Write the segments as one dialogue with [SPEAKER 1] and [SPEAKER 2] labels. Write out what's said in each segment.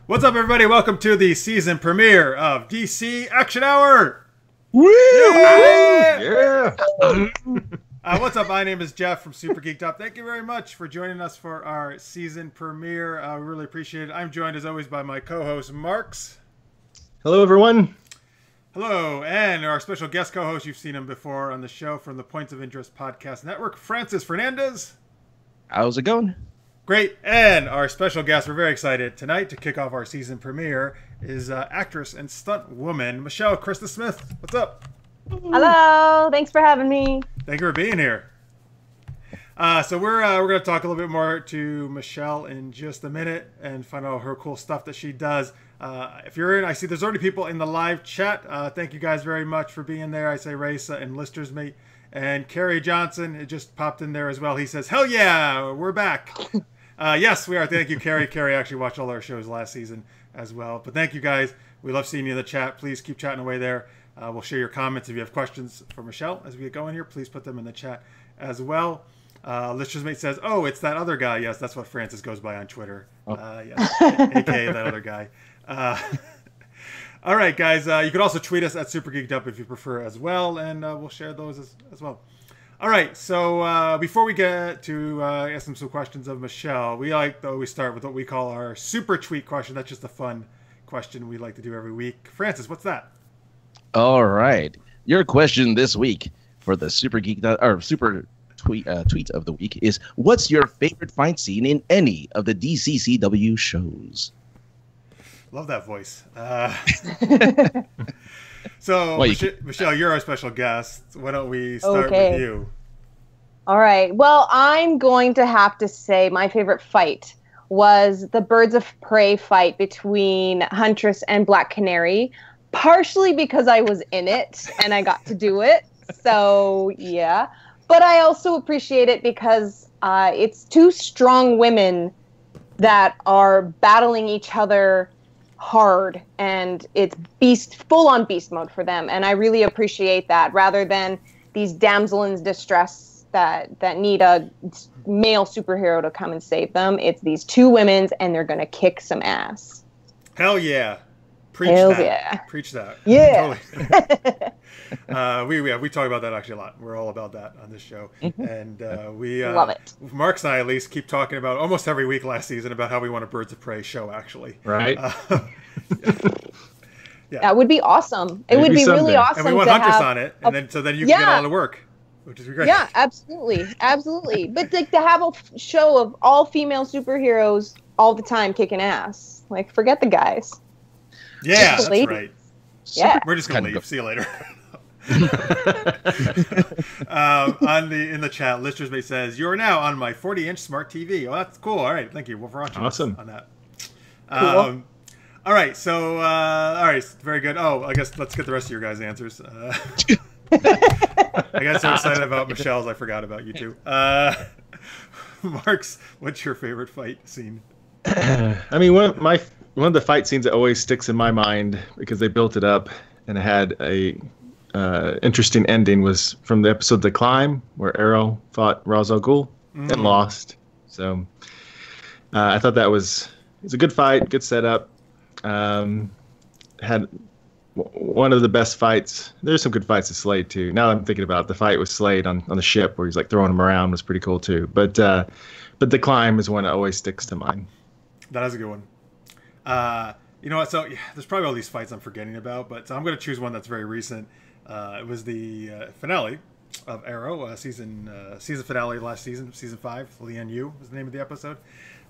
[SPEAKER 1] What's up, everybody? Welcome to the season premiere of DC Action Hour!
[SPEAKER 2] Woo!
[SPEAKER 1] Yeah! What's up? My name is Jeff from Super Geeked Up. Thank you very much for joining us for our season premiere. We really appreciate it. I'm joined, as always, by my co-host, Marks.
[SPEAKER 2] Hello, everyone.
[SPEAKER 1] Hello, and our special guest co-host, you've seen him before on the show from the Points of Interest Podcast Network, Francis Fernandez.
[SPEAKER 3] How's it going?
[SPEAKER 1] Great. And our special guest, we're very excited tonight to kick off our season premiere, is actress and stunt woman, Michelle Christa Smith. What's up?
[SPEAKER 4] Hello. Thanks for having me.
[SPEAKER 1] Thank you for being here. So we're going to talk a little bit more to Michelle in just a minute and find out her cool stuff that she does. If you're in, I see there's already people in the live chat. Thank you guys very much for being there. I say Raisa and Lister's mate. And Kerry Johnson, it just popped in there as well. He says, hell yeah, we're back. Yes, we are. Thank you, Kerry. Kerry actually watched all our shows last season as well. But thank you, guys. We love seeing you in the chat. Please keep chatting away there. We'll share your comments. If you have questions for Michelle as we get going here, please put them in the chat as well. Lister's mate says, oh, it's that other guy. Yes, that's what Francis goes by on Twitter. Yes, a.k.a. that other guy. All right, guys. You could also tweet us at Super Geeked Up if you prefer as well, and we'll share those as well. All right, so before we get to ask some questions of Michelle, we like to always start with what we call our super tweet question. That's just a fun question we like to do every week. Francis, what's that?
[SPEAKER 3] All right, your question this week for the Super Geek or Super Tweet of the week is: what's your favorite fight scene in any of the DCCW shows?
[SPEAKER 1] Love that voice. So, well, Michelle, you're our special guest. Why don't we start with you?
[SPEAKER 4] All right. Well, I'm going to have to say my favorite fight was the Birds of Prey fight between Huntress and Black Canary, partially because I was in it and I got to do it. So, yeah. But I also appreciate it because it's two strong women that are battling each other hard, and it's full-on beast mode for them, and I really appreciate that, rather than these damsel in distress that need a male superhero to come and save them. It's these two women, and they're gonna kick some ass.
[SPEAKER 1] Hell yeah. Preach that.
[SPEAKER 4] Yeah.
[SPEAKER 1] Totally. We talk about that actually a lot. We're all about that on this show. And we
[SPEAKER 4] love it.
[SPEAKER 1] Marks and I at least keep talking about almost every week last season about how we want a Birds of Prey show, actually.
[SPEAKER 2] Right.
[SPEAKER 1] Yeah.
[SPEAKER 4] That would be awesome. It would be really awesome.
[SPEAKER 1] And we want Huntress on it, and then you can get all the work, which is great.
[SPEAKER 4] Yeah, absolutely. But to have a show of all female superheroes all the time kicking ass. Like, forget the guys.
[SPEAKER 1] Yeah, that's right.
[SPEAKER 4] Yeah.
[SPEAKER 1] We're just going to leave. See you later. In the chat, Lister's mate says, "You are now on my 40-inch smart TV." Oh, that's cool. All right, thank you for watching.
[SPEAKER 2] Awesome
[SPEAKER 1] on that.
[SPEAKER 4] Cool.
[SPEAKER 1] All right, so all right, very good. Oh, I guess let's get the rest of your guys' answers. I got so excited about Michelle's, I forgot about you two. Marks, what's your favorite fight scene?
[SPEAKER 2] I mean, one of the fight scenes that always sticks in my mind because they built it up and it had a interesting ending was from the episode The Climb, where Arrow fought Ra's al Ghul and lost. So I thought it was a good fight, good setup. Had one of the best fights. There's some good fights with Slade too. Now that I'm thinking about it, the fight with Slade on the ship where he's like throwing him around was pretty cool too. But The Climb is one that always sticks to mind.
[SPEAKER 1] That is a good one. You know what? So there's probably all these fights I'm forgetting about, but I'm going to choose one that's very recent. It was the finale of Arrow, season finale last season, season 5. Lian Yu was the name of the episode.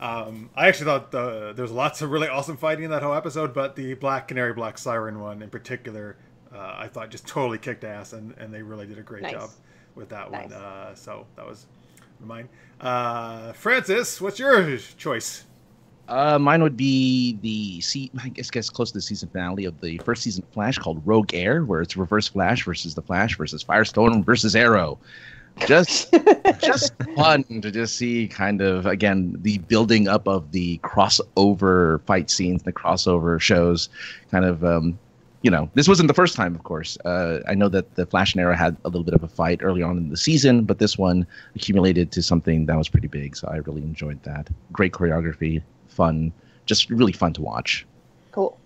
[SPEAKER 1] I actually thought there was lots of really awesome fighting in that whole episode, but the Black Canary, Black Siren one in particular, I thought just totally kicked ass, and they really did a great job with that one. So that was mine. Francis, what's your choice?
[SPEAKER 3] Mine would be I guess close to the season finale of the first season of Flash, called Rogue Air, where it's Reverse Flash versus the Flash versus Firestorm versus Arrow. Just fun to just see, kind of, again, the building up of the crossover fight scenes, the crossover shows, kind of. This wasn't the first time, of course. I know that the Flash and Arrow had a little bit of a fight early on in the season, but this one accumulated to something that was pretty big, so I really enjoyed that. Great choreography, fun, just really fun to watch.
[SPEAKER 4] Cool.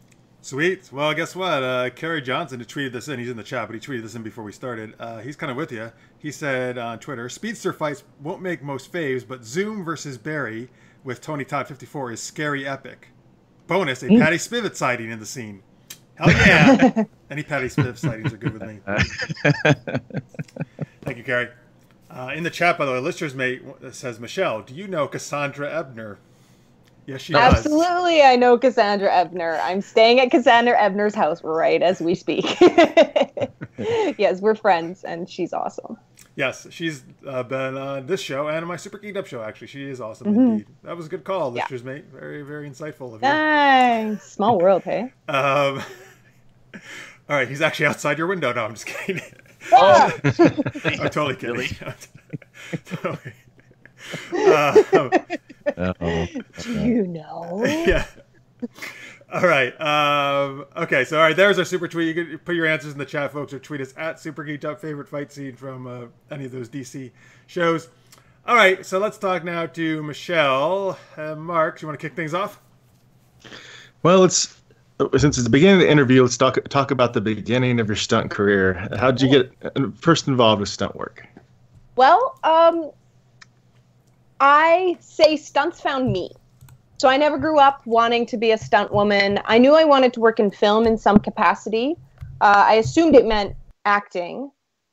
[SPEAKER 1] Sweet. Well, guess what? Kerry Johnson tweeted this in. He's in the chat, but he tweeted this in before we started. He's kind of with you. He said on Twitter, Speedster fights won't make most faves, but Zoom versus Barry with Tony Todd 54 is scary epic. Bonus, a Patty Spivot sighting in the scene. Hell yeah. Any Patty Spivot sightings are good with me. Thank you, Kerry. In the chat, by the way, Lister's mate says, Michelle, do you know Cassandra Ebner? Yes, she does.
[SPEAKER 4] Absolutely, I know Cassandra Ebner. I'm staying at Cassandra Ebner's house right as we speak. Yes, we're friends, and she's awesome.
[SPEAKER 1] Yes, she's been on this show and on my Super Geeked Up show, actually. She is awesome indeed. That was a good call, Lister's mate. Very, very insightful of you.
[SPEAKER 4] Nice. Small world, hey?
[SPEAKER 1] All right, he's actually outside your window. No, I'm just kidding.
[SPEAKER 4] Oh.
[SPEAKER 1] I'm totally kidding.
[SPEAKER 3] Really?
[SPEAKER 1] Totally.
[SPEAKER 4] Do you know?
[SPEAKER 1] Yeah. All right. Okay. So, all right. There's our super tweet. You can put your answers in the chat, folks, or tweet us at Super Geeked Up favorite fight scene from any of those DC shows. All right. So let's talk now to Michelle. Mark, you want to kick things off?
[SPEAKER 2] Well, since it's the beginning of the interview, let's talk about the beginning of your stunt career. How did you get first involved with stunt work?
[SPEAKER 4] Well, I say stunts found me. So I never grew up wanting to be a stunt woman. I knew I wanted to work in film in some capacity. I assumed it meant acting.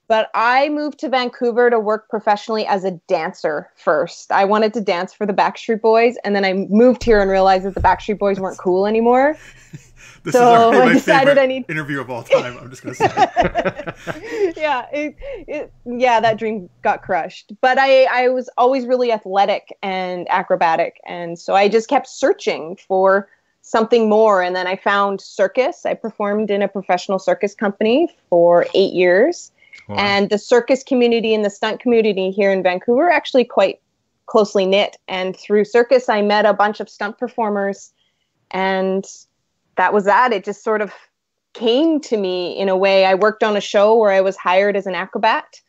[SPEAKER 4] But I moved to Vancouver to work professionally as a dancer first. I wanted to dance for the Backstreet Boys, and then I moved here and realized that the Backstreet Boys weren't cool anymore.
[SPEAKER 1] This is already my favorite
[SPEAKER 4] I need
[SPEAKER 1] interview of all time. I'm just going to say.
[SPEAKER 4] Yeah, that dream got crushed. But I was always really athletic and acrobatic, and so I just kept searching for something more. And then I found circus. I performed in a professional circus company for 8 years. Wow. And the circus community and the stunt community here in Vancouver are actually quite closely knit. And through circus, I met a bunch of stunt performers, and that was that. It just sort of came to me in a way. I worked on a show where I was hired as an acrobat,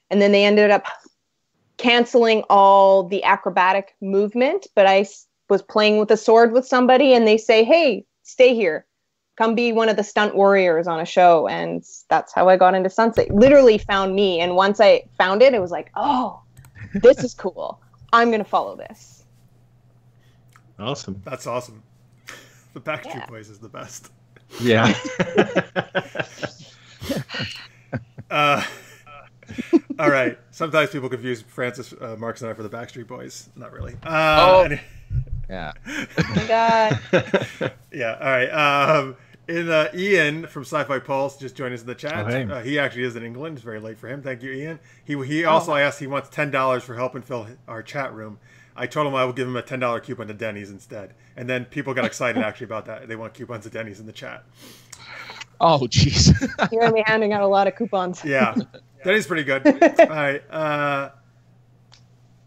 [SPEAKER 4] and then they ended up canceling all the acrobatic movement. But I was playing with a sword with somebody, and they say, hey, stay here. Come be one of the stunt warriors on a show. And that's how I got into stunts. It literally found me. And once I found it, it was like, oh, this is cool. I'm going to follow this.
[SPEAKER 2] Awesome.
[SPEAKER 1] That's awesome. The Backstreet Boys is the best.
[SPEAKER 2] Yeah.
[SPEAKER 1] All right. Sometimes people confuse Francis, Marks, and I for the Backstreet Boys. Not really.
[SPEAKER 3] Yeah.
[SPEAKER 4] Oh my God.
[SPEAKER 1] Yeah. All right. Ian from Sci-Fi Pulse just joined us in the chat.
[SPEAKER 2] Oh, hey.
[SPEAKER 1] He actually is in England. It's very late for him. Thank you, Ian. He also asked, he wants $10 for helping fill our chat room. I told him I would give him a $10 coupon to Denny's instead. And then people got excited actually about that. They want coupons to Denny's in the chat.
[SPEAKER 3] Oh, jeez.
[SPEAKER 4] You're going to be handing out a lot of coupons.
[SPEAKER 1] Yeah. Denny's pretty good. All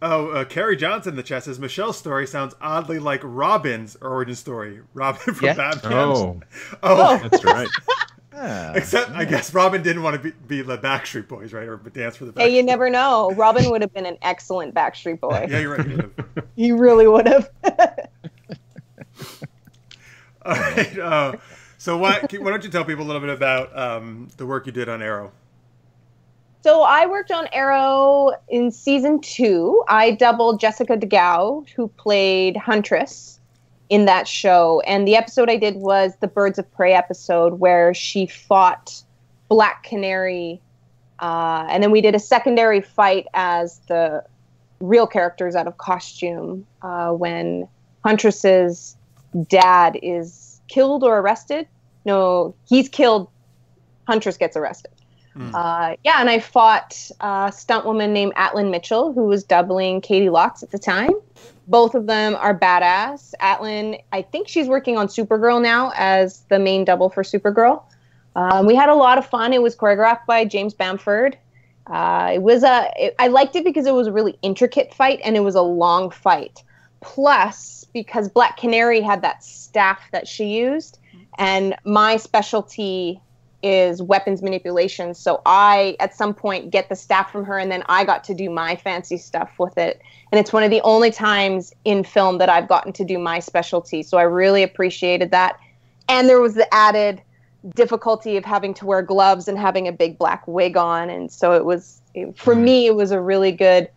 [SPEAKER 1] right. Carrie Johnson in the chat says, Michelle's story sounds oddly like Robin's origin story. Robin from Batman. Oh,
[SPEAKER 2] that's right.
[SPEAKER 1] Except, I guess Robin didn't want to be the Backstreet Boys, right? Or dance for the Backstreet
[SPEAKER 4] Hey, you never know. Robin would have been an excellent Backstreet Boy.
[SPEAKER 1] Yeah, you're right. He would have.
[SPEAKER 4] He really would have.
[SPEAKER 1] All right. So why don't you tell people a little bit about the work you did on Arrow?
[SPEAKER 4] So I worked on Arrow in season 2. I doubled Jessica DeGao, who played Huntress in that show. And the episode I did was the Birds of Prey episode where she fought Black Canary. And then we did a secondary fight as the real characters out of costume when Huntress's dad is killed or arrested. No, he's killed. Huntress gets arrested. And I fought a stunt woman named Atlin Mitchell, who was doubling Katie Lotz at the time. Both of them are badass. Atlin, I think she's working on Supergirl now as the main double for Supergirl. We had a lot of fun. It was choreographed by James Bamford. I liked it because it was a really intricate fight and it was a long fight. Plus, because Black Canary had that staff that she used, and my specialty is weapons manipulation. So I, at some point, get the staff from her, and then I got to do my fancy stuff with it. And it's one of the only times in film that I've gotten to do my specialty. So I really appreciated that. And there was the added difficulty of having to wear gloves and having a big black wig on. And so for me, it was a really good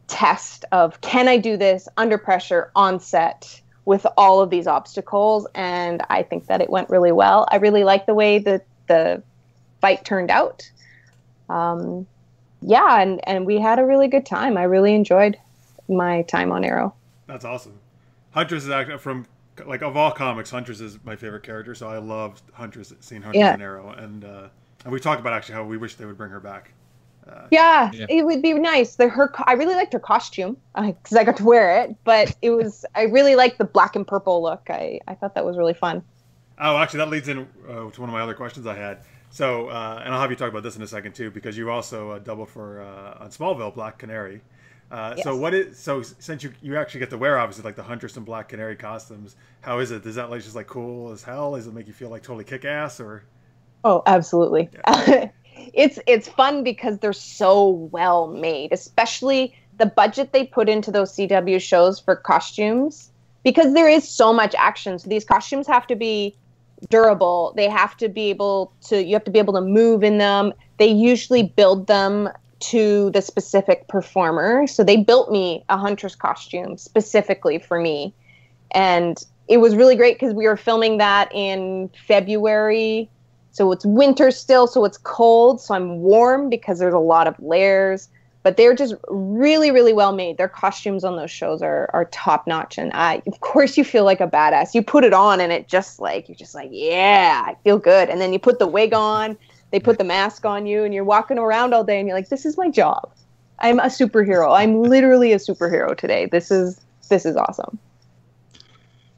[SPEAKER 4] test of, can I do this under pressure on set with all of these obstacles? And I think that it went really well. I really like the way that the fight turned out. And we had a really good time. I really enjoyed my time on Arrow.
[SPEAKER 1] That's awesome. Huntress is actually from, like, of all comics, Huntress is my favorite character. So I loved seeing Huntress in Arrow, and we talked about actually how we wish they would bring her back. It would be nice. I really liked her costume because I got to wear it, but I really liked the black and purple look. I thought that was really fun. Oh, actually, that leads in to one of my other questions I had. So, and I'll have you talk about this in a second too, because you also doubled for on Smallville, Black Canary. Yes. So since you actually get to wear obviously like the Huntress and Black Canary costumes, how is it? Is that like just like cool as hell? Does it make you feel like totally kick ass or?
[SPEAKER 4] Oh, absolutely. Yeah. It's fun because they're so well made, especially the budget they put into those CW shows for costumes, because there is so much action. So these costumes have to be durable. They have to be you have to be able to move in them. They usually build them to the specific performer. So they built me a Huntress costume specifically for me. And it was really great because we were filming that in February. So it's winter still, so it's cold. So I'm warm because there's a lot of layers. But they're just really, really well made. Their costumes on those shows are top notch. And of course, you feel like a badass. You put it on and you're just like, yeah, I feel good. And then you put the wig on, they put the mask on you, and you're walking around all day and you're like, this is my job. I'm a superhero. I'm literally a superhero today. This is awesome.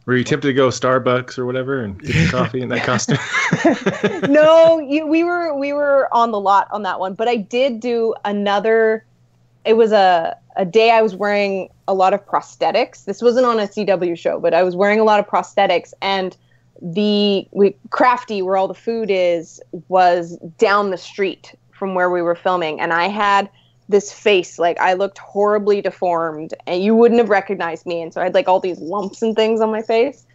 [SPEAKER 2] Were you tempted to go Starbucks or whatever and get some coffee in that costume?
[SPEAKER 4] No, we were on the lot on that one, but I did do another. It was a day I was wearing a lot of prosthetics. This wasn't on a CW show, but I was wearing a lot of prosthetics, and Crafty, where all the food is, was down the street from where we were filming, and I had this face, like I looked horribly deformed and you wouldn't have recognized me. And so I had like all these lumps and things on my face,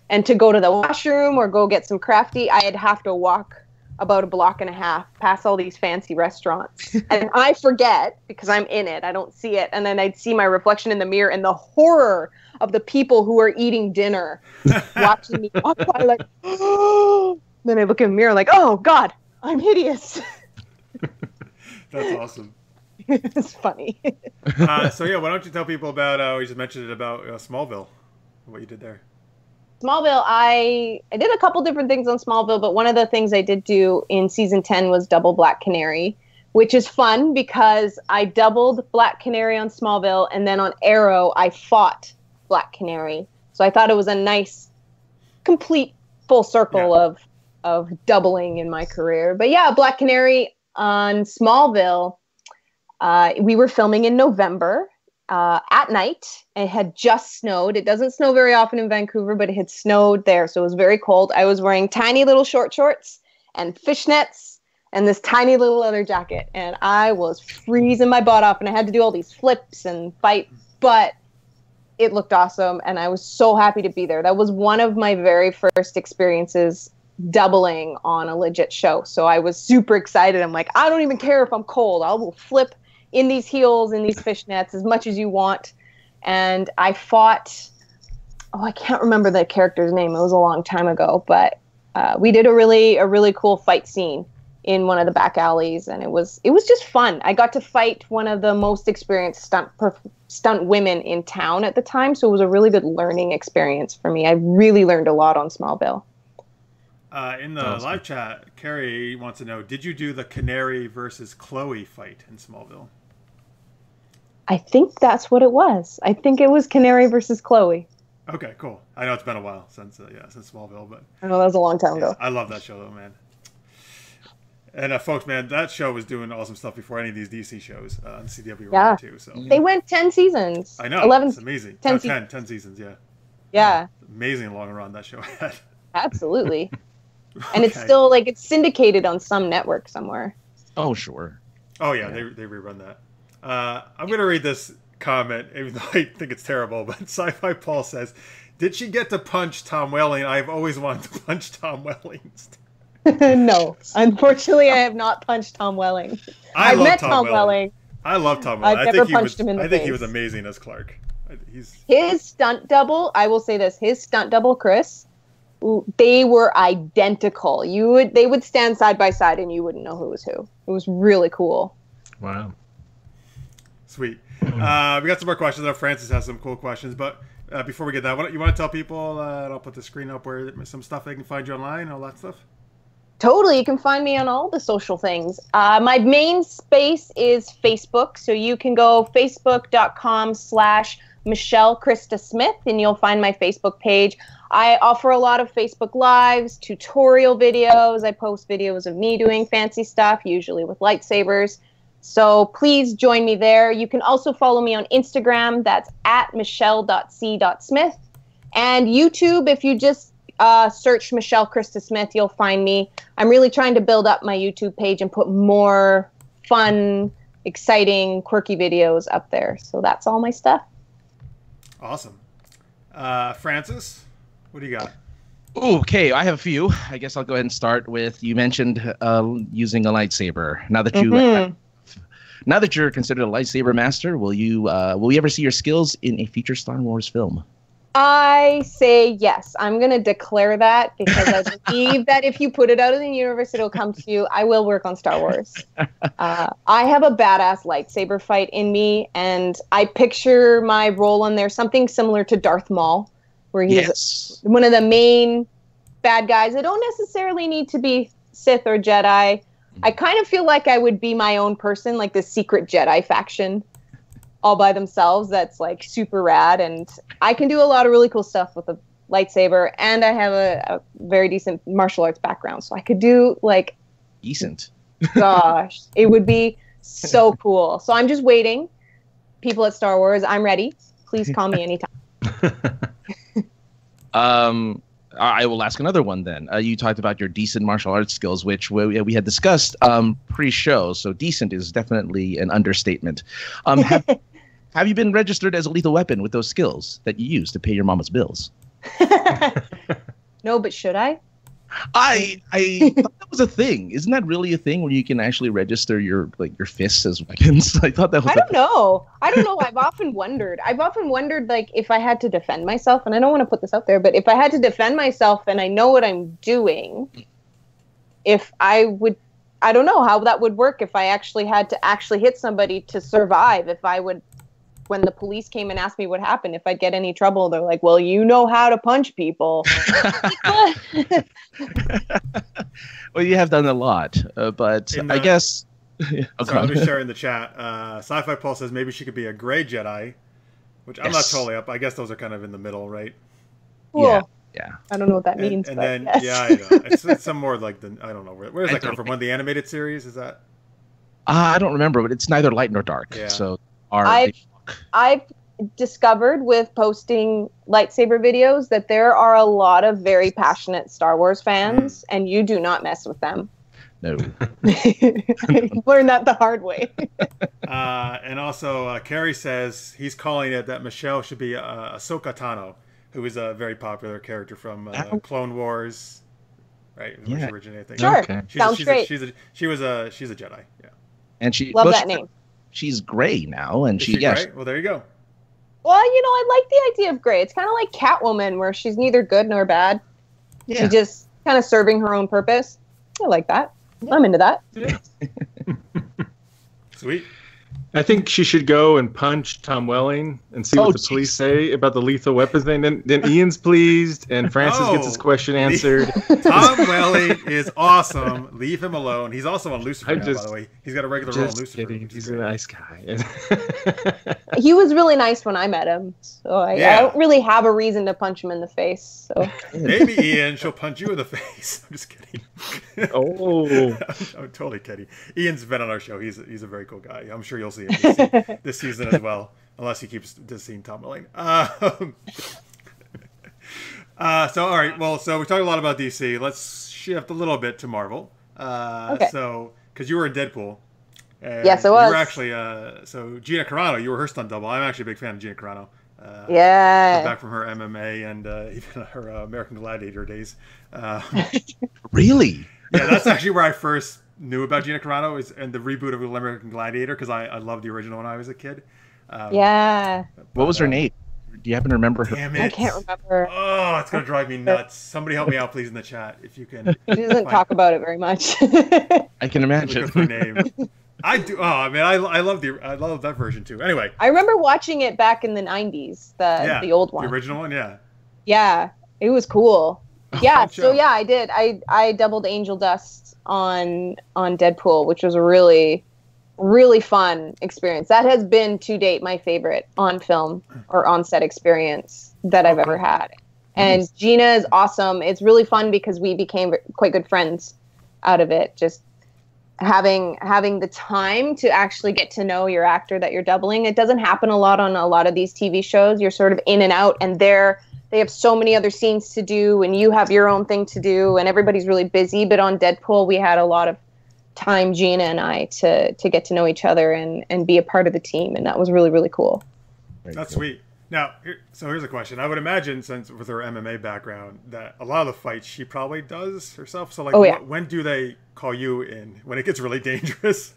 [SPEAKER 4] and to go to the washroom or go get some Crafty, I'd have to walk about a block and a half past all these fancy restaurants. And I forget because I'm in it. I don't see it. And then I'd see my reflection in the mirror and the horror of the people who are eating dinner watching me walk by like, oh. Then I look in the mirror like, oh God, I'm hideous.
[SPEAKER 1] That's awesome.
[SPEAKER 4] It's funny.
[SPEAKER 1] So yeah, why don't you tell people about, we just mentioned it about Smallville, what you did there.
[SPEAKER 4] Smallville, I did a couple different things on Smallville, but one of the things I did do in season 10 was double Black Canary, which is fun because I doubled Black Canary on Smallville, and then on Arrow, I fought Black Canary. So I thought it was a nice, complete full circle of doubling in my career. But yeah, Black Canary on Smallville, we were filming in November at night. It had just snowed. It doesn't snow very often in Vancouver, but it had snowed there, so it was very cold. I was wearing tiny little short shorts and fishnets and this tiny little leather jacket, and I was freezing my butt off, and I had to do all these flips and fight, but it looked awesome, and I was so happy to be there. That was one of my very first experiences doubling on a legit show, so I was super excited. I'm like, I don't even care if I'm cold. I will flip in these heels, in these fishnets, as much as you want. And I fought, I can't remember the character's name. It was a long time ago, but we did a really cool fight scene in one of the back alleys, and it was just fun. I got to fight one of the most experienced stunt women in town at the time, so it was a really good learning experience for me. I really learned a lot on Smallville.
[SPEAKER 1] In the live chat, Carrie wants to know, did you do the Canary versus Chloe fight in Smallville?
[SPEAKER 4] I think that's what it was. I think it was Canary versus Chloe.
[SPEAKER 1] Okay, cool. I know it's been a while since Smallville, but
[SPEAKER 4] I know that was a long time ago.
[SPEAKER 1] I love that show though, man. And folks, man, that show was doing awesome stuff before any of these DC shows on CW were too. So
[SPEAKER 4] they went 10 seasons.
[SPEAKER 1] I know.
[SPEAKER 4] 11.
[SPEAKER 1] It's amazing.
[SPEAKER 4] 10
[SPEAKER 1] seasons. Yeah.
[SPEAKER 4] Yeah.
[SPEAKER 1] Amazing long run that show had.
[SPEAKER 4] Absolutely. And it's still like it's syndicated on some network somewhere.
[SPEAKER 3] Oh, sure.
[SPEAKER 1] Oh yeah, they rerun that. I'm gonna read this comment, even though I think it's terrible. But Sci-Fi Paul says, "Did she get to punch Tom Welling? I've always wanted to punch Tom Welling."
[SPEAKER 4] No, unfortunately, I have not punched Tom Welling. I've met Tom Welling.
[SPEAKER 1] I love Tom Welling.
[SPEAKER 4] I've never punched him in the face.
[SPEAKER 1] I think he was amazing as Clark.
[SPEAKER 4] His stunt double. I will say this: his stunt double, Chris. They were identical. They would stand side by side, and you wouldn't know who was who. It was really cool.
[SPEAKER 2] Wow.
[SPEAKER 1] Sweet. We got some more questions. Francis has some cool questions, but before we get that, you want to tell people, and I'll put the screen up where some stuff they can find you online, all that stuff?
[SPEAKER 4] Totally. You can find me on all the social things. My main space is Facebook, so you can go facebook.com/Michelle Christa Smith, and you'll find my Facebook page. I offer a lot of Facebook Lives, tutorial videos. I post videos of me doing fancy stuff, usually with lightsabers. So please join me there. You can also follow me on Instagram. That's @michelle.c.smith. And YouTube, if you just search Michelle Christa Smith, you'll find me. I'm really trying to build up my YouTube page and put more fun, exciting, quirky videos up there. So that's all my stuff.
[SPEAKER 1] Awesome. Francis? What do you got?
[SPEAKER 3] Okay, I have a few. I guess I'll go ahead and start with, you mentioned using a lightsaber. Now that you're considered a lightsaber master, will we ever see your skills in a future Star Wars film?
[SPEAKER 4] I say yes. I'm going to declare that because I believe that if you put it out in the universe, it'll come to you. I will work on Star Wars. I have a badass lightsaber fight in me, and I picture my role in there something similar to Darth Maul, where he's one of the main bad guys. They don't necessarily need to be Sith or Jedi. I kind of feel like I would be my own person, like the secret Jedi faction all by themselves. That's like super rad. And I can do a lot of really cool stuff with a lightsaber. And I have a very decent martial arts background. So I could do like...
[SPEAKER 3] Decent.
[SPEAKER 4] Gosh, it would be so cool. So I'm just waiting. People at Star Wars, I'm ready. Please call me anytime.
[SPEAKER 3] I will ask another one then. You talked about your decent martial arts skills, which we had discussed pre-show. So decent is definitely an understatement. Have you been registered as a lethal weapon with those skills that you use to pay your mama's bills?
[SPEAKER 4] No, but should I?
[SPEAKER 3] I thought that was a thing. Isn't that really a thing where you can actually register your fists as weapons? I thought that was.
[SPEAKER 4] I don't know. I've often wondered like if I had to defend myself, and I don't want to put this out there, but if I had to defend myself and I know what I'm doing, if I would, I don't know how that would work if I actually had to actually hit somebody to survive. If I would, when the police came and asked me what happened, if I'd get any trouble, they're like, well, you know how to punch people.
[SPEAKER 3] Well, you have done a lot, but I guess...
[SPEAKER 1] So I'm just sharing the chat. Sci-Fi Paul says maybe she could be a gray Jedi, which I'm not totally up. I guess those are kind of in the middle, right?
[SPEAKER 4] Cool.
[SPEAKER 3] Yeah.
[SPEAKER 4] I don't know what that means.
[SPEAKER 1] And
[SPEAKER 4] but
[SPEAKER 1] then,
[SPEAKER 4] yes.
[SPEAKER 1] yeah, I know. It's some more like the, I don't know. Where does that come from? One of the animated series? Is that?
[SPEAKER 3] I don't remember, but it's neither light nor dark.
[SPEAKER 1] Yeah.
[SPEAKER 3] So
[SPEAKER 4] I've discovered with posting lightsaber videos that there are a lot of very passionate Star Wars fans, and you do not mess with them.
[SPEAKER 3] No.
[SPEAKER 4] Learned that the hard way.
[SPEAKER 1] And also, Carrie says he's calling it that Michelle should be Ahsoka Tano, who is a very popular character from Clone Wars, right? Who originated, I think.
[SPEAKER 4] Sure. Okay. Sounds great.
[SPEAKER 1] She's a Jedi. Yeah.
[SPEAKER 3] And she
[SPEAKER 4] love that name.
[SPEAKER 3] She's gray now, and
[SPEAKER 1] is she gray? Well, there you go.
[SPEAKER 4] Well, I like the idea of gray. It's kind of like Catwoman, where she's neither good nor bad. Yeah. She's just kind of serving her own purpose. I like that. Yeah. I'm into that.
[SPEAKER 1] Yeah. Sweet.
[SPEAKER 2] I think she should go and punch Tom Welling and see what the police say about the lethal weapons thing. Then Ian's pleased, and Francis gets his question answered.
[SPEAKER 1] Tom Welling is awesome. Leave him alone. He's also on Lucifer now, by the way. He's got a regular role on Lucifer.
[SPEAKER 2] He's a nice guy.
[SPEAKER 4] He was really nice when I met him, so I don't really have a reason to punch him in the face. So
[SPEAKER 1] maybe Ian, she'll punch you in the face. I'm just kidding. I'm totally kidding. Ian's been on our show. He's a very cool guy. I'm sure you'll see him this season as well, unless he keeps just seeing Tom Welling. So all right, well, so we talked a lot about DC. Let's shift a little bit to Marvel.
[SPEAKER 4] Okay.
[SPEAKER 1] So, because you were in Deadpool.
[SPEAKER 4] Yes, it was.
[SPEAKER 1] You were actually, so Gina Carano, you were her stunt double. I'm actually a big fan of Gina Carano.
[SPEAKER 4] Yeah.
[SPEAKER 1] Back from her MMA and even her American Gladiator days.
[SPEAKER 3] Really?
[SPEAKER 1] Yeah, that's actually where I first knew about Gina Carano, is in the reboot of American Gladiator, because I loved the original when I was a kid.
[SPEAKER 4] Yeah.
[SPEAKER 3] What was her name? Do you happen to remember her?
[SPEAKER 1] Damn it.
[SPEAKER 4] I can't remember.
[SPEAKER 1] Oh, it's going to drive me nuts. Somebody help me out, please, in the chat, if you can.
[SPEAKER 4] She doesn't talk about it very much.
[SPEAKER 3] I can imagine.
[SPEAKER 1] Look up her name. I do. Oh, man, I love that version too. Anyway.
[SPEAKER 4] I remember watching it back in the 90s, the old one.
[SPEAKER 1] The original one, yeah.
[SPEAKER 4] Yeah, it was cool. Yeah,
[SPEAKER 1] Fun
[SPEAKER 4] so
[SPEAKER 1] show.
[SPEAKER 4] yeah, I did. I doubled Angel Dust on Deadpool, which was a really, really fun experience. That has been, to date, my favorite on film or on set experience that I've ever had. And Gina is awesome. It's really fun because we became quite good friends out of it. Just having the time to actually get to know your actor that you're doubling. It doesn't happen a lot on a lot of these TV shows. You're sort of in and out, and they have so many other scenes to do, and you have your own thing to do, and everybody's really busy. But on Deadpool, we had a lot of time, Gina and I, to get to know each other and be a part of the team, and that was really, really cool.
[SPEAKER 1] That's sweet. Now, here's a question. I would imagine, since with her MMA background, that a lot of the fights she probably does herself. So, like, when do they call you in? When it gets really dangerous?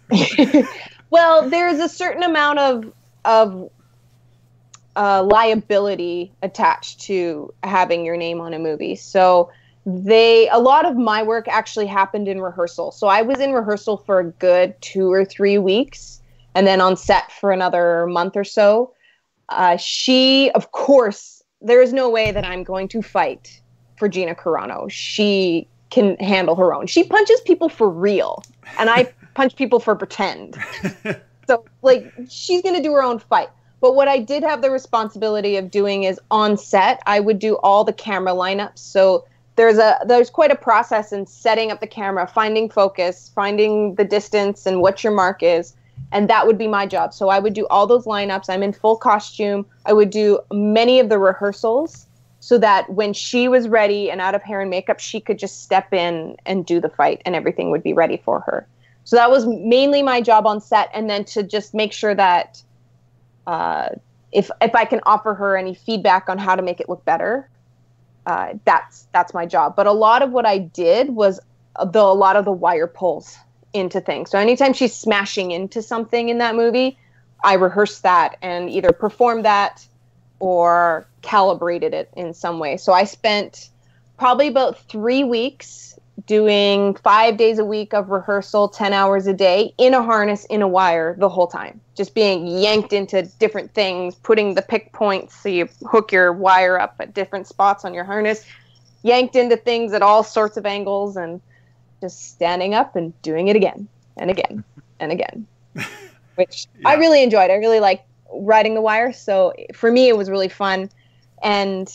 [SPEAKER 4] Well, there's a certain amount of liability attached to having your name on a movie. So a lot of my work actually happened in rehearsal. So I was in rehearsal for a good 2 or 3 weeks, and then on set for another month or so. She, of course, there is no way that I'm going to fight for Gina Carano. She can handle her own. She punches people for real, and I punch people for pretend. So, like, she's going to do her own fight. But what I did have the responsibility of doing is on set, I would do all the camera lineups. So there's quite a process in setting up the camera, finding focus, finding the distance and what your mark is. And that would be my job. So I would do all those lineups. I'm in full costume. I would do many of the rehearsals so that when she was ready and out of hair and makeup, she could just step in and do the fight and everything would be ready for her. So that was mainly my job on set. And then to just make sure that if I can offer her any feedback on how to make it look better, that's my job. But a lot of what I did was a lot of the wire pulls into things. So anytime she's smashing into something in that movie, I rehearsed that and either performed that or calibrated it in some way. So I spent probably about 3 weeks doing 5 days a week of rehearsal, 10 hours a day in a harness, in a wire the whole time, just being yanked into different things, putting the pick points so you hook your wire up at different spots on your harness, yanked into things at all sorts of angles, and just standing up and doing it again and again and again, which I really enjoyed. I really like riding the wire. So for me, it was really fun. And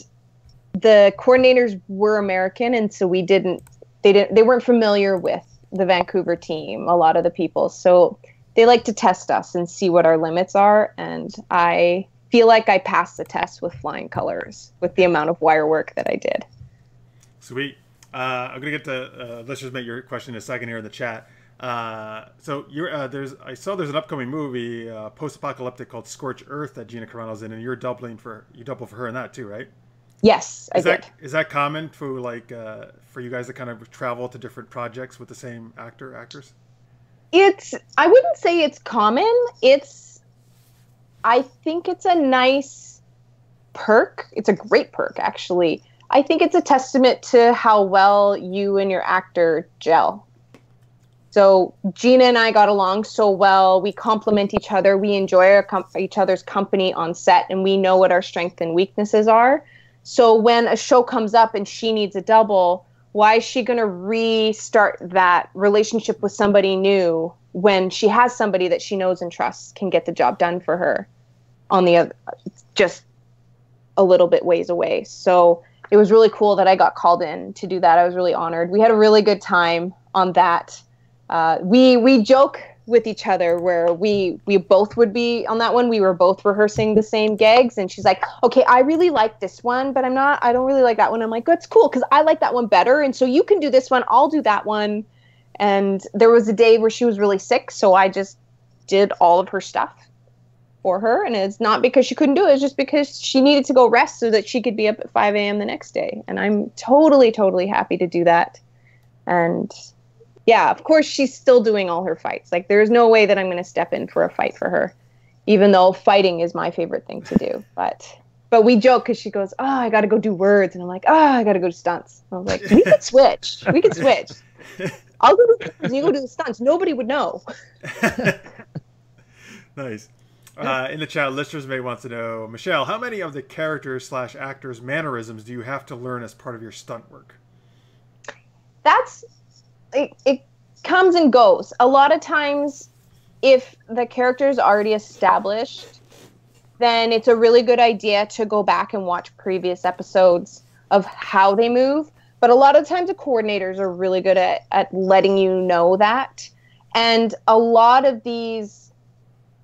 [SPEAKER 4] the coordinators were American. And so they weren't familiar with the Vancouver team, a lot of the people. So they like to test us and see what our limits are. And I feel like I passed the test with flying colors with the amount of wire work that I did.
[SPEAKER 1] Sweet. I'm gonna get to let's just make your question in a second here in the chat. So I saw there's an upcoming movie, post-apocalyptic, called Scorched Earth that Gina Carano's in, and you double for her in that too, right?
[SPEAKER 4] Yes, I did.
[SPEAKER 1] Is that common for for you guys to kind of travel to different projects with the same actors?
[SPEAKER 4] I wouldn't say it's common. I think it's a nice perk. It's a great perk, actually. I think it's a testament to how well you and your actor gel. So Gina and I got along so well. We complement each other. We enjoy each other's company on set, and we know what our strengths and weaknesses are. So when a show comes up and she needs a double, why is she going to restart that relationship with somebody new when she has somebody that she knows and trusts can get the job done for her on the other, just a little bit ways away? So it was really cool that I got called in to do that. I was really honored. We had a really good time on that. We joke with each other where we both would be on that one. We were both rehearsing the same gags, and she's like, okay, I really like this one, but I don't really like that one. I'm like, that's cool, because I like that one better, and so you can do this one, I'll do that one. And there was a day where she was really sick, so I just did all of her stuff for her, and it's not because she couldn't do it, it's just because she needed to go rest so that she could be up at 5 a.m. the next day. And I'm totally happy to do that. And yeah, of course, she's still doing all her fights. Like, there's no way that I'm going to step in for a fight for her, even though fighting is my favorite thing to do. But we joke because she goes, oh, I got to go do words. And I'm like, oh, I got to go do stunts. I was like, we could switch. I'll go do words and you go do the stunts. Nobody would know.
[SPEAKER 1] Nice. In the chat, listeners may want to know, Michelle, how many of the characters/actors' mannerisms do you have to learn as part of your stunt work?
[SPEAKER 4] It comes and goes. A lot of times, if the character is already established, then it's a really good idea to go back and watch previous episodes of how they move. But a lot of times the coordinators are really good at letting you know that. And a lot of these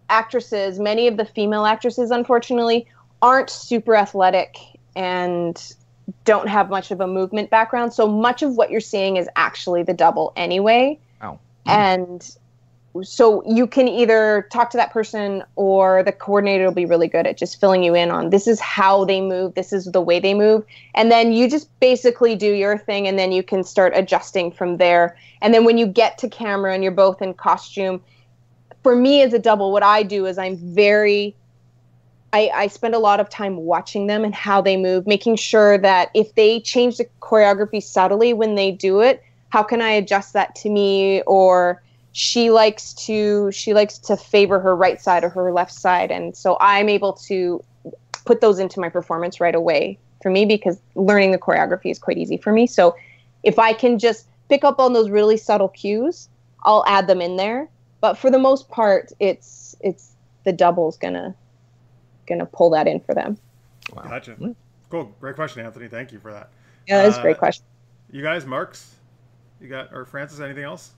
[SPEAKER 4] actresses, many of the female actresses, unfortunately, aren't super athletic and don't have much of a movement background. So much of what you're seeing is actually the double anyway.
[SPEAKER 3] Ow.
[SPEAKER 4] And so you can either talk to that person, or the coordinator will be really good at just filling you in on, this is how they move, this is the way they move. And then you just basically do your thing, and then you can start adjusting from there. And then when you get to camera and you're both in costume, for me as a double, what I do is I spend a lot of time watching them and how they move, making sure that if they change the choreography subtly when they do it, how can I adjust that to me? Or she likes to favor her right side or her left side. And so I'm able to put those into my performance right away for me, because learning the choreography is quite easy for me. So if I can just pick up on those really subtle cues, I'll add them in there. But for the most part, it's the double's gonna pull that in for them.
[SPEAKER 1] Wow. Gotcha. Cool. Great question, Anthony. Thank you for that.
[SPEAKER 4] Yeah, that's a great question.
[SPEAKER 1] You guys, Marks? You got, or Francis, anything else?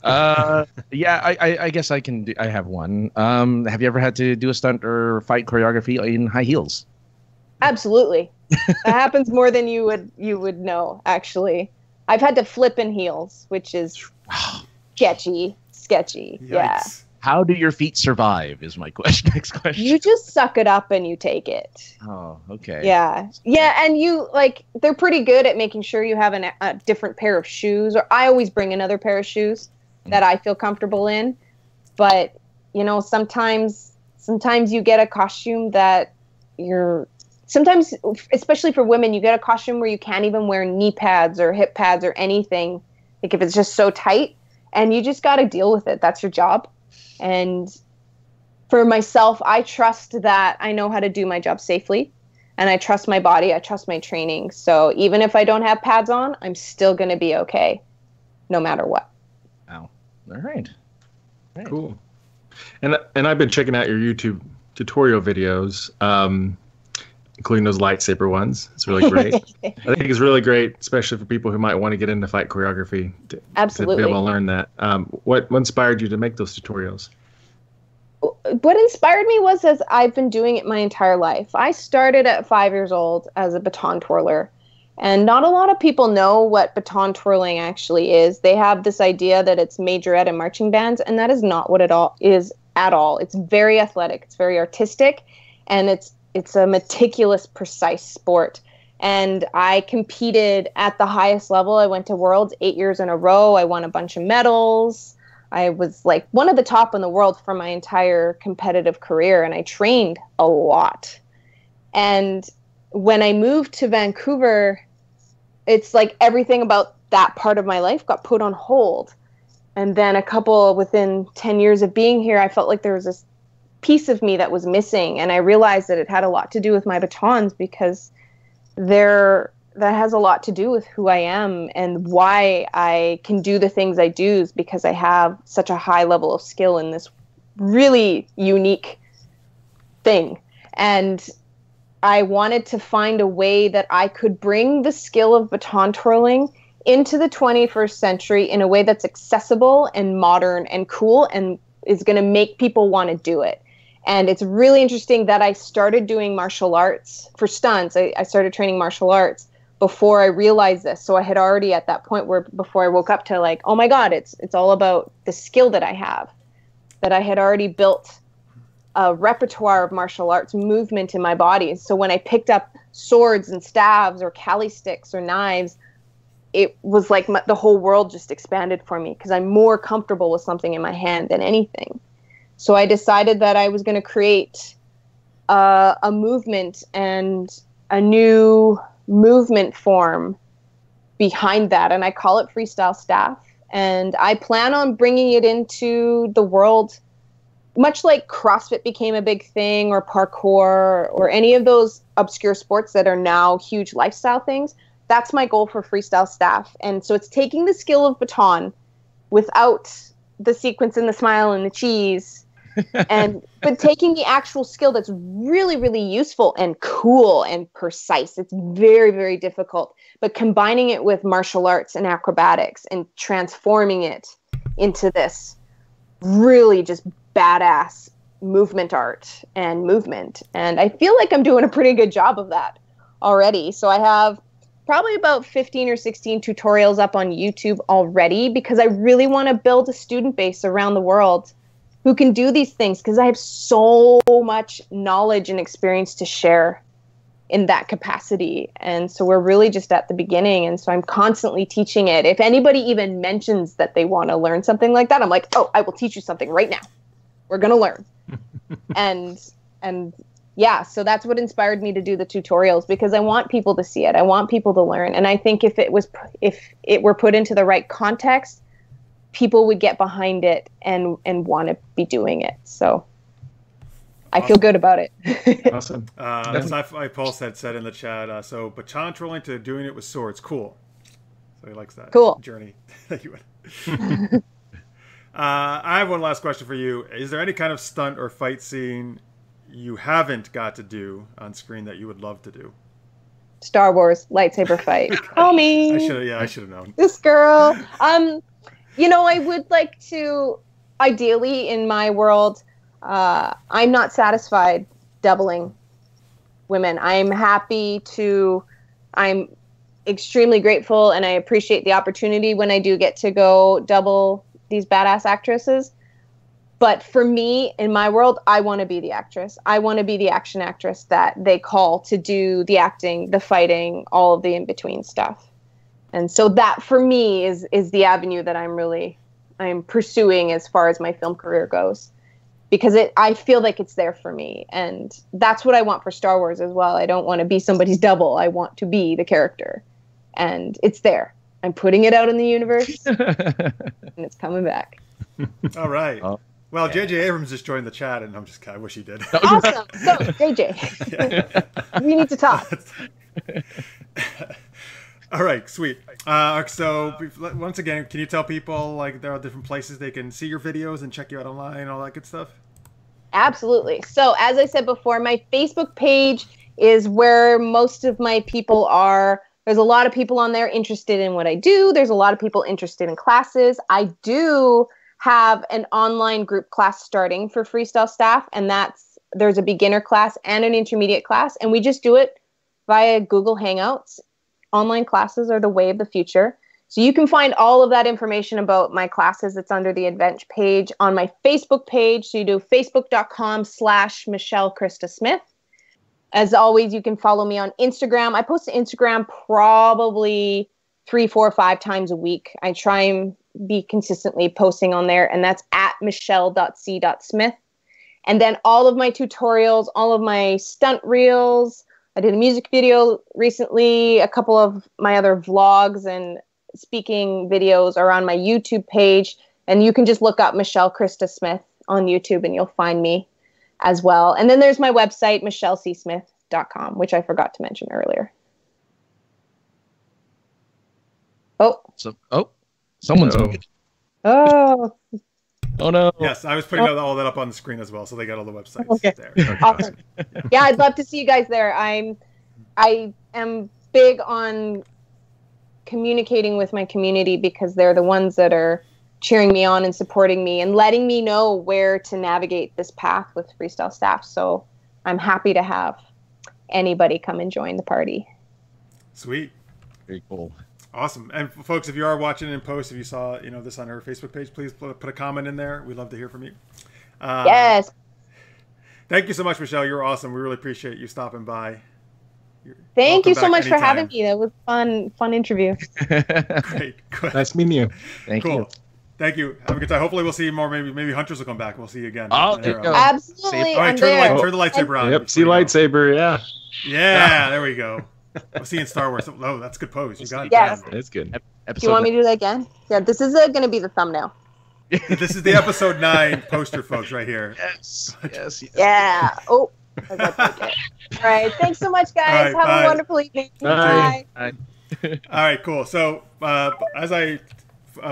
[SPEAKER 3] Yeah, I guess I can do, I have one. Have you ever had to do a stunt or fight choreography in high heels?
[SPEAKER 4] Absolutely. That happens more than you would know, actually. I've had to flip in heels, which is sketchy.
[SPEAKER 1] Yikes.
[SPEAKER 4] Yeah.
[SPEAKER 3] How do your feet survive is my question. Next question.
[SPEAKER 4] You just suck it up and you take it.
[SPEAKER 3] Oh, okay.
[SPEAKER 4] Yeah. And you, like, they're pretty good at making sure you have a different pair of shoes, or I always bring another pair of shoes that I feel comfortable in. But, sometimes you get a costume that sometimes, especially for women, you get a costume where you can't even wear knee pads or hip pads or anything. Like, if it's just so tight, and you just got to deal with it. That's your job. And for myself, I trust that I know how to do my job safely, and I trust my body. I trust my training. So even if I don't have pads on, I'm still going to be okay, no matter what.
[SPEAKER 3] Wow. All right.
[SPEAKER 2] Cool. And I've been checking out your YouTube tutorial videos, including those lightsaber ones. It's really great. I think it's really great, especially for people who might want to get into fight choreography.
[SPEAKER 4] Absolutely.
[SPEAKER 2] To be able to learn that. What inspired you to make those tutorials?
[SPEAKER 4] What inspired me was, as I've been doing it my entire life. I started at 5 years old as a baton twirler. And not a lot of people know what baton twirling actually is. They have this idea that it's majorette and marching bands, and that is not what it is at all. It's very athletic. It's very artistic, and it's a meticulous, precise sport. And I competed at the highest level. I went to Worlds 8 years in a row. I won a bunch of medals. I was like one of the top in the world for my entire competitive career, and I trained a lot. And when I moved to Vancouver, it's like everything about that part of my life got put on hold. And then within 10 years of being here, I felt like there was this piece of me that was missing, and I realized that it had a lot to do with my batons, because that has a lot to do with who I am and why I can do the things I do, is because I have such a high level of skill in this really unique thing. And I wanted to find a way that I could bring the skill of baton twirling into the 21st century in a way that's accessible and modern and cool and is going to make people want to do it. And it's really interesting that I started doing martial arts for stunts. I started training martial arts before I realized this. So I had already at that point where before I woke up to like, oh my God, it's all about the skill that I have, that I had already built a repertoire of martial arts movement in my body. So when I picked up swords and staves or Kali sticks or knives, it was like the whole world just expanded for me because I'm more comfortable with something in my hand than anything. So I decided that I was going to create a movement and a new movement form behind that. And I call it Freestyle Staff. And I plan on bringing it into the world, much like CrossFit became a big thing, or parkour, or any of those obscure sports that are now huge lifestyle things. That's my goal for Freestyle Staff. And so it's taking the skill of baton without the sequence and the smile and the cheese, but taking the actual skill that's really, really useful and cool and precise. It's very, very difficult, but combining it with martial arts and acrobatics and transforming it into this really just badass movement art and movement. And I feel like I'm doing a pretty good job of that already. So I have probably about 15 or 16 tutorials up on YouTube already because I really want to build a student base around the world who can do these things because I have so much knowledge and experience to share in that capacity. And so we're really just at the beginning. And so I'm constantly teaching it. If anybody even mentions that they want to learn something like that, I'm like, oh, I will teach you something right now. We're going to learn. and yeah, so that's what inspired me to do the tutorials because I want people to see it. I want people to learn. And I think if it were put into the right context, people would get behind it and want to be doing it. So I feel good about it.
[SPEAKER 2] Awesome.
[SPEAKER 1] Sci-Fi Pulse had said in the chat, so baton trolling to doing it with swords. Cool. So he likes that journey that you went. I have one last question for you. Is there any kind of stunt or fight scene you haven't got to do on screen that you would love to do?
[SPEAKER 4] Star Wars lightsaber fight. Call me.
[SPEAKER 1] I should have known.
[SPEAKER 4] This girl. I would like to, ideally in my world, I'm not satisfied doubling women. I'm extremely grateful and I appreciate the opportunity when I do get to go double these badass actresses. But for me, in my world, I want to be the actress. I want to be the action actress that they call to do the acting, the fighting, all of the in-between stuff. And so that, for me, is the avenue that I'm pursuing as far as my film career goes. Because I feel like it's there for me. And that's what I want for Star Wars as well. I don't want to be somebody's double. I want to be the character. And it's there. I'm putting it out in the universe. And it's coming back.
[SPEAKER 1] All right. Well, J.J. Abrams just joined the chat, and I wish he did.
[SPEAKER 4] Awesome. So, J.J., we need to talk.
[SPEAKER 1] All right, sweet. So, once again, can you tell people there are different places they can see your videos and check you out online and all that good stuff?
[SPEAKER 4] Absolutely. So, as I said before, my Facebook page is where most of my people are. There's a lot of people on there interested in what I do. There's a lot of people interested in classes. I do have an online group class starting for Freestyle Staff, and there's a beginner class and an intermediate class, and we just do it via Google Hangouts. Online classes are the way of the future. So you can find all of that information about my classes. It's under the event page on my Facebook page. So you do facebook.com/Michelle Christa Smith. As always, you can follow me on Instagram. I post to Instagram probably 3, 4, 5 times a week. I try and be consistently posting on there, and that's at michelle.c.smith. And then all of my tutorials, all of my stunt reels. I did a music video recently. A couple of my other vlogs and speaking videos are on my YouTube page. And you can just look up Michelle Christa Smith on YouTube and you'll find me as well. And then there's my website, michellecsmith.com, which I forgot to mention earlier.
[SPEAKER 3] Someone's
[SPEAKER 4] Oh.
[SPEAKER 3] Oh no.
[SPEAKER 1] Yes, I was putting all that up on the screen as well, so they got all the websites there.
[SPEAKER 4] Awesome. Yeah, I'd love to see you guys there. I am big on communicating with my community, because they're the ones that are cheering me on and supporting me and letting me know where to navigate this path with Freestyle Staff. So I'm happy to have anybody come and join the party.
[SPEAKER 1] Sweet.
[SPEAKER 3] Very cool.
[SPEAKER 1] Awesome. And folks, if you are watching in post, if you saw this on our Facebook page, please put a comment in there. We'd love to hear from you.
[SPEAKER 4] Yes.
[SPEAKER 1] Thank you so much, Michelle. You're awesome. We really appreciate you stopping by.
[SPEAKER 4] Thank you so much
[SPEAKER 1] anytime.
[SPEAKER 4] for having me. That was fun interview.
[SPEAKER 1] Great. Good.
[SPEAKER 2] Nice meeting you.
[SPEAKER 3] Thank
[SPEAKER 1] Cool.
[SPEAKER 3] you.
[SPEAKER 1] Thank you. Have a good time. Hopefully we'll see you more. Maybe Huntress will come back. We'll see you again.
[SPEAKER 3] Oh, there you go.
[SPEAKER 4] Absolutely.
[SPEAKER 1] All right,
[SPEAKER 4] I'm there.
[SPEAKER 1] turn the lightsaber on.
[SPEAKER 2] Yep. See lightsaber. Yeah.
[SPEAKER 1] Yeah, there we go. We'll see you in Star Wars. Oh, that's a good pose. You got it.
[SPEAKER 4] Yes.
[SPEAKER 2] That's good.
[SPEAKER 4] Do you want me to do that again? Yeah, this is going to be the thumbnail.
[SPEAKER 1] This is the episode 9 poster, folks, right here.
[SPEAKER 3] Yes.
[SPEAKER 4] Yeah. Oh. I got to take it. All right. Thanks so much, guys.
[SPEAKER 1] All right,
[SPEAKER 4] Have
[SPEAKER 1] bye.
[SPEAKER 4] a wonderful evening.
[SPEAKER 2] Bye.
[SPEAKER 4] Bye.
[SPEAKER 1] All right, cool. So, as I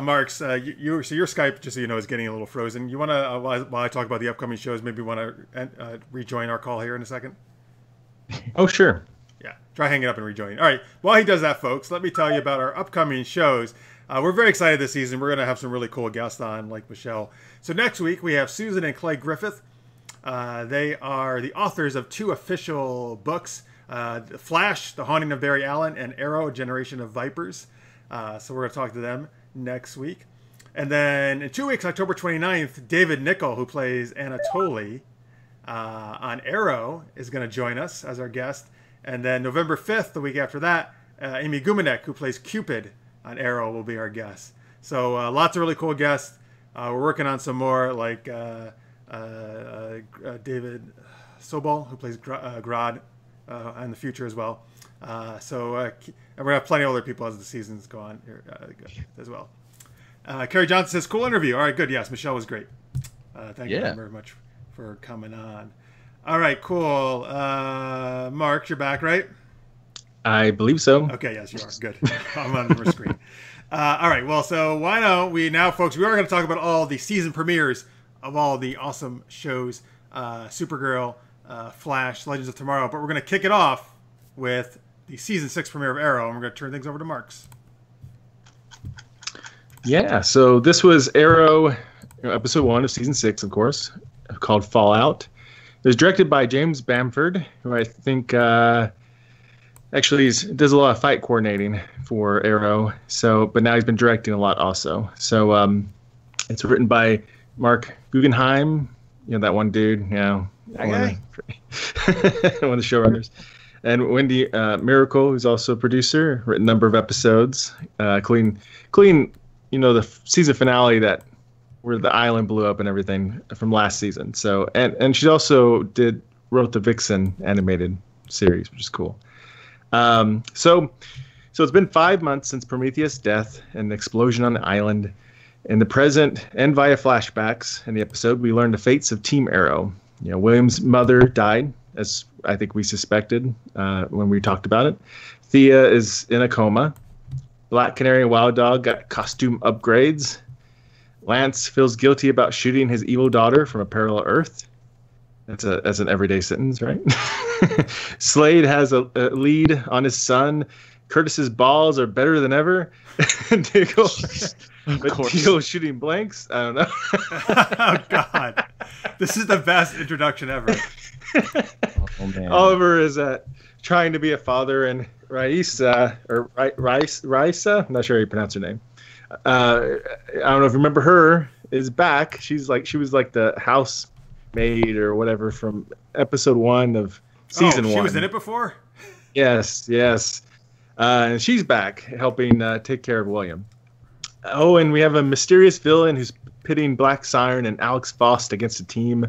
[SPEAKER 1] Marks, so your Skype, just so you know, is getting a little frozen. You want to, while I talk about the upcoming shows, maybe want to rejoin our call here in a second?
[SPEAKER 2] Oh, sure.
[SPEAKER 1] Yeah, try hanging up and rejoining. All right, while he does that, folks, let me tell you about our upcoming shows. We're very excited this season. We're going to have some really cool guests on, like Michelle. So next week, we have Susan and Clay Griffith. They are the authors of 2 official books, Flash, The Haunting of Barry Allen, and Arrow, A Generation of Vipers. So we're going to talk to them next week. And then in 2 weeks, October 29th, David Nichol, who plays Anatoly on Arrow, is going to join us as our guest. And then November 5th, the week after that, Amy Gumanek, who plays Cupid on Arrow, will be our guest. So lots of really cool guests. We're working on some more, like David Sobol, who plays Grodd in the future as well. And we're going to have plenty of other people as the seasons go on here, as well. Carrie Johnson says, cool interview. All right, good. Yes, Michelle was great. Thank you very much for coming on. All right, cool. Mark, you're back, right?
[SPEAKER 2] I believe so.
[SPEAKER 1] Okay, yes, you are. Good. I'm on the screen. All right, well, so why don't we now, folks, we are going to talk about all the season premieres of all the awesome shows, Supergirl, Flash, Legends of Tomorrow, but we're going to kick it off with the season 6 premiere of Arrow, and we're going to turn things over to Marks.
[SPEAKER 2] Yeah, so this was Arrow, episode 1 of season 6, of course, called Fallout. It was directed by James Bamford, who I think actually does a lot of fight coordinating for Arrow. But now he's been directing a lot also. So it's written by Mark Guggenheim, that one dude, one of the showrunners, and Wendy Miracle, who's also a producer, written a number of episodes, including the season finale where the island blew up and everything from last season. So and she also wrote the Vixen animated series, which is cool. So it's been 5 months since Prometheus' death and the explosion on the island. In the present and via flashbacks in the episode, we learn the fates of Team Arrow. William's mother died, as I think we suspected when we talked about it. Thea is in a coma. Black Canary and Wild Dog got costume upgrades. Lance feels guilty about shooting his evil daughter from a parallel Earth. That's an everyday sentence, right? Slade has a lead on his son. Curtis's balls are better than ever. Diggle shooting blanks. I don't know.
[SPEAKER 1] Oh, God. This is the best introduction ever.
[SPEAKER 3] Oh, man.
[SPEAKER 2] Oliver is trying to be a father, and Raisa, I'm not sure how you pronounce her name. I don't know if you remember her, is back. She was like the housemaid or whatever from episode 1 of season 1.
[SPEAKER 1] She was in it before?
[SPEAKER 2] Yes. And she's back helping take care of William. Oh, and we have a mysterious villain who's pitting Black Siren and Alex Faust against a team.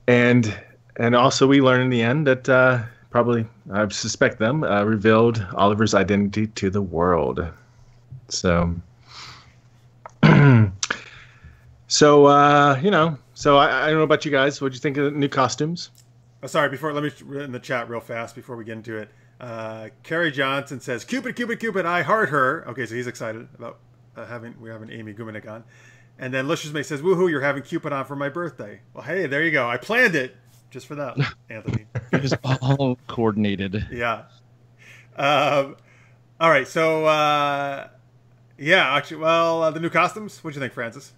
[SPEAKER 2] And also we learn in the end that probably, I suspect them, revealed Oliver's identity to the world. So... So I don't know about you guys. What'd you think of the new costumes?
[SPEAKER 1] Oh, sorry. Let me in the chat real fast before we get into it. Carrie Johnson says, "Cupid, Cupid, Cupid, I heart her." Okay, so he's excited about we're having Amy Gumanek on, and then Licious May says, "Woohoo! You're having Cupid on for my birthday." Well, hey, there you go. I planned it just for that, Anthony.
[SPEAKER 3] It was all coordinated.
[SPEAKER 1] Yeah. All right, so yeah, actually, well, the new costumes. What'd you think, Francis?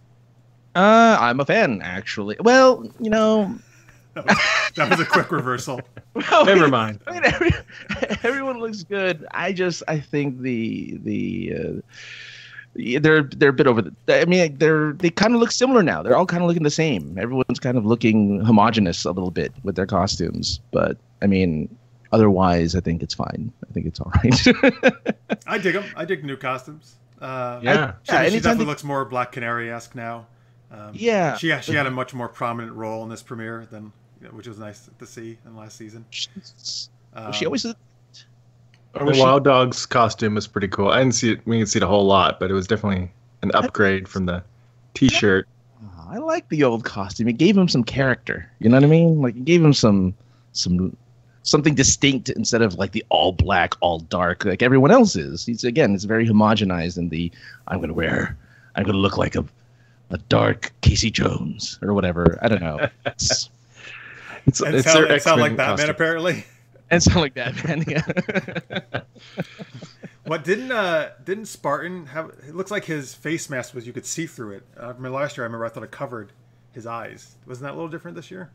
[SPEAKER 3] I'm a fan, actually. Well,
[SPEAKER 1] That was a quick reversal.
[SPEAKER 2] Never mind.
[SPEAKER 3] I mean, everyone looks good. I think they're a bit over the. I mean, they kind of look similar now. They're all kind of looking the same. Everyone's kind of looking homogenous a little bit with their costumes. But I mean, otherwise, I think it's fine. I think it's all right.
[SPEAKER 1] I dig them. I dig new costumes.
[SPEAKER 2] Yeah.
[SPEAKER 1] She definitely looks more Black Canary-esque now.
[SPEAKER 3] Yeah.
[SPEAKER 1] She had a much more prominent role in this premiere than, which was nice to see in last season.
[SPEAKER 3] She always.
[SPEAKER 2] The Wild Dog's costume was pretty cool. I didn't see it. We didn't see it a whole lot, but it was definitely an upgrade from the T-shirt.
[SPEAKER 3] I like the old costume. It gave him some character. You know what I mean? Like it gave him something distinct instead of like the all black, all dark like everyone else is. It's very homogenized in the I'm gonna look like a dark Casey Jones or whatever. I don't know. It's
[SPEAKER 1] sound like Batman
[SPEAKER 2] costume.
[SPEAKER 1] Apparently.
[SPEAKER 3] And sound like Batman. Yeah.
[SPEAKER 1] What didn't Spartan have? It looks like his face mask was you could see through it. I remember last year. I thought it covered his eyes. Wasn't that a little different this year?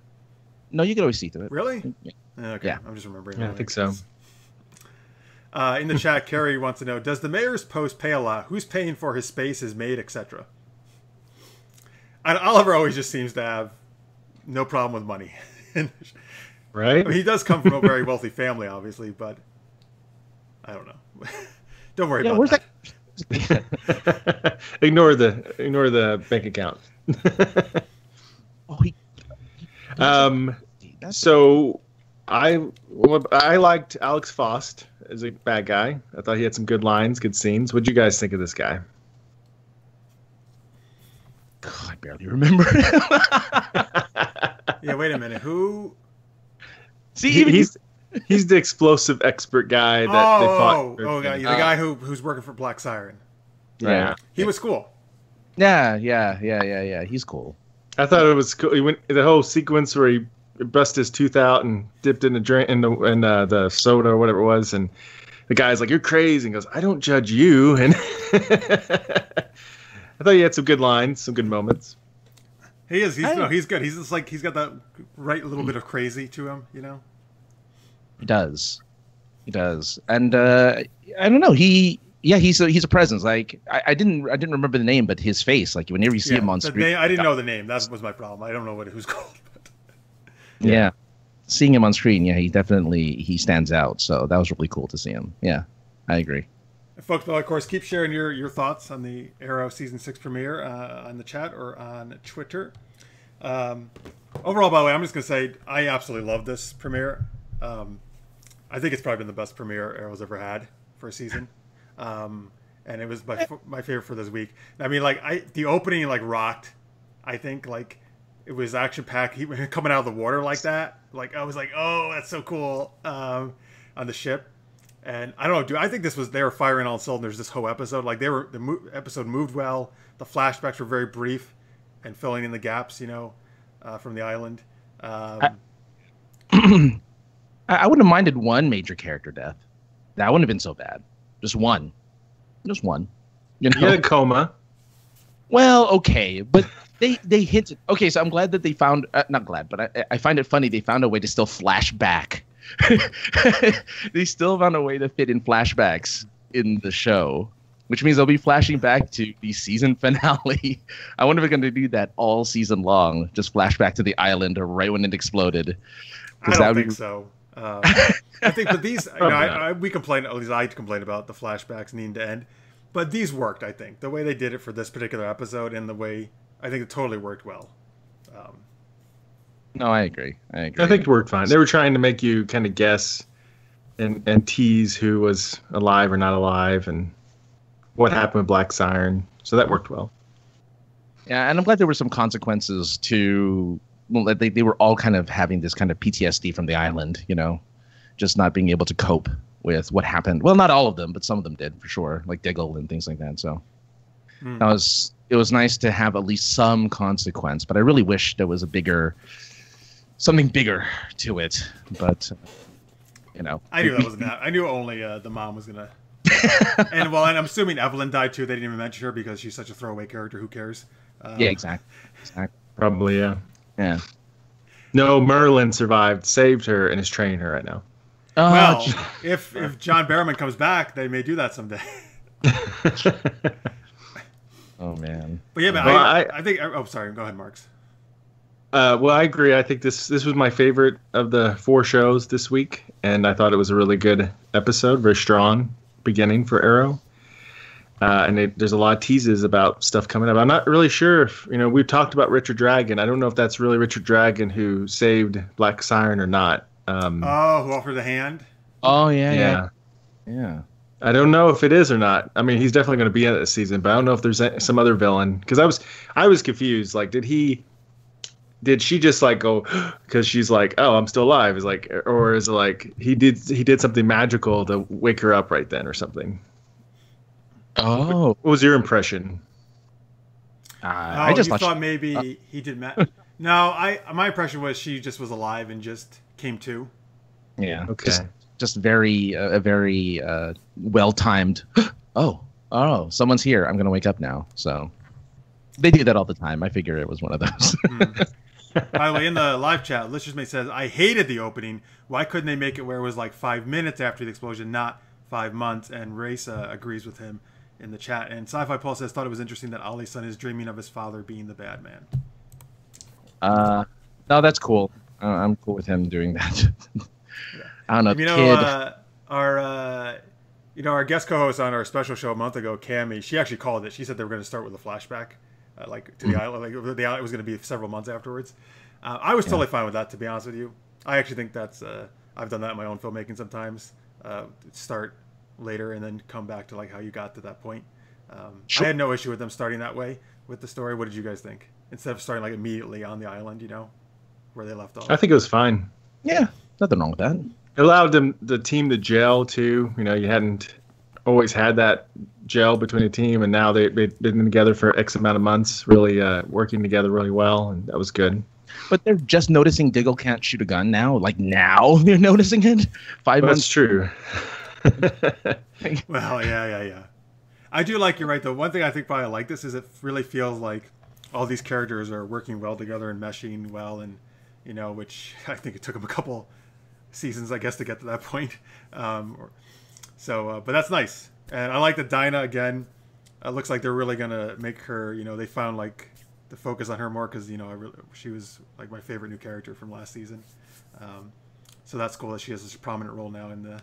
[SPEAKER 3] No, you could always see through it.
[SPEAKER 1] Really?
[SPEAKER 3] Yeah.
[SPEAKER 1] Okay.
[SPEAKER 3] Yeah.
[SPEAKER 1] I'm just remembering.
[SPEAKER 2] Yeah, I think so.
[SPEAKER 1] In the chat, Carrie wants to know: does the mayor's post pay a lot? Who's paying for his space, his maid, etc.? And Oliver always just seems to have no problem with money.
[SPEAKER 2] Right?
[SPEAKER 1] I mean, he does come from a very wealthy family, obviously, but I don't know. Don't worry about
[SPEAKER 2] that. Ignore the bank account. So I liked Alex Faust as a bad guy. I thought he had some good lines, good scenes. What'd you guys think of this guy?
[SPEAKER 3] I barely remember.
[SPEAKER 1] Yeah, wait a minute. Who?
[SPEAKER 3] See,
[SPEAKER 2] he's the explosive expert guy that they fought.
[SPEAKER 1] The guy who's working for Black Siren.
[SPEAKER 2] Yeah,
[SPEAKER 1] he was cool.
[SPEAKER 3] Yeah. He's cool.
[SPEAKER 2] I thought it was cool. He went the whole sequence where he busted his tooth out and dipped in the drink in the soda or whatever it was, and the guy's like, "You're crazy," and goes, "I don't judge you." And I thought he had some good lines, some good moments.
[SPEAKER 1] He is. He's good. He's just like he's got that right little bit of crazy to him,
[SPEAKER 3] He does, and I don't know. He's a presence. Like I didn't remember the name, but his face, like whenever you see him on screen,
[SPEAKER 1] I didn't know the name. That was my problem. I don't know who's called. But.
[SPEAKER 3] Yeah, seeing him on screen, he stands out. So that was really cool to see him. Yeah, I agree.
[SPEAKER 1] Folks, of course, keep sharing your thoughts on the Arrow Season 6 premiere on the chat or on Twitter. Overall, by the way, I'm just going to say I absolutely love this premiere. I think it's probably been the best premiere Arrow's ever had for a season. And it was my favorite for this week. I mean, the opening, rocked. I think, it was action-packed. He coming out of the water like that. I was like, oh, that's so cool on the ship. And I don't know, dude. I think they were firing all cylinders this whole episode. The episode moved well. The flashbacks were very brief and filling in the gaps, from the island.
[SPEAKER 3] I wouldn't have minded one major character death. That wouldn't have been so bad. Just one. You
[SPEAKER 2] had a coma.
[SPEAKER 3] Well, okay, but they hinted. Okay, so I'm glad that they found. Not glad, but I find it funny they found a way to still flash back. They still found a way to fit in flashbacks in the show, which means they'll be flashing back to the season finale. I wonder if they're going to do that all season long, just flash back to the island right when it exploded.
[SPEAKER 1] I don't think so. I think, but these, we complain, at least I complain about the flashbacks needing to end, but these worked. I think the way they did it for this particular episode and the way I think it totally worked well.
[SPEAKER 3] No, I agree. I
[SPEAKER 2] think it worked fine. They were trying to make you kind of guess and tease who was alive or not alive and what happened with Black Siren. So that worked well.
[SPEAKER 3] Yeah, and I'm glad there were some consequences to. Well, they were all kind of having this kind of PTSD from the island, just not being able to cope with what happened. Well, not all of them, but some of them did for sure, like Diggle and things like that. So it was nice to have at least some consequence, but I really wish there was something bigger to it. But
[SPEAKER 1] I knew that wasn't that. I knew only the mom was gonna And I'm assuming Evelyn died too. They didn't even mention her because she's such a throwaway character. Who cares?
[SPEAKER 3] Yeah, exactly.
[SPEAKER 2] Probably, yeah.
[SPEAKER 3] Yeah.
[SPEAKER 2] No, Merlin survived, saved her, and is training her right now.
[SPEAKER 1] Well, if John Barrowman comes back, they may do that someday.
[SPEAKER 3] Oh man.
[SPEAKER 1] But yeah, man, I think. Oh, sorry. Go ahead, Marks.
[SPEAKER 2] Well, I agree. I think this was my favorite of the 4 shows this week, and I thought it was a really good episode, very strong beginning for Arrow. And there's a lot of teases about stuff coming up. I'm not really sure if, we've talked about Richard Dragon. I don't know if that's really Richard Dragon who saved Black Siren or not.
[SPEAKER 1] Who offered the hand?
[SPEAKER 3] Oh, yeah.
[SPEAKER 2] I don't know if it is or not. I mean, he's definitely going to be in it this season, but I don't know if there's some other villain. Because I was confused. Like, did she just like go because she's like, oh, I'm still alive? Is like, or is it like he did something magical to wake her up right then or something?
[SPEAKER 3] Oh,
[SPEAKER 2] what was your impression?
[SPEAKER 3] I just
[SPEAKER 1] thought maybe he did. No, my impression was she just was alive and just came to.
[SPEAKER 3] Yeah.
[SPEAKER 2] Okay.
[SPEAKER 3] Just very well timed. Oh, someone's here. I'm gonna wake up now. So they do that all the time. I figure it was one of those.
[SPEAKER 1] By the way, in the live chat, Lister's says, I hated the opening. Why couldn't they make it where it was like 5 minutes after the explosion, not 5 months? And Raisa agrees with him in the chat. And Sci-Fi Paul says, thought it was interesting that Ollie's son is dreaming of his father being the bad man.
[SPEAKER 3] No, that's cool. I'm cool with him doing that. I don't know.
[SPEAKER 1] Our guest co-host on our special show a month ago, Cammie, she actually called it. She said they were going to start with a flashback. To the island, it was going to be several months afterwards. I was totally fine with that, to be honest with you. I actually think that's I've done that in my own filmmaking sometimes. Start later and then come back to like how you got to that point. I had no issue with them starting that way with the story. What did you guys think? Instead of starting like immediately on the island, where they left off.
[SPEAKER 2] I think it was fine.
[SPEAKER 3] Yeah, nothing wrong with that.
[SPEAKER 2] It allowed the team to gel too. You hadn't always had that gel between a team, and now they've been together for X amount of months, really working together really well, and that was good.
[SPEAKER 3] But they're just noticing Diggle can't shoot a gun now. Like now they're noticing it. 5 months.
[SPEAKER 2] That's true.
[SPEAKER 1] Well, yeah. I do like, you're right though. One thing I think probably I like this is it really feels like all these characters are working well together and meshing well, and which I think it took them a couple seasons, I guess, to get to that point. But that's nice. And I like that Dinah, again, it looks like they're really going to make her, they found like the focus on her more because, she was like my favorite new character from last season. So that's cool that she has this prominent role now in the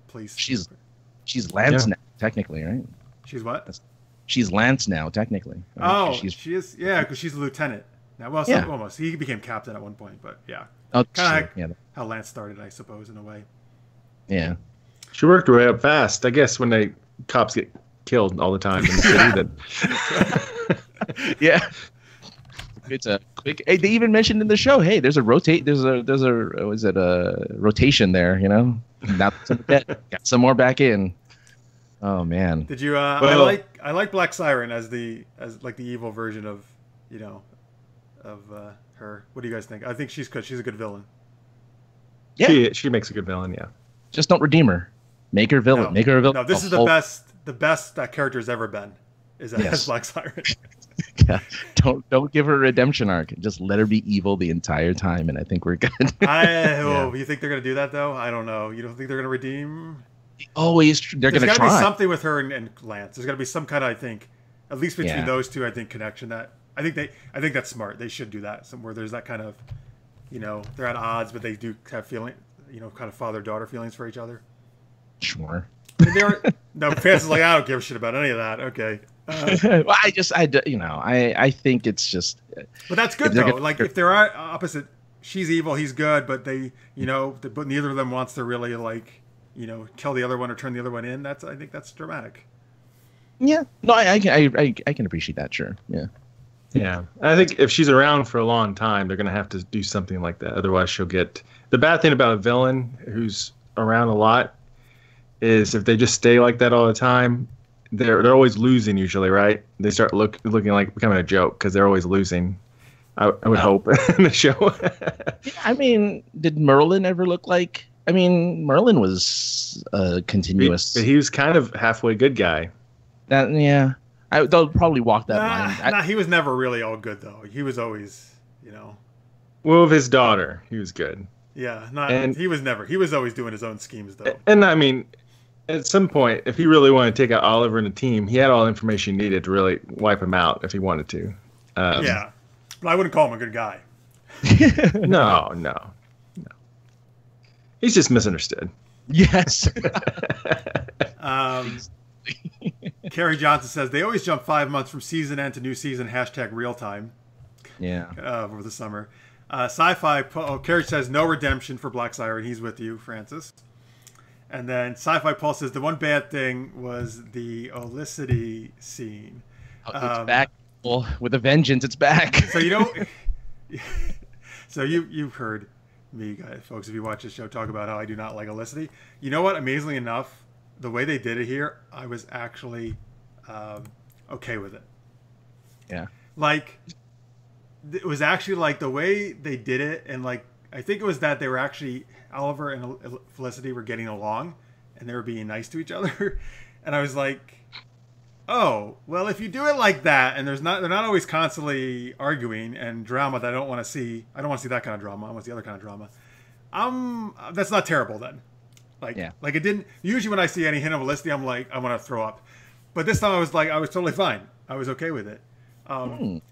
[SPEAKER 1] police.
[SPEAKER 3] She's Lance now, technically, right?
[SPEAKER 1] She's what?
[SPEAKER 3] She's Lance now, technically.
[SPEAKER 1] She is, yeah, because she's a lieutenant now. Well, almost. He became captain at one point, but yeah.
[SPEAKER 3] Oh,
[SPEAKER 1] kind of how Lance started, I suppose, in a way.
[SPEAKER 3] Yeah.
[SPEAKER 2] She worked her way up fast. I guess when the cops get killed all the time in the city,
[SPEAKER 3] yeah. It's a quick. Hey, they even mentioned in the show, hey, there's a rotation there, Now got some more back in. Oh man.
[SPEAKER 1] Did you I like Black Siren as the evil version of her. What do you guys think? I think she's good. She's a good villain.
[SPEAKER 3] Yeah.
[SPEAKER 2] She makes a good villain, yeah.
[SPEAKER 3] Just don't redeem her. Make her villain.
[SPEAKER 1] No.
[SPEAKER 3] Make her a villain.
[SPEAKER 1] No, this is the best that character's ever been. Is as Black Siren.
[SPEAKER 3] Yeah. Don't give her a redemption arc. Just let her be evil the entire time, and I think we're good.
[SPEAKER 1] You think they're gonna do that though? I don't know. You don't think they're gonna redeem?
[SPEAKER 3] They're gonna try.
[SPEAKER 1] There's gotta be something with her and Lance. There's gotta be some kind of, I think, at least between those two, I think, connection that I think that's smart. They should do that. Somewhere there's that kind of, they're at odds, but they do have feeling, kind of father-daughter feelings for each other.
[SPEAKER 3] Sure.
[SPEAKER 1] No, fans is like, I don't give a shit about any of that. Okay.
[SPEAKER 3] Well, I think it's just.
[SPEAKER 1] But that's good though. If they're opposite, she's evil, he's good, but they, but neither of them wants to really kill the other one or turn the other one in. I think that's dramatic.
[SPEAKER 3] Yeah. No, I can appreciate that. Sure. Yeah.
[SPEAKER 2] Yeah. I think if she's around for a long time, they're going to have to do something like that. Otherwise, she'll get. The bad thing about a villain who's around a lot is if they just stay like that all the time, they're always losing usually, right? They start looking like becoming a joke because they're always losing. I would hope in the show.
[SPEAKER 3] I mean, did Merlin ever look like I mean, Merlin was continuous.
[SPEAKER 2] He was kind of halfway good guy.
[SPEAKER 3] Yeah, they'll probably walk that line.
[SPEAKER 1] He was never really all good though. He was always,
[SPEAKER 2] Well, with his daughter, he was good.
[SPEAKER 1] Yeah, he was never. He was always doing his own schemes though.
[SPEAKER 2] And I mean, at some point, if he really wanted to take out Oliver and the team, he had all the information he needed to really wipe him out if he wanted to.
[SPEAKER 1] Yeah, but I wouldn't call him a good guy.
[SPEAKER 2] No. He's just misunderstood.
[SPEAKER 3] Yes.
[SPEAKER 1] Carrie Johnson says they always jump 5 months from season end to new season. # real time.
[SPEAKER 3] Yeah.
[SPEAKER 1] Over the summer. Sci-fi. Carrie says no redemption for Black Siren. He's with you, Francis. And then Sci-Fi Paul says the one bad thing was the Olicity scene.
[SPEAKER 3] It's back. Well, with a vengeance, it's back.
[SPEAKER 1] So so you've heard me, guys, folks, if you watch this show, talk about how I do not like Olicity. You know what? Amazingly enough, the way they did it here, I was actually okay with it.
[SPEAKER 3] Yeah.
[SPEAKER 1] Like, it was actually like the way they did it, and like I think it was that they were actually Oliver and Felicity were getting along, and they were being nice to each other, and I was like, oh, well, if you do it like that, and they're not always constantly arguing and drama that I don't want to see. I don't want to see that kind of drama. I want to see other kind of drama. That's not terrible then. Like it didn't. Usually when I see any hint of Felicity, I'm like, I want to throw up. But this time I was totally fine. I was okay with it. And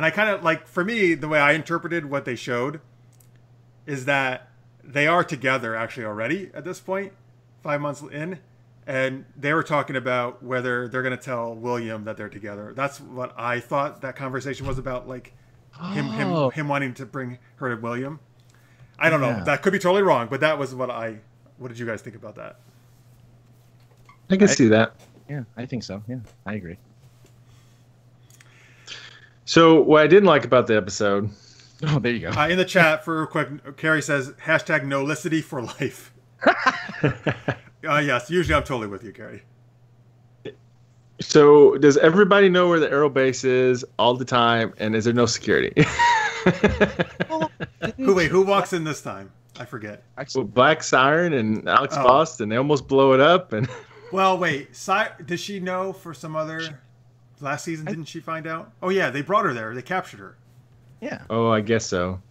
[SPEAKER 1] I kind of like, for me, the way I interpreted what they showed is that they are together actually already at this point, 5 months in. And they were talking about whether they're going to tell William that they're together. That's what I thought that conversation was about, like him wanting to bring her to William. I don't know. That could be totally wrong, but that was what did you guys think about that?
[SPEAKER 2] I can see that.
[SPEAKER 3] Yeah, I think so. Yeah, I agree.
[SPEAKER 2] So what I didn't like about the episode.
[SPEAKER 3] Oh, there you go.
[SPEAKER 1] In the chat, for quick, Carrie says, # Nolicity for life. Yes, usually I'm totally with you, Carrie.
[SPEAKER 2] So, does everybody know where the Arrow base is all the time, and is there no security?
[SPEAKER 1] Who walks in this time? I forget.
[SPEAKER 2] Well, Black Siren and Alex Faust, and they almost blow it up. And
[SPEAKER 1] well, wait, does she know for some other last season? Didn't she find out? Oh yeah, they brought her there. They captured her.
[SPEAKER 3] Yeah.
[SPEAKER 2] Oh, I guess so.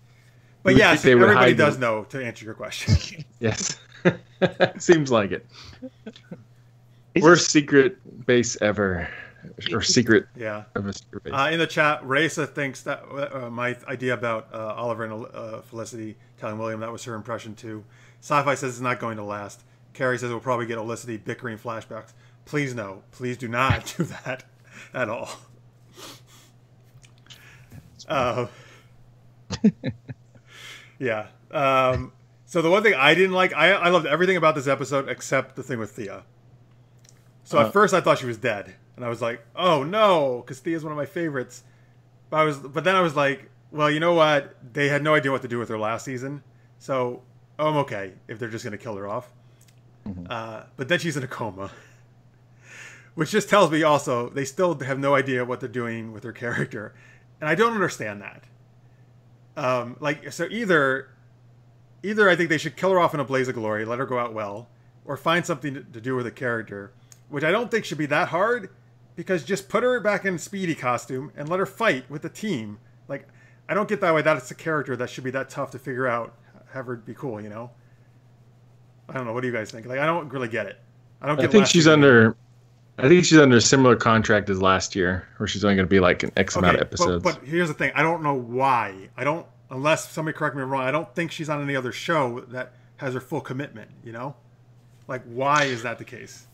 [SPEAKER 1] But yes, everybody does know, to answer your question.
[SPEAKER 2] Yes. Seems like it. Worst secret base ever. Or secret.
[SPEAKER 1] Yeah.
[SPEAKER 2] Of a secret base.
[SPEAKER 1] In the chat, Raisa thinks that my idea about Oliver and Felicity telling William that was her impression too. Sci-Fi says it's not going to last. Carrie says we'll probably get Felicity bickering flashbacks. Please no. Please do not do that at all. Yeah. So the one thing I didn't like, I loved everything about this episode except the thing with Thea. So at first I thought she was dead, and I was like, oh no, because Thea's one of my favorites. But then I was like, well, you know what? They had no idea what to do with her last season, so I'm okay if they're just gonna kill her off. Mm-hmm. But then she's in a coma, which just tells me also they still have no idea what they're doing with her character, and I don't understand that. So either I think they should kill her off in a blaze of glory, let her go out well, or find something to do with the character, which I don't think should be that hard, because just put her back in Speedy costume and let her fight with the team. Like, I don't get that way. That's a character that should be that tough to figure out, have her be cool, you know? I don't know. What do you guys think? Like, I don't really get it. I think she's under
[SPEAKER 2] a similar contract as last year, where she's only going to be like an X amount of episodes.
[SPEAKER 1] But here's the thing. I don't know why. Unless somebody correct me if I'm wrong, I don't think she's on any other show that has her full commitment, you know? Like, why is that the case?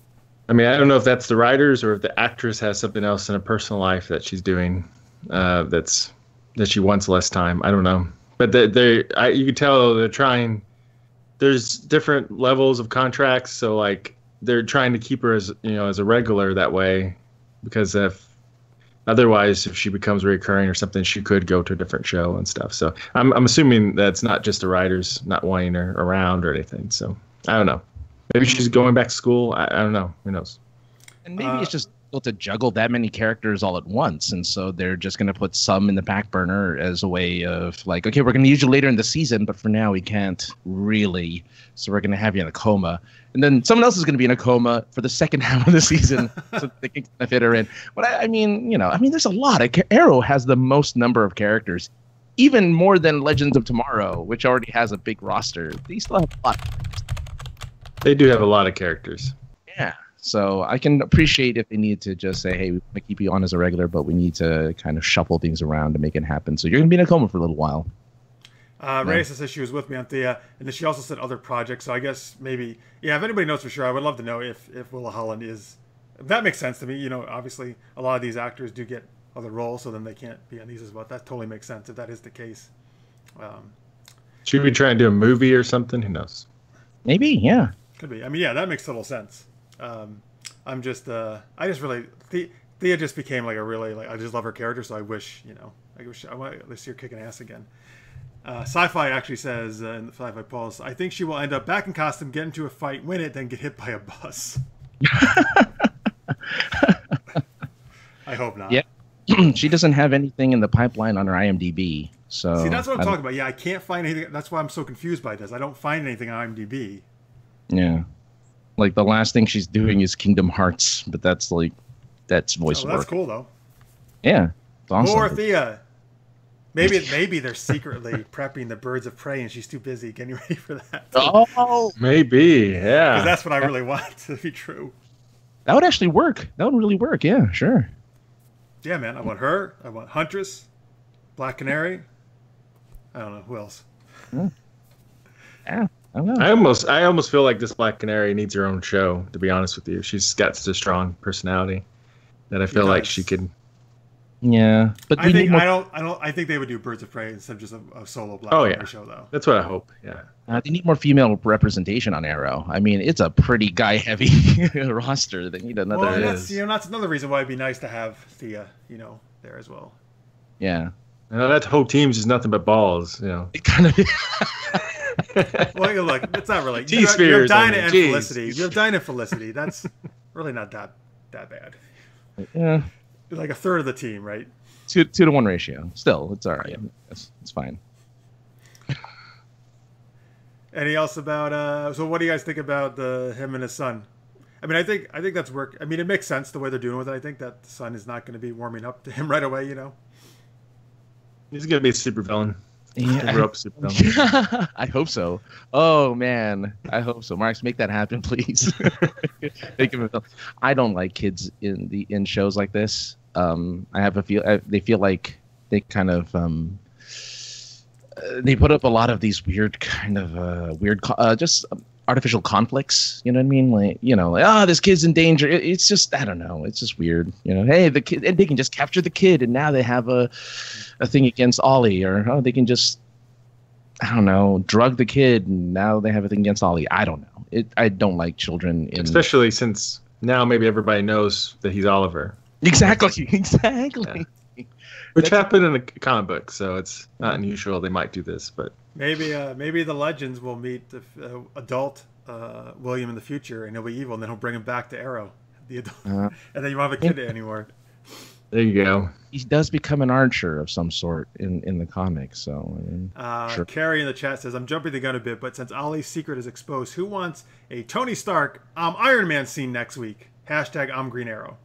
[SPEAKER 2] I mean, I don't know if that's the writers or if the actress has something else in her personal life that she's doing that she wants less time. I don't know. But you can tell they're trying. There's different levels of contracts, so like they're trying to keep her as a regular that way, because otherwise, if she becomes recurring or something, she could go to a different show and stuff. So I'm assuming that's not just the writers not wanting her around or anything. So I don't know. Maybe she's going back to school. I don't know. Who knows?
[SPEAKER 3] And maybe it's just able to juggle that many characters all at once, and so they're just going to put some in the back burner as a way of like, okay, we're going to use you later in the season, but for now we can't really, so we're going to have you in a coma, and then someone else is going to be in a coma for the second half of the season, so they can kind of fit her in. But I mean, there's a lot. Arrow has the most number of characters, even more than Legends of Tomorrow, which already has a big roster. They still have a lot.
[SPEAKER 2] They do have a lot of characters.
[SPEAKER 3] Yeah. So I can appreciate if they need to just say, hey, we want to keep you on as a regular, but we need to kind of shuffle things around to make it happen. So you're going to be in a coma for a little while.
[SPEAKER 1] Raisa says she was with me on Thea, and then she also said other projects. So I guess maybe, if anybody knows for sure, I would love to know if Willa Holland is. That makes sense to me. Obviously, a lot of these actors do get other roles, so then they can't be on these as well. That totally makes sense if that is the case.
[SPEAKER 2] Should we try and do a movie or something? Who knows?
[SPEAKER 3] Maybe, yeah.
[SPEAKER 1] Could be. I mean, yeah, that makes total sense. I'm just, I just really, Thea just became like a really, like, I just love her character, so I wish, I want to see her kicking ass again. Sci-Fi actually says, in the Sci-Fi Pulse, I think she will end up back in costume, get into a fight, win it, then get hit by a bus. I hope not.
[SPEAKER 3] Yeah. She doesn't have anything in the pipeline on her IMDb, so...
[SPEAKER 1] See, that's what I'm talking about. Yeah, I can't find anything. That's why I'm so confused by this. I don't find anything on IMDb.
[SPEAKER 3] Yeah. Like, the last thing she's doing is Kingdom Hearts, but that's voice work.
[SPEAKER 1] That's cool, though.
[SPEAKER 3] Yeah. It's awesome.
[SPEAKER 1] More Thea. Maybe they're secretly prepping the Birds of Prey, and she's too busy getting ready for that.
[SPEAKER 3] Oh!
[SPEAKER 2] Maybe, yeah.
[SPEAKER 1] Because that's what I really want to be true.
[SPEAKER 3] That would actually work. That would really work, yeah, sure.
[SPEAKER 1] Yeah, man. I want her. I want Huntress. Black Canary. I don't know. Who else?
[SPEAKER 3] Yeah. I don't know.
[SPEAKER 2] I almost feel like this Black Canary needs her own show, to be honest with you. She's got such a strong personality that I feel like she could.
[SPEAKER 3] Yeah, but
[SPEAKER 1] I think they would do Birds of Prey instead of just a solo Black Canary show, though.
[SPEAKER 2] That's what I hope. Yeah.
[SPEAKER 3] They need more female representation on Arrow. I mean, it's a pretty guy-heavy roster. They need another.
[SPEAKER 1] Well, that's another reason why it'd be nice to have Thea, there as well.
[SPEAKER 3] Yeah.
[SPEAKER 2] That whole team's just nothing but balls,
[SPEAKER 3] It kind of.
[SPEAKER 1] Well, look, it's not really.
[SPEAKER 2] You have
[SPEAKER 1] Dinah and Felicity. You have Dinah and Felicity. That's really not that bad.
[SPEAKER 3] Yeah.
[SPEAKER 1] Like a third of the team, right?
[SPEAKER 3] 2-to-1 ratio. Still, it's all right. It's fine.
[SPEAKER 1] Anything else about? So, what do you guys think about him and his son? I mean, I think that's work. I mean, it makes sense the way they're doing with it. I think that the son is not going to be warming up to him right away.
[SPEAKER 2] He's going to be a super villain.
[SPEAKER 3] Yeah. I hope so. Oh man, I hope so. Marks, make that happen, please. I don't like kids in shows like this. I have a feel they feel like they kind of they put up a lot of these weird kind of just artificial conflicts. You know what I mean? Like this kid's in danger. It's just I don't know. It's just weird. Hey, the kid, and they can just capture the kid, and now they have a thing against Ollie, or they can just I don't know drug the kid, and now they have a thing against Ollie. I don't know. I don't like children,
[SPEAKER 2] especially since now maybe everybody knows that he's Oliver.
[SPEAKER 3] Exactly.
[SPEAKER 2] Yeah. Which happened in the comic book, so it's not unusual they might do this, but
[SPEAKER 1] maybe the Legends will meet the adult William in the future, and he'll be evil, and then he'll bring him back to Arrow, the adult, and then you won't have a kid anymore.
[SPEAKER 2] There you go.
[SPEAKER 3] He does become an archer of some sort in the comics, so.
[SPEAKER 1] Sure. Carrie in the chat says, "I'm jumping the gun a bit, but since Ollie's secret is exposed, who wants a Tony Stark Iron Man scene next week? Hashtag I'm Green Arrow."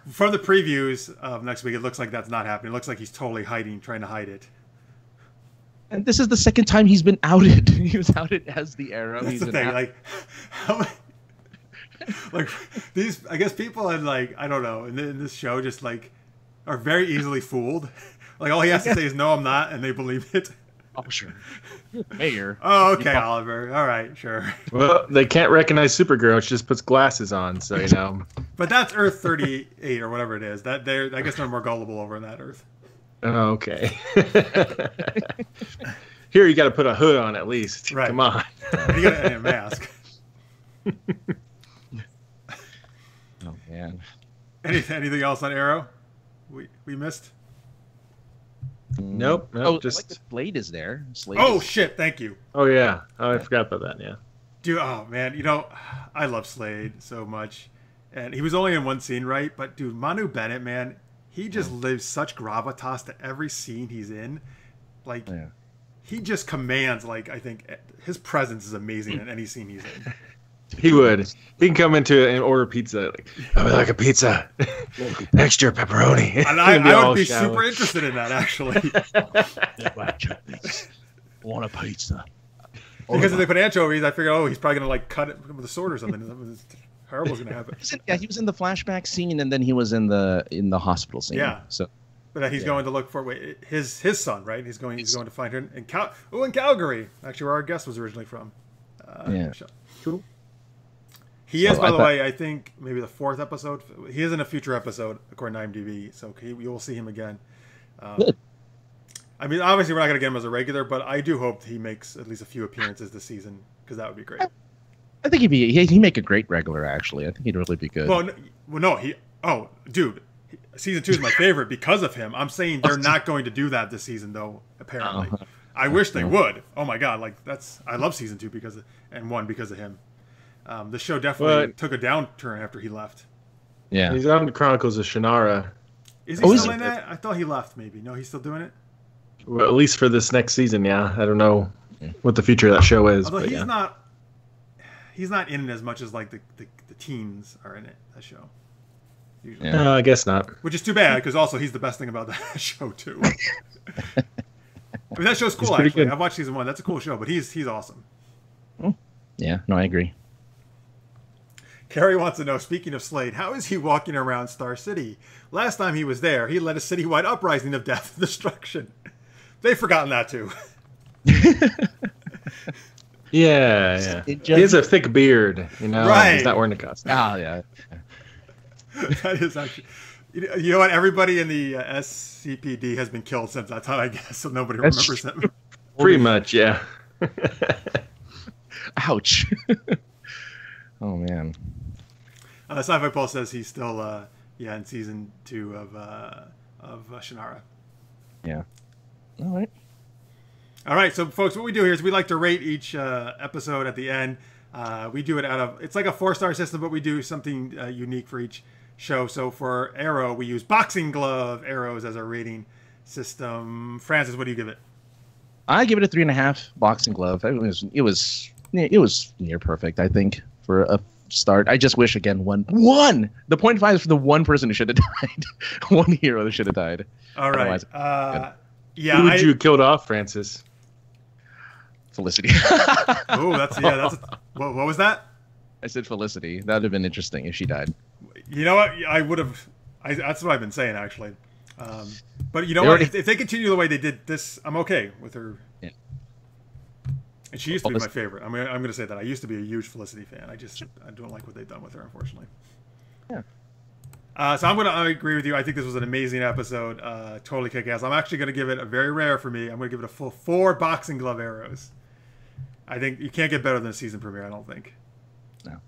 [SPEAKER 1] From the previews of next week, it looks like that's not happening. It looks like he's totally trying to hide it.
[SPEAKER 3] And this is the second time he's been outed. He was outed as the Arrow.
[SPEAKER 1] That's the thing. Like, how many, like these, I guess people are like, I don't know, in this show just like are very easily fooled. Like all he has to say is no, I'm not, and they believe it.
[SPEAKER 3] Oh sure, Mayor.
[SPEAKER 1] Oh okay, Oliver. All right, sure.
[SPEAKER 2] Well, they can't recognize Supergirl. She just puts glasses on, so
[SPEAKER 1] But that's Earth 38 or whatever it is. I guess they're more gullible over in that Earth.
[SPEAKER 2] Oh, okay. Here you got to put a hood on at least.
[SPEAKER 1] Right.
[SPEAKER 2] Come on.
[SPEAKER 1] You got a mask.
[SPEAKER 3] Oh man.
[SPEAKER 1] Anything else on Arrow? We missed.
[SPEAKER 2] Nope.
[SPEAKER 3] Just like the Slade is there.
[SPEAKER 1] Shit! Thank you.
[SPEAKER 2] Oh yeah. Oh, I forgot about that. Yeah.
[SPEAKER 1] Dude, oh man, I love Slade so much, And he was only in one scene, right? But dude, Manu Bennett, man, he just lives such gravitas to every scene he's in. Like, he just commands, like, I think his presence is amazing in any scene he's in.
[SPEAKER 2] He would. He can come into and order pizza. Like, I would like a pizza. Extra pepperoni.
[SPEAKER 1] And I would be super interested in that, actually.
[SPEAKER 3] Want a pizza.
[SPEAKER 1] Because if they put anchovies, I figured, he's probably going to, like, cut it with a sword or something. Horrible's going to happen.
[SPEAKER 3] He was in the flashback scene, and then he was in the hospital scene.
[SPEAKER 1] Yeah.
[SPEAKER 3] So,
[SPEAKER 1] but he's going to look for his son, right? He's going to find her in Calgary, actually, where our guest was originally from.
[SPEAKER 2] Cool.
[SPEAKER 1] He is, by the way, I think maybe the 4th episode. He is in a future episode, according to IMDb, so you will see him again. I mean, obviously, we're not going to get him as a regular, but I do hope he makes at least a few appearances this season, because that would be great.
[SPEAKER 3] I think he'd make a great regular, actually. I think he'd really be good.
[SPEAKER 1] Dude, season 2 is my favorite because of him. I'm saying they're not going to do that this season, though, apparently. I wish they would. Oh, my God. Like, I love season 2 because of him. The show definitely took a downturn after he left.
[SPEAKER 2] Yeah. He's on the Chronicles of Shannara.
[SPEAKER 1] Is he still in that? I thought he left, maybe. No, he's still doing it?
[SPEAKER 2] Well, at least for this next season, yeah. I don't know what the future of that show is.
[SPEAKER 1] Although he's not in it as much as, like, the teens are in it, that show. Usually.
[SPEAKER 2] Yeah. I guess not.
[SPEAKER 1] Which is too bad, because also he's the best thing about that show, too. I mean, that show's cool, actually. Good. I've watched season 1. That's a cool show, but he's awesome.
[SPEAKER 3] Yeah, no, I agree.
[SPEAKER 1] Carrie wants to know, speaking of Slade, how is he walking around Star City? Last time he was there, he led a citywide uprising of death and destruction. They've forgotten that, too.
[SPEAKER 2] Yeah. He has a thick beard,
[SPEAKER 1] Right.
[SPEAKER 2] He's not wearing a costume.
[SPEAKER 3] Oh, yeah.
[SPEAKER 1] That is actually... You know what? Everybody in the SCPD has been killed since that time, I guess, so nobody remembers him.
[SPEAKER 2] Pretty much, yeah.
[SPEAKER 3] Ouch. Oh, man.
[SPEAKER 1] Sci-Fi Paul says he's still in season 2 of Shannara.
[SPEAKER 3] Yeah. All
[SPEAKER 1] right, so folks, what we do here is we like to rate each episode at the end. We do it it's like a 4-star system, but we do something unique for each show. So for Arrow, we use boxing glove arrows as our rating system. Francis, what do you give it?
[SPEAKER 3] I give it a 3.5 boxing glove. It was near perfect, I think, for a start. I just wish, again, one. The 0.5 is for the one person who should have died. One hero that should have died.
[SPEAKER 1] All right.
[SPEAKER 2] Who would you killed off, Francis?
[SPEAKER 3] Felicity.
[SPEAKER 1] What was that?
[SPEAKER 3] I said Felicity. That would have been interesting if she died.
[SPEAKER 1] You know what? I would have. That's what I've been saying, actually. But you know what? If they continue the way they did this, I'm okay with her. Yeah. And she used to be my favorite. I'm going to say that. I used to be a huge Felicity fan. I don't like what they've done with her, unfortunately.
[SPEAKER 3] Yeah.
[SPEAKER 1] So I agree with you. I think this was an amazing episode. Totally kick-ass. I'm actually going to give it a very rare for me. I'm going to give it a full 4 boxing glove arrows. I think you can't get better than a season premiere, I don't think.
[SPEAKER 3] No.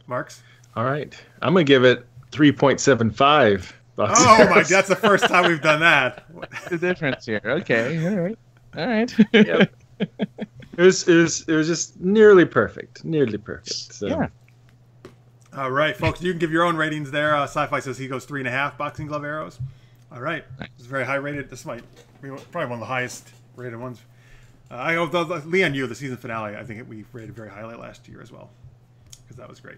[SPEAKER 1] Marks?
[SPEAKER 2] All right. I'm going to give it 3.75.
[SPEAKER 1] Oh, my, that's the first time we've done that.
[SPEAKER 3] What's the difference here? Okay. All right.
[SPEAKER 2] Yep. It was just nearly perfect. So.
[SPEAKER 3] Yeah.
[SPEAKER 1] All right, folks, you can give your own ratings there. Sci-Fi says he goes 3.5 boxing glove arrows. All right. It's very high rated. This might be probably one of the highest rated ones. I hope Leon Yu, the season finale, I think we rated very highly last year as well, because that was great.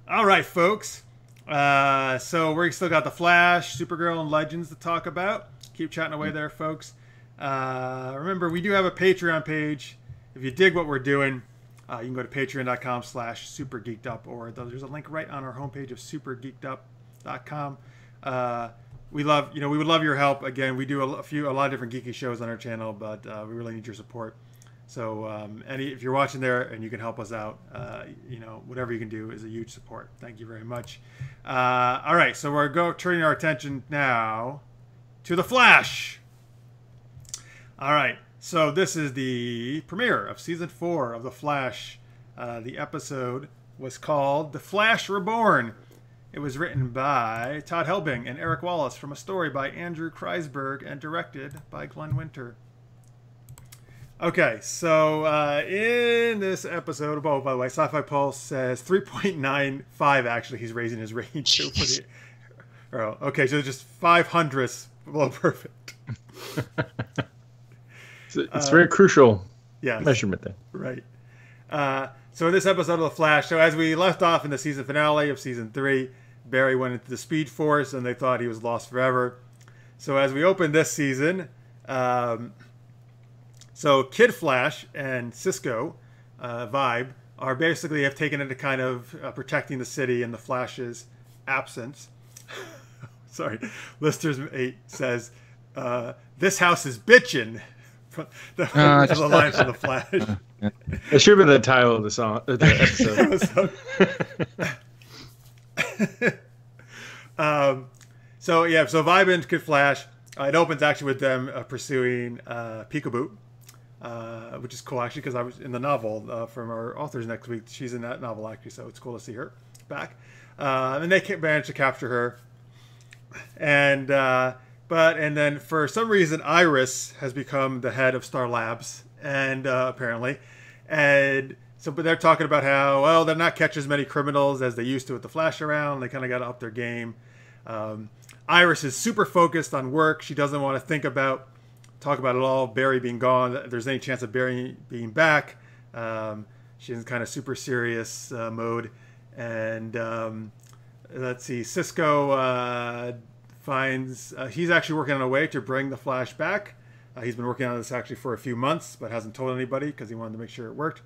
[SPEAKER 1] All right, folks. So we still got The Flash, Supergirl, and Legends to talk about. Keep chatting away there, folks. Remember, we do have a Patreon page. If you dig what we're doing, you can go to patreon.com/supergeekedup, or there's a link right on our homepage of supergeekedup.com. We would love your help. Again, we do a lot of different geeky shows on our channel, but we really need your support. So if you're watching there and you can help us out, whatever you can do is a huge support. Thank you very much. All right, so we're turning our attention now to The Flash. All right, so this is the premiere of Season 4 of The Flash. The episode was called The Flash Reborn. It was written by Todd Helbing and Eric Wallace from a story by Andrew Kreisberg and directed by Glenn Winter. Okay, so in this episode, oh, by the way, Sci-Fi Pulse says 3.95. Actually, he's raising his range to put it. Oh, okay, so just 500ths below perfect.
[SPEAKER 2] It's very crucial
[SPEAKER 1] yes,
[SPEAKER 2] measurement there.
[SPEAKER 1] Right. So in this episode of The Flash, so as we left off in the season finale of season 3, Barry went into the Speed Force and they thought he was lost forever. So as we open this season, so Kid Flash and Cisco Vibe are basically have taken into kind of protecting the city in the Flash's absence. Sorry, Lister's 8 says, "This house is bitchin'." The line from the Flash.
[SPEAKER 2] It should have been the title of the song, the episode.
[SPEAKER 1] So Vibe and Kid Flash. It opens actually with them pursuing Peekaboo, which is cool actually because I was in the novel from our authors next week. She's in that novel actually, so it's cool to see her back. And they managed to capture her, and then for some reason Iris has become the head of Star Labs, and apparently, and so but they're talking about how well they're not catching as many criminals as they used to with the Flash around. They kind of got to up their game. Iris is super focused on work. She doesn't want to talk about it all. Barry being gone. If there's any chance of Barry being back. She's in kind of super serious mode. And let's see, Cisco finds he's actually working on a way to bring the Flash back. He's been working on this actually for a few months, but hasn't told anybody because he wanted to make sure it worked.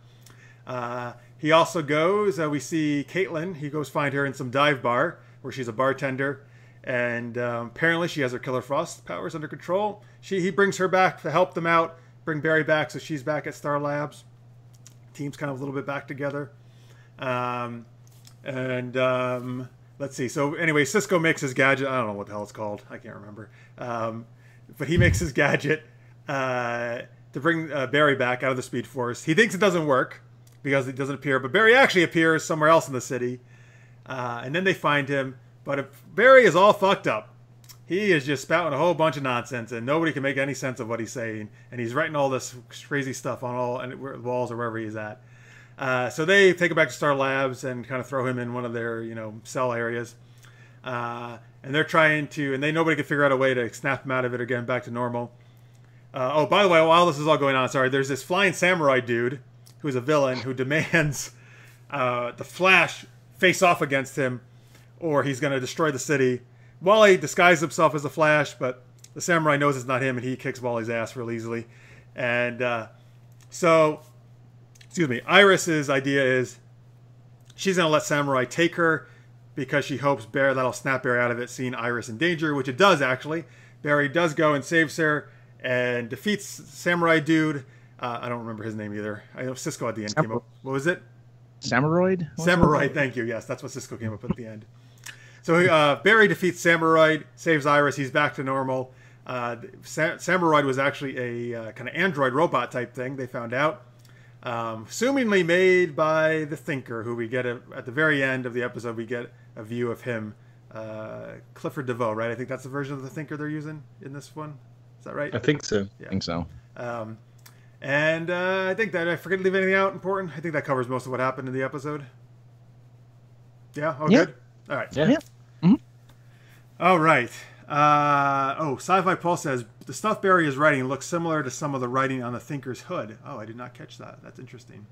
[SPEAKER 1] He also goes, we see Caitlin. He goes find her in some dive bar where she's a bartender. And apparently she has her Killer Frost powers under control. He brings her back to help them out, bring Barry back, so she's back at Star Labs. Team's kind of a little bit back together. Let's see. So anyway, Cisco makes his gadget. I don't know what the hell it's called. I can't remember. But he makes his gadget to bring Barry back out of the Speed Force. He thinks it doesn't work because it doesn't appear, but Barry actually appears somewhere else in the city. And then they find him. But if Barry is all fucked up. He is just spouting a whole bunch of nonsense, and nobody can make any sense of what he's saying. And he's writing all this crazy stuff on all walls or wherever he's at. So they take him back to Star Labs and kind of throw him in one of their, cell areas. And they're trying to, and nobody can figure out a way to snap him out of it or get him back to normal. Oh, by the way, while this is all going on, there's this flying samurai dude who's a villain who demands the Flash face off against him, or he's going to destroy the city. Wally disguises himself as the Flash, but the samurai knows it's not him, and he kicks Wally's ass real easily. And Iris's idea is she's going to let Samurai take her because she hopes that'll snap Barry out of it, seeing Iris in danger, which it does actually. Barry does go and saves her and defeats Samurai Dude. I don't remember his name either. I know Cisco at the end came up. What was it?
[SPEAKER 3] Samuroid?
[SPEAKER 1] Samurai, thank you. Yes, that's what Cisco came up with at the end. So Barry defeats Samurai, saves Iris. He's back to normal. Samurai was actually a kind of android robot type thing, they found out. Assumingly made by the Thinker, who we get at the very end of the episode, we get a view of him. Clifford DeVoe, right? I think that's the version of the Thinker they're using in this one. Is that right?
[SPEAKER 2] I think so.
[SPEAKER 3] Yeah. I think so.
[SPEAKER 1] And I think that I forget to leave anything out important. I think that covers most of what happened in the episode. Yeah? Oh,
[SPEAKER 3] yeah.
[SPEAKER 1] Good? All right.
[SPEAKER 3] Yeah. Mm-hmm.
[SPEAKER 1] All right. Sci-Fi Pulse says, the stuff Barry is writing looks similar to some of the writing on the Thinker's hood. Oh, I did not catch that. That's interesting.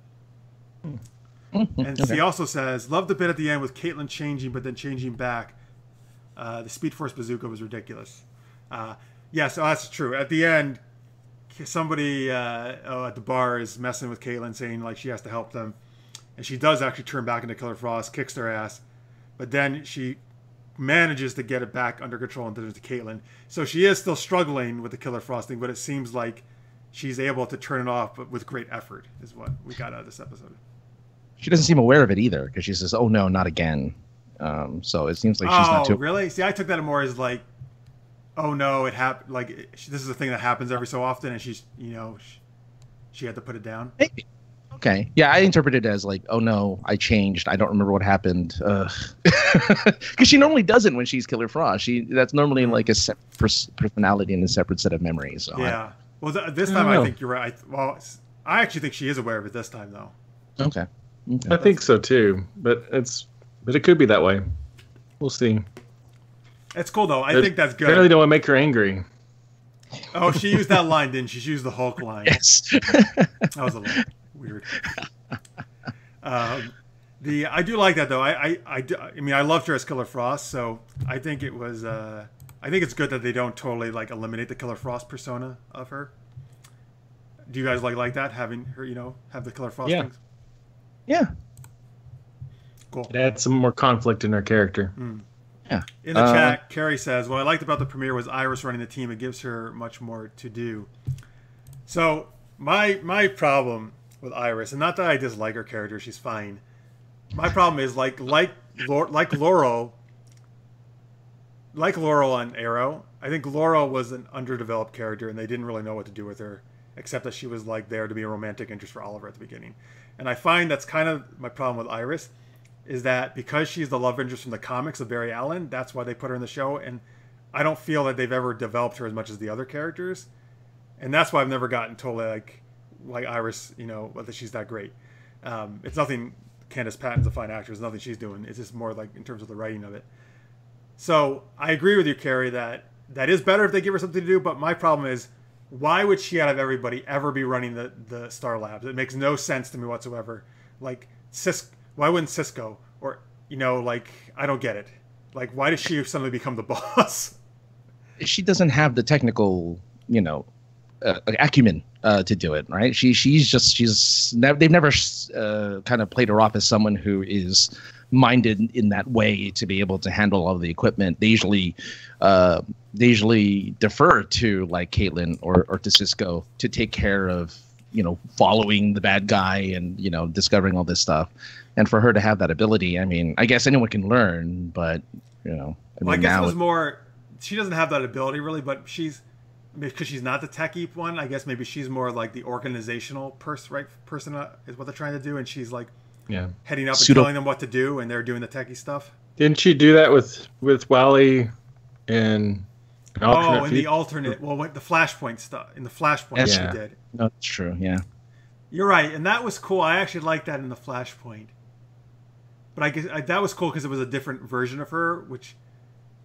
[SPEAKER 1] And he also says, love the bit at the end with Caitlin changing, but then changing back. The Speed Force bazooka was ridiculous. So that's true. At the end, somebody at the bar is messing with Caitlin, saying like she has to help them. And she does actually turn back into Killer Frost, kicks their ass. But then she manages to get it back under control and does it to Caitlin. So she is still struggling with the Killer Frost thing, but it seems like she's able to turn it off, but with great effort, is what we got out of this episode.
[SPEAKER 3] She doesn't seem aware of it either, because she says, "Oh no, not again." So it seems like she's not too.
[SPEAKER 1] Oh, really? See, I took that more as like, "Oh no, it happened." Like this is a thing that happens every so often, and she's, she had to put it down.
[SPEAKER 3] Maybe. Okay. Yeah, I interpreted it as like, "Oh no, I changed. I don't remember what happened." Because she normally doesn't when she's Killer Frost. That's normally like a separate personality and a separate set of memories. So
[SPEAKER 1] yeah. Well, this time I think you're right. I actually think she is aware of it this time, though.
[SPEAKER 3] Okay.
[SPEAKER 2] I think so too, but it could be that way. We'll see.
[SPEAKER 1] It's cool though. I think that's good.
[SPEAKER 2] Apparently, don't want to make her angry.
[SPEAKER 1] Oh, she used that line, didn't she? She used the Hulk line.
[SPEAKER 3] Yes.
[SPEAKER 1] That was a little weird. I do like that though. I mean, I loved her as Killer Frost, so I think it was. I think it's good that they don't totally like eliminate the Killer Frost persona of her. Do you guys like that, having her, have the Killer Frost things?
[SPEAKER 3] Yeah.
[SPEAKER 1] Cool.
[SPEAKER 2] It adds some more conflict in her character.
[SPEAKER 3] Yeah.
[SPEAKER 1] In the chat, Carrie says, "What I liked about the premiere was Iris running the team. It gives her much more to do." So my problem with Iris, and not that I dislike her character, she's fine. My problem is like Laurel on Arrow. I think Laurel was an underdeveloped character, and they didn't really know what to do with her, except that she was like there to be a romantic interest for Oliver at the beginning. And I find that's kind of my problem with Iris, is that because she's the love interest from the comics of Barry Allen, that's why they put her in the show. And I don't feel that they've ever developed her as much as the other characters. And that's why I've never gotten totally like Iris, whether she's that great. It's nothing. Candace Patton's a fine actress. Nothing she's doing. It's just more like in terms of the writing of it. So I agree with you, Carrie, that is better if they give her something to do. But my problem is, why would she, out of everybody, ever be running the Star Labs? It makes no sense to me whatsoever. Like, why wouldn't Cisco? Or, I don't get it. Like, why does she suddenly become the boss?
[SPEAKER 3] She doesn't have the technical, acumen to do it, right? They've never kind of played her off as someone who is minded in that way to be able to handle all of the equipment. They usually defer to like Caitlin or to Cisco to take care of following the bad guy and discovering all this stuff. And for her to have that ability, I mean, I guess anyone can learn, but
[SPEAKER 1] I guess it was more, she doesn't have that ability really, but because she's not the techie one, I guess maybe she's more like the organizational person is what they're trying to do, and she's like heading up and telling them what to do, and they're doing the techie stuff.
[SPEAKER 2] Didn't she do that with Wally and
[SPEAKER 1] the alternate, the Flashpoint stuff. In the Flashpoint, she did.
[SPEAKER 3] No, that's true. Yeah,
[SPEAKER 1] you're right, and that was cool. I actually liked that in the Flashpoint. But I guess that was cool because it was a different version of her,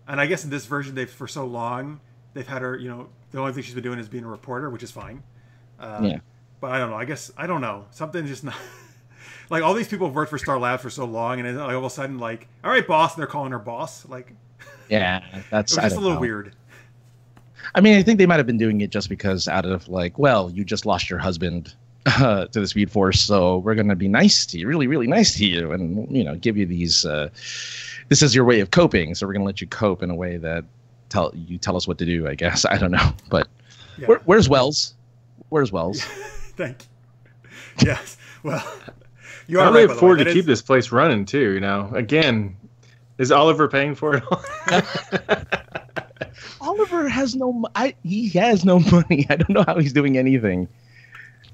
[SPEAKER 1] and I guess in this version, for so long they've had her. The only thing she's been doing is being a reporter, which is fine. But I don't know. I don't know. Something just not like all these people have worked for Star Labs for so long, and then all of a sudden, like, all right, boss, and they're calling her boss. Like,
[SPEAKER 3] yeah, that's
[SPEAKER 1] just a little weird.
[SPEAKER 3] I mean, I think they might have been doing it just because out of like, well, you just lost your husband to the Speed Force, so we're going to be nice to you, really, really nice to you, and give you these. This is your way of coping, so we're going to let you cope in a way that tell us what to do. I guess I don't know, but where's Wells? Where's Wells?
[SPEAKER 1] Thank you. Yes, well, you
[SPEAKER 2] are. I really afford to keep this place running too. Again, is Oliver paying for it all?
[SPEAKER 3] Oliver has he has no money. I don't know how he's doing anything.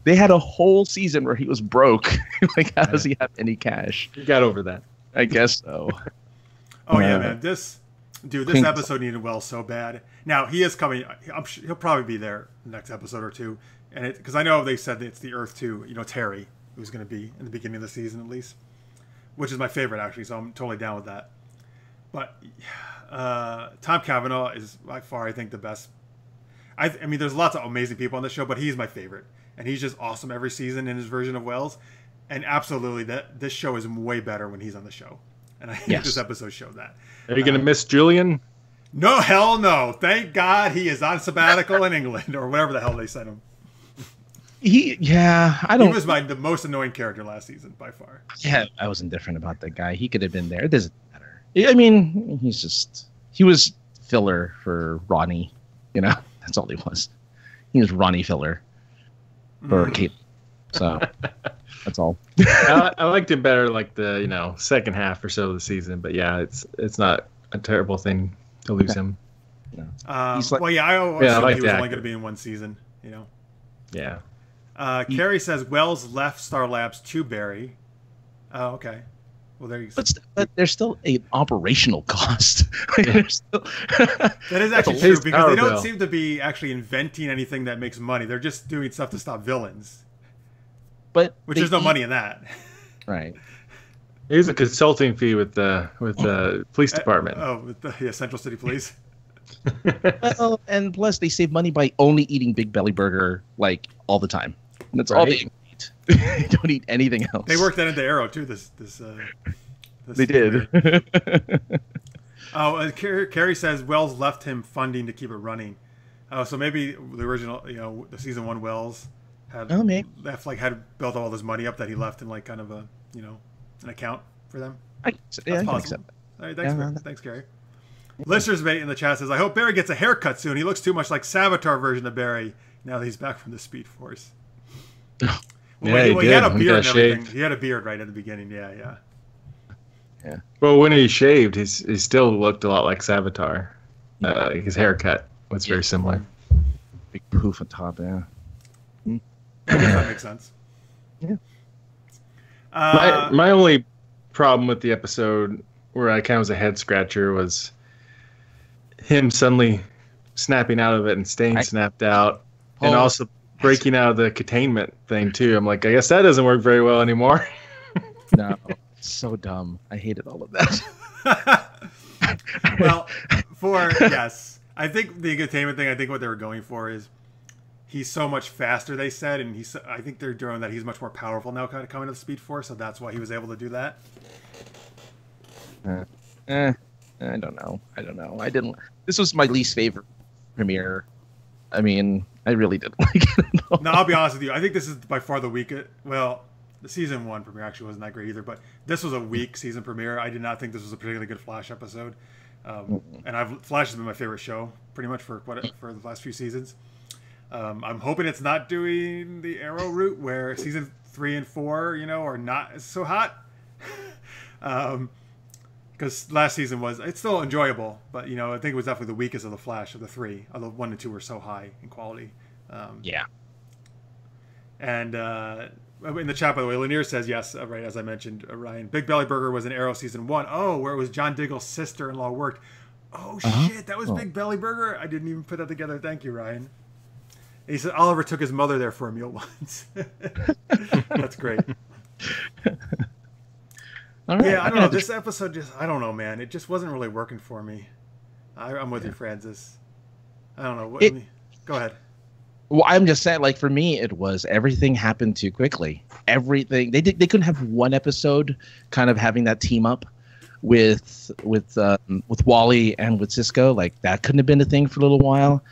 [SPEAKER 3] They had a whole season where he was broke. Like, how does he have any cash?
[SPEAKER 2] He got over that.
[SPEAKER 3] I guess so.
[SPEAKER 1] Oh yeah, man. This episode needed Wells so bad. Now he is coming. I'm sure he'll probably be there next episode or two, and because I know they said that it's the Earth 2. Terry, who's going to be in the beginning of the season at least, which is my favorite actually. So I'm totally down with that. But Tom Cavanaugh is by far, I think, the best. I mean, there's lots of amazing people on the show, but he's my favorite, and he's just awesome every season in his version of Wells. And absolutely, this show is way better when he's on the show. And I think this episode showed that.
[SPEAKER 2] Are you going to miss Julian?
[SPEAKER 1] No, hell no. Thank God he is on sabbatical in England or whatever the hell they sent him.
[SPEAKER 3] He was
[SPEAKER 1] the most annoying character last season by far.
[SPEAKER 3] Yeah, I was indifferent about that guy. He could have been there. It doesn't matter. I mean, he was filler for Ronnie. That's all he was. He was Ronnie filler for Kate. So that's all.
[SPEAKER 2] I liked him better, like the second half or so of the season. But yeah, it's not a terrible thing to lose him.
[SPEAKER 3] No.
[SPEAKER 1] He's like, I always he was only going to be in one season.
[SPEAKER 2] Yeah.
[SPEAKER 1] Carrie says Wells left Star Labs to Barry. Oh, okay. Well, there you go.
[SPEAKER 3] But there's still an operational cost.
[SPEAKER 1] That is actually true because they don't seem to be actually inventing anything that makes money. They're just doing stuff to stop villains.
[SPEAKER 3] But
[SPEAKER 1] there's no money in that.
[SPEAKER 3] Right.
[SPEAKER 2] Here's a consulting fee with the police department.
[SPEAKER 1] With the Central City Police.
[SPEAKER 3] Well, and plus they save money by only eating Big Belly Burger like all the time. That's all they eat. They don't eat anything else.
[SPEAKER 1] They worked that into Arrow too. This
[SPEAKER 3] they did.
[SPEAKER 1] Carrie says Wells left him funding to keep it running. So maybe the original, the season 1 Wells had had built all this money up that he left in like kind of a an account for them.
[SPEAKER 3] I can accept that.
[SPEAKER 1] All right, thanks, Carrie. Listener's Mate in the chat says, I hope Barry gets a haircut soon. He looks too much like Savitar version of Barry now that he's back from the Speed Force.
[SPEAKER 2] He
[SPEAKER 1] had a beard and everything. He had a beard right at the beginning. Yeah.
[SPEAKER 2] Well, when he shaved, he still looked a lot like Savitar. His haircut was very similar.
[SPEAKER 3] Big poof on top, yeah.
[SPEAKER 1] I guess that makes sense.
[SPEAKER 3] Yeah.
[SPEAKER 2] My only problem with the episode where I kind of was a head scratcher was him suddenly snapping out of it and staying snapped out, and also breaking out of the containment thing too. I'm like, I guess that doesn't work very well anymore.
[SPEAKER 3] No, it's so dumb. I hated all of that.
[SPEAKER 1] Well, yes, I think the containment thing. I think what they were going for is he's so much faster. They said, and I think they're doing that. He's much more powerful now, kind of coming to the Speed Force. So that's why he was able to do that.
[SPEAKER 3] I don't know. I didn't. This was my least favorite premiere. I mean, I really didn't like it.
[SPEAKER 1] No, I'll be honest with you. I think this is by far the weakest. Well, the season 1 premiere actually wasn't that great either, but this was a weak season premiere. I did not think this was a particularly good Flash episode. And Flash has been my favorite show pretty much for the last few seasons. I'm hoping it's not doing the Arrow route where season 3 and 4, are not so hot. Because last season it's still enjoyable, but I think it was definitely the weakest of the Flash of the 3. Although 1 and 2 were so high in quality.
[SPEAKER 3] Yeah.
[SPEAKER 1] And in the chat, by the way, Lanier says yes, right, as I mentioned, Ryan. Big Belly Burger was in Arrow season 1. Oh, where it was John Diggle's sister-in-law worked. Oh shit, that was Big Belly Burger. I didn't even put that together. Thank you, Ryan. And he said Oliver took his mother there for a meal once. That's great. All right. Yeah, I don't know. This episode I don't know, man. It just wasn't really working for me. I'm with you, Francis. I don't know. Go ahead.
[SPEAKER 3] Well, I'm just saying, like, for me, it was everything happened too quickly. Everything they couldn't have one episode kind of having that team up with Wally and with Cisco. Like, that couldn't have been a thing for a little while.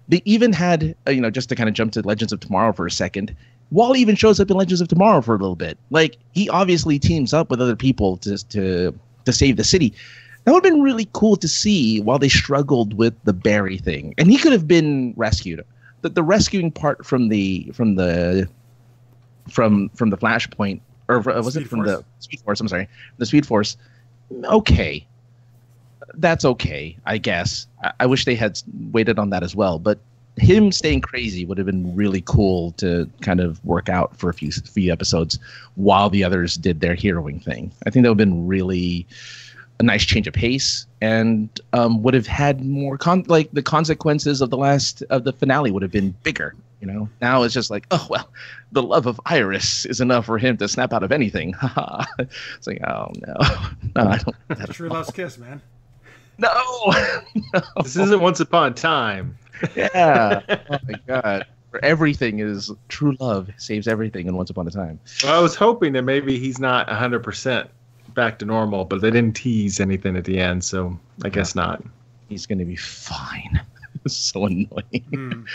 [SPEAKER 3] They even had, just to kind of jump to Legends of Tomorrow for a second. Wally even shows up in Legends of Tomorrow for a little bit. Like, he obviously teams up with other people to save the city. That would have been really cool to see while they struggled with the Barry thing. And he could have been rescued. The rescuing part from the Flashpoint, or was it from the Speed Force? I'm sorry, the Speed Force. Okay, that's okay, I guess. I wish they had waited on that as well. But him staying crazy would have been really cool to kind of work out for a few episodes while the others did their heroing thing. I think that would have been really a nice change of pace, and would have had more the consequences of the finale would have been bigger. Now it's just like, oh well, the love of Iris is enough for him to snap out of anything. It's like, oh no, I don't.
[SPEAKER 1] That's true love's kiss, man.
[SPEAKER 3] No.
[SPEAKER 2] This isn't Once Upon a Time.
[SPEAKER 3] Yeah. Oh my God. For everything is true love saves everything in Once Upon a Time.
[SPEAKER 2] Well, I was hoping that maybe he's not 100% back to normal, but they didn't tease anything at the end, so I guess not.
[SPEAKER 3] He's going to be fine. It's so annoying.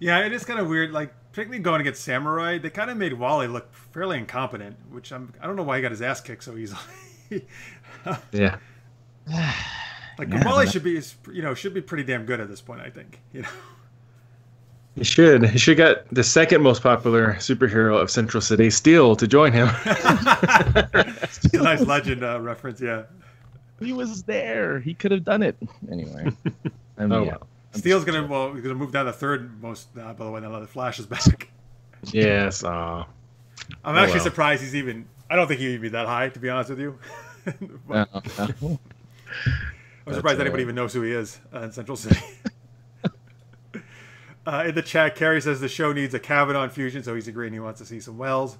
[SPEAKER 1] Yeah, it is kind of weird. Like, particularly going against Samurai, they kind of made Wally look fairly incompetent, which I don't know why he got his ass kicked so easily.
[SPEAKER 2] Yeah.
[SPEAKER 1] Like, Wally should be pretty damn good at this point, I think.
[SPEAKER 2] He should. He should get the second most popular superhero of Central City, Steel, to join him.
[SPEAKER 1] It's a nice Legend reference, yeah.
[SPEAKER 3] He was there. He could have done it. Anyway.
[SPEAKER 1] Well. Steel's gonna move down to third most by the way, now that Flash is back.
[SPEAKER 2] Yes. I'm
[SPEAKER 1] actually surprised he's even I don't think he'd be that high, to be honest with you.
[SPEAKER 3] No.
[SPEAKER 1] I'm surprised anybody even knows who he is in Central City. In the chat, Carrie says the show needs a Kavanaugh infusion, so he's agreeing he wants to see some Wells.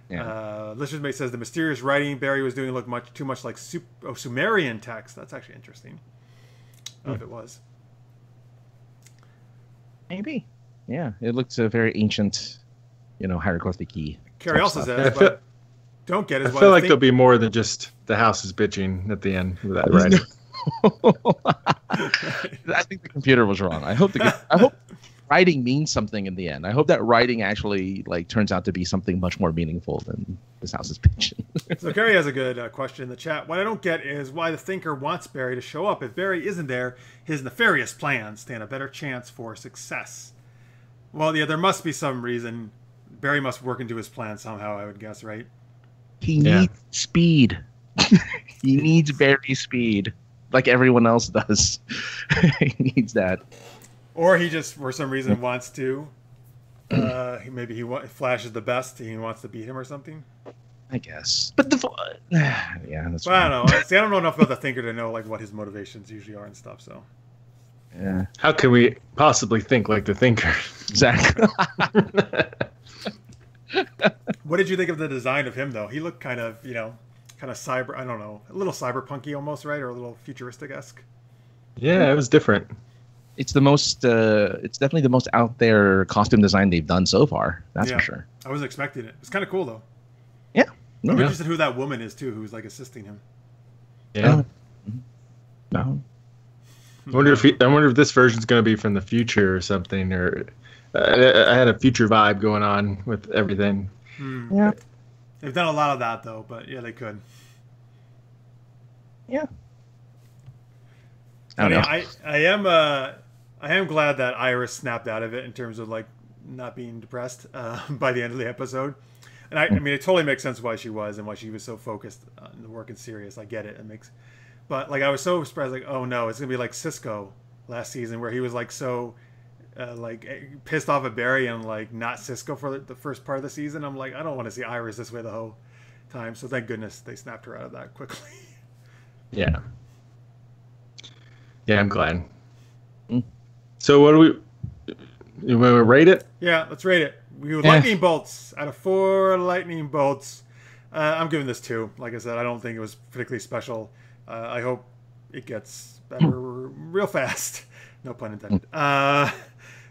[SPEAKER 3] Yeah.
[SPEAKER 1] Listeners Mate says the mysterious writing Barry was doing looked too much like Sumerian text. That's actually interesting. I don't know if it was.
[SPEAKER 3] Maybe. Yeah, it looks very ancient, hieroglyphic-y.
[SPEAKER 1] Carrie also says,
[SPEAKER 2] I feel,
[SPEAKER 1] don't get is
[SPEAKER 2] I
[SPEAKER 1] why
[SPEAKER 2] feel
[SPEAKER 1] the
[SPEAKER 2] like there'll be more than just the house is bitching at the end with that writing.
[SPEAKER 3] I think the computer was wrong. I hope writing means something in the end. I hope that writing actually turns out to be something much more meaningful than this house is bitching.
[SPEAKER 1] So Carrie has a good question in the chat. What I don't get is why the Thinker wants Barry to show up. If Barry isn't there, his nefarious plans stand a better chance for success. Well, yeah, there must be some reason. Barry must work into his plan somehow, I would guess, right?
[SPEAKER 3] He needs speed. He needs Barry's speed, like everyone else does. He needs that.
[SPEAKER 1] Or he just, for some reason, wants to. Maybe Flash is the best. He wants to beat him or something.
[SPEAKER 3] I guess. But yeah, that's.
[SPEAKER 1] Well, I don't know. See, I don't know enough about the Thinker to know what his motivations usually are and stuff. So.
[SPEAKER 3] Yeah.
[SPEAKER 2] How can we possibly think like the Thinker?
[SPEAKER 3] Exactly.
[SPEAKER 1] What did you think of the design of him, though? He looked kind of cyber. I don't know, a little cyberpunky almost, right, or a little futuristic-esque.
[SPEAKER 2] Yeah, it was different.
[SPEAKER 3] It's the most. It's definitely the most out there costume design they've done so far. That's for sure.
[SPEAKER 1] I wasn't expecting it. It's kind of cool, though.
[SPEAKER 3] Yeah.
[SPEAKER 1] I'm interested who that woman is too, who's assisting him.
[SPEAKER 2] Yeah.
[SPEAKER 3] No.
[SPEAKER 2] I wonder if this version's going to be from the future or something, or I had a future vibe going on with everything.
[SPEAKER 3] Yeah.
[SPEAKER 1] They've done a lot of that though, but yeah, they could.
[SPEAKER 3] Yeah.
[SPEAKER 1] I am glad that Iris snapped out of it in terms of not being depressed by the end of the episode. And I mean, it totally makes sense why she was and why she was so focused on the work and serious. I get it. But I was so surprised. Oh no, it's gonna be like Cisco last season, where he was so pissed off at Barry and not Cisco for the first part of the season. I'm I don't want to see Iris this way the whole time. So thank goodness they snapped her out of that quickly.
[SPEAKER 2] Yeah. Yeah, I'm glad. So what do you want to rate it?
[SPEAKER 1] Yeah, let's rate it. Lightning bolts out of 4 lightning bolts. I'm giving this 2. Like I said, I don't think it was particularly special. I hope it gets better real fast. No pun intended.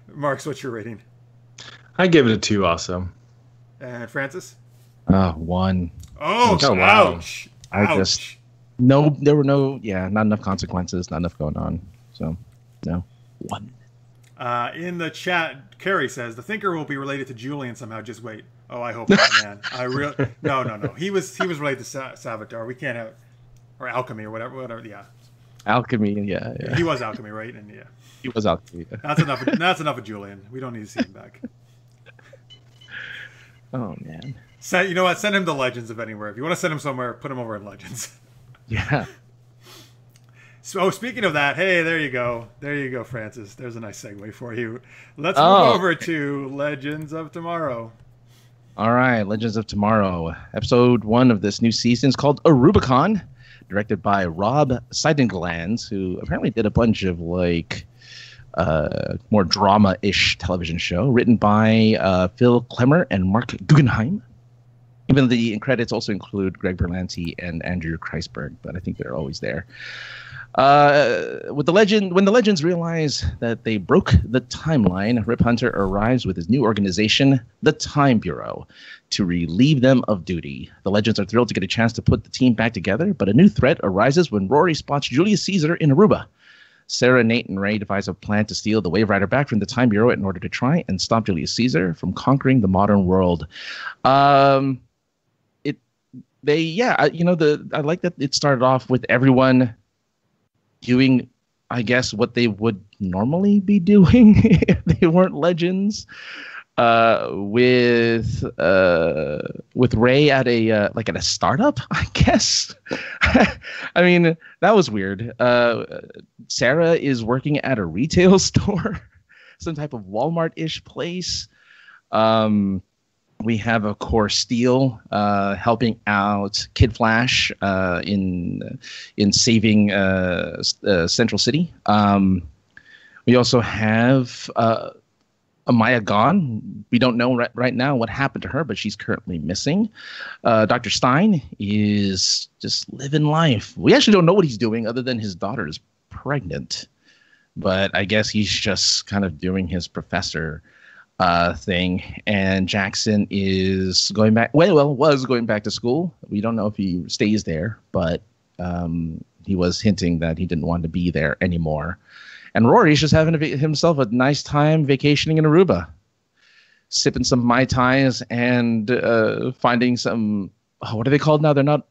[SPEAKER 1] Marks, what's your rating?
[SPEAKER 2] I give it a 2 also.
[SPEAKER 1] And Francis?
[SPEAKER 3] 1.
[SPEAKER 1] Oh,
[SPEAKER 2] wow.
[SPEAKER 1] Ouch.
[SPEAKER 3] Ouch. There were not enough consequences, not enough going on. So, no. 1.
[SPEAKER 1] In the chat, Carrie says the Thinker will be related to Julian somehow. Just wait. Oh, I hope not, man. No. He was related to Savitar. We can't have, or Alchemy or whatever. Yeah.
[SPEAKER 3] Alchemy. Yeah.
[SPEAKER 1] He was Alchemy, right? And yeah.
[SPEAKER 3] He was Alchemy. Yeah.
[SPEAKER 1] That's enough of Julian. We don't need to see him back.
[SPEAKER 3] Oh man.
[SPEAKER 1] You know what? Send him to Legends of anywhere. If you want to send him somewhere, put him over in Legends.
[SPEAKER 3] Yeah.
[SPEAKER 1] So, speaking of that, hey, there you go. There you go, Francis. There's a nice segue for you. Let's move over to Legends of Tomorrow.
[SPEAKER 3] All right, Legends of Tomorrow. Episode 1 of this new season is called Aruba-Con, directed by Rob Seidenglanz, who apparently did a bunch of more drama-ish television show, written by Phil Klemmer and Mark Guggenheim. Even the credits also include Greg Berlanti and Andrew Kreisberg, but I think they're always there. When the Legends realize that they broke the timeline, Rip Hunter arrives with his new organization, the Time Bureau, to relieve them of duty. The Legends are thrilled to get a chance to put the team back together, but a new threat arises when Rory spots Julius Caesar in Aruba. Sarah, Nate, and Ray devise a plan to steal the Wave Rider back from the Time Bureau in order to try and stop Julius Caesar from conquering the modern world. I like that it started off with everyone doing, I guess, what they would normally be doing if they weren't Legends. With Ray at a startup, I guess. I mean, that was weird. Sarah is working at a retail store, some type of Walmart-ish place. We have, of course, Steel helping out Kid Flash in saving Central City. We also have Amaya Gone. We don't know right now what happened to her, but she's currently missing. Dr. Stein is just living life. We actually don't know what he's doing other than his daughter is pregnant. But I guess he's just kind of doing his professor thing. And Jackson is going back. Was going back to school. We don't know if he stays there, but he was hinting that he didn't want to be there anymore. And Rory's just having himself a nice time vacationing in Aruba, sipping some Mai Tais and finding some, what are they called now? They're not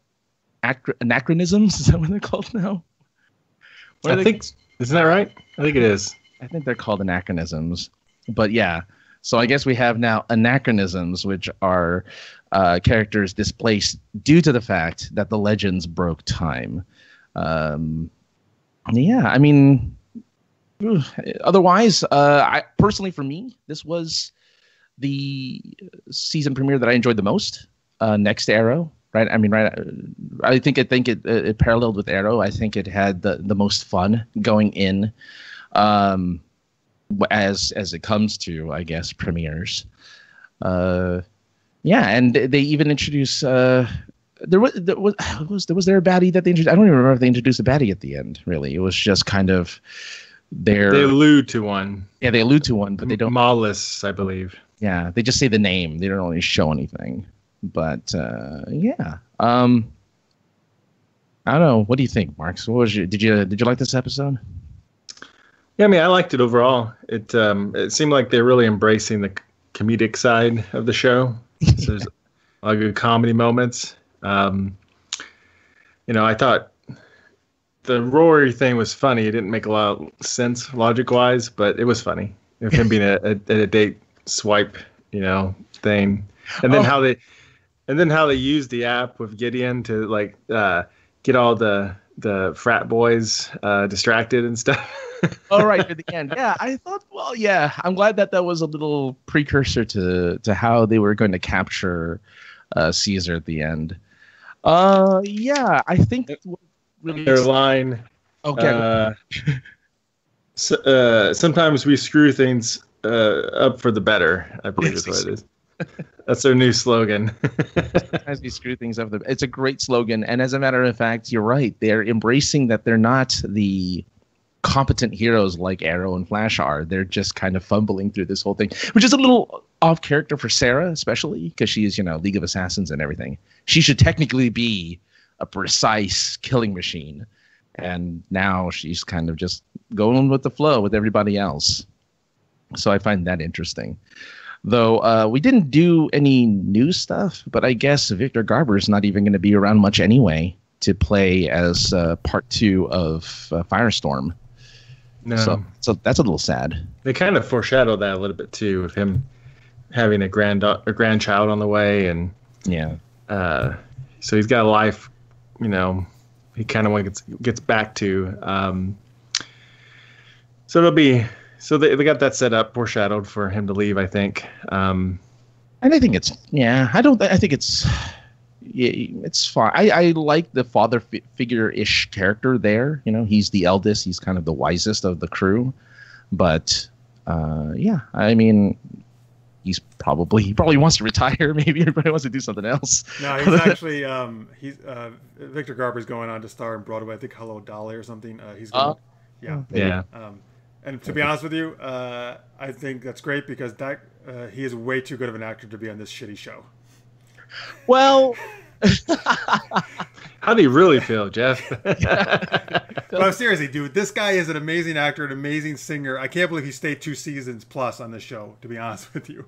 [SPEAKER 3] anachronisms? Is that what they're called now?
[SPEAKER 2] Isn't that right? I think it is.
[SPEAKER 3] I think they're called anachronisms. But yeah, so I guess we have now anachronisms, which are characters displaced due to the fact that the Legends broke time. Yeah, I mean... Otherwise, personally, for me, this was the season premiere that I enjoyed the most. Next to Arrow, right? I mean, right? I think it paralleled with Arrow. I think it had the most fun going in, as it comes to, I guess, premieres. Yeah, and they even introduced. Was there a baddie that they introduced? I don't even remember if they introduced a baddie at the end. Really, it was just kind of. They
[SPEAKER 2] allude to one.
[SPEAKER 3] Yeah, they allude to one, but they don't.
[SPEAKER 2] Maulus, I believe.
[SPEAKER 3] Yeah, they just say the name. They don't really show anything. But yeah, I don't know. What do you think, Marks? Did you like this episode?
[SPEAKER 2] Yeah, I mean, I liked it overall. It seemed like they're really embracing the comedic side of the show. So there's a lot of good comedy moments. I thought. The Rory thing was funny. It didn't make a lot of sense logic-wise, but it was funny. Of him being a date swipe, thing, and then how they used the app with Gideon to like get all the frat boys distracted and stuff.
[SPEAKER 3] Oh, right, at the end. Yeah, I thought. Well, yeah, I'm glad that was a little precursor to how they were going to capture Caesar at the end. Yeah, I think.
[SPEAKER 2] Their line.
[SPEAKER 3] Okay.
[SPEAKER 2] Sometimes we screw things up for the better, I believe is what it is. That's their new slogan.
[SPEAKER 3] Sometimes we screw things up. It's a great slogan. And as a matter of fact, you're right. They're embracing that they're not the competent heroes like Arrow and Flash are. They're just kind of fumbling through this whole thing, which is a little off character for Sarah, especially because she is, League of Assassins and everything. She should technically be a precise killing machine, and now she's kind of just going with the flow with everybody else. So I find that interesting. Though we didn't do any new stuff, but I guess Victor Garber is not even going to be around much anyway to play as part 2 of Firestorm.
[SPEAKER 2] No.
[SPEAKER 3] So that's a little sad.
[SPEAKER 2] They kind of foreshadowed that a little bit too, with him having a grandchild on the way, and
[SPEAKER 3] yeah.
[SPEAKER 2] So he's got a life. He kind of gets back to. So it'll be. So they got that set up, foreshadowed for him to leave, I think.
[SPEAKER 3] And I think it's. Yeah, I think it's. It's fine. I like the father figure-ish character there. He's the eldest. He's kind of the wisest of the crew. But yeah, I mean. He probably wants to retire. Maybe everybody wants to do something else.
[SPEAKER 1] No, he's actually Victor Garber's going on to star in Broadway. I think Hello Dolly or something. He's going,
[SPEAKER 2] yeah.
[SPEAKER 1] And to be honest with you, I think that's great because he is way too good of an actor to be on this shitty show.
[SPEAKER 3] Well,
[SPEAKER 2] how do you really feel, Jeff?
[SPEAKER 1] But seriously, dude, this guy is an amazing actor, an amazing singer. I can't believe he stayed 2 seasons plus on this show, to be honest with you.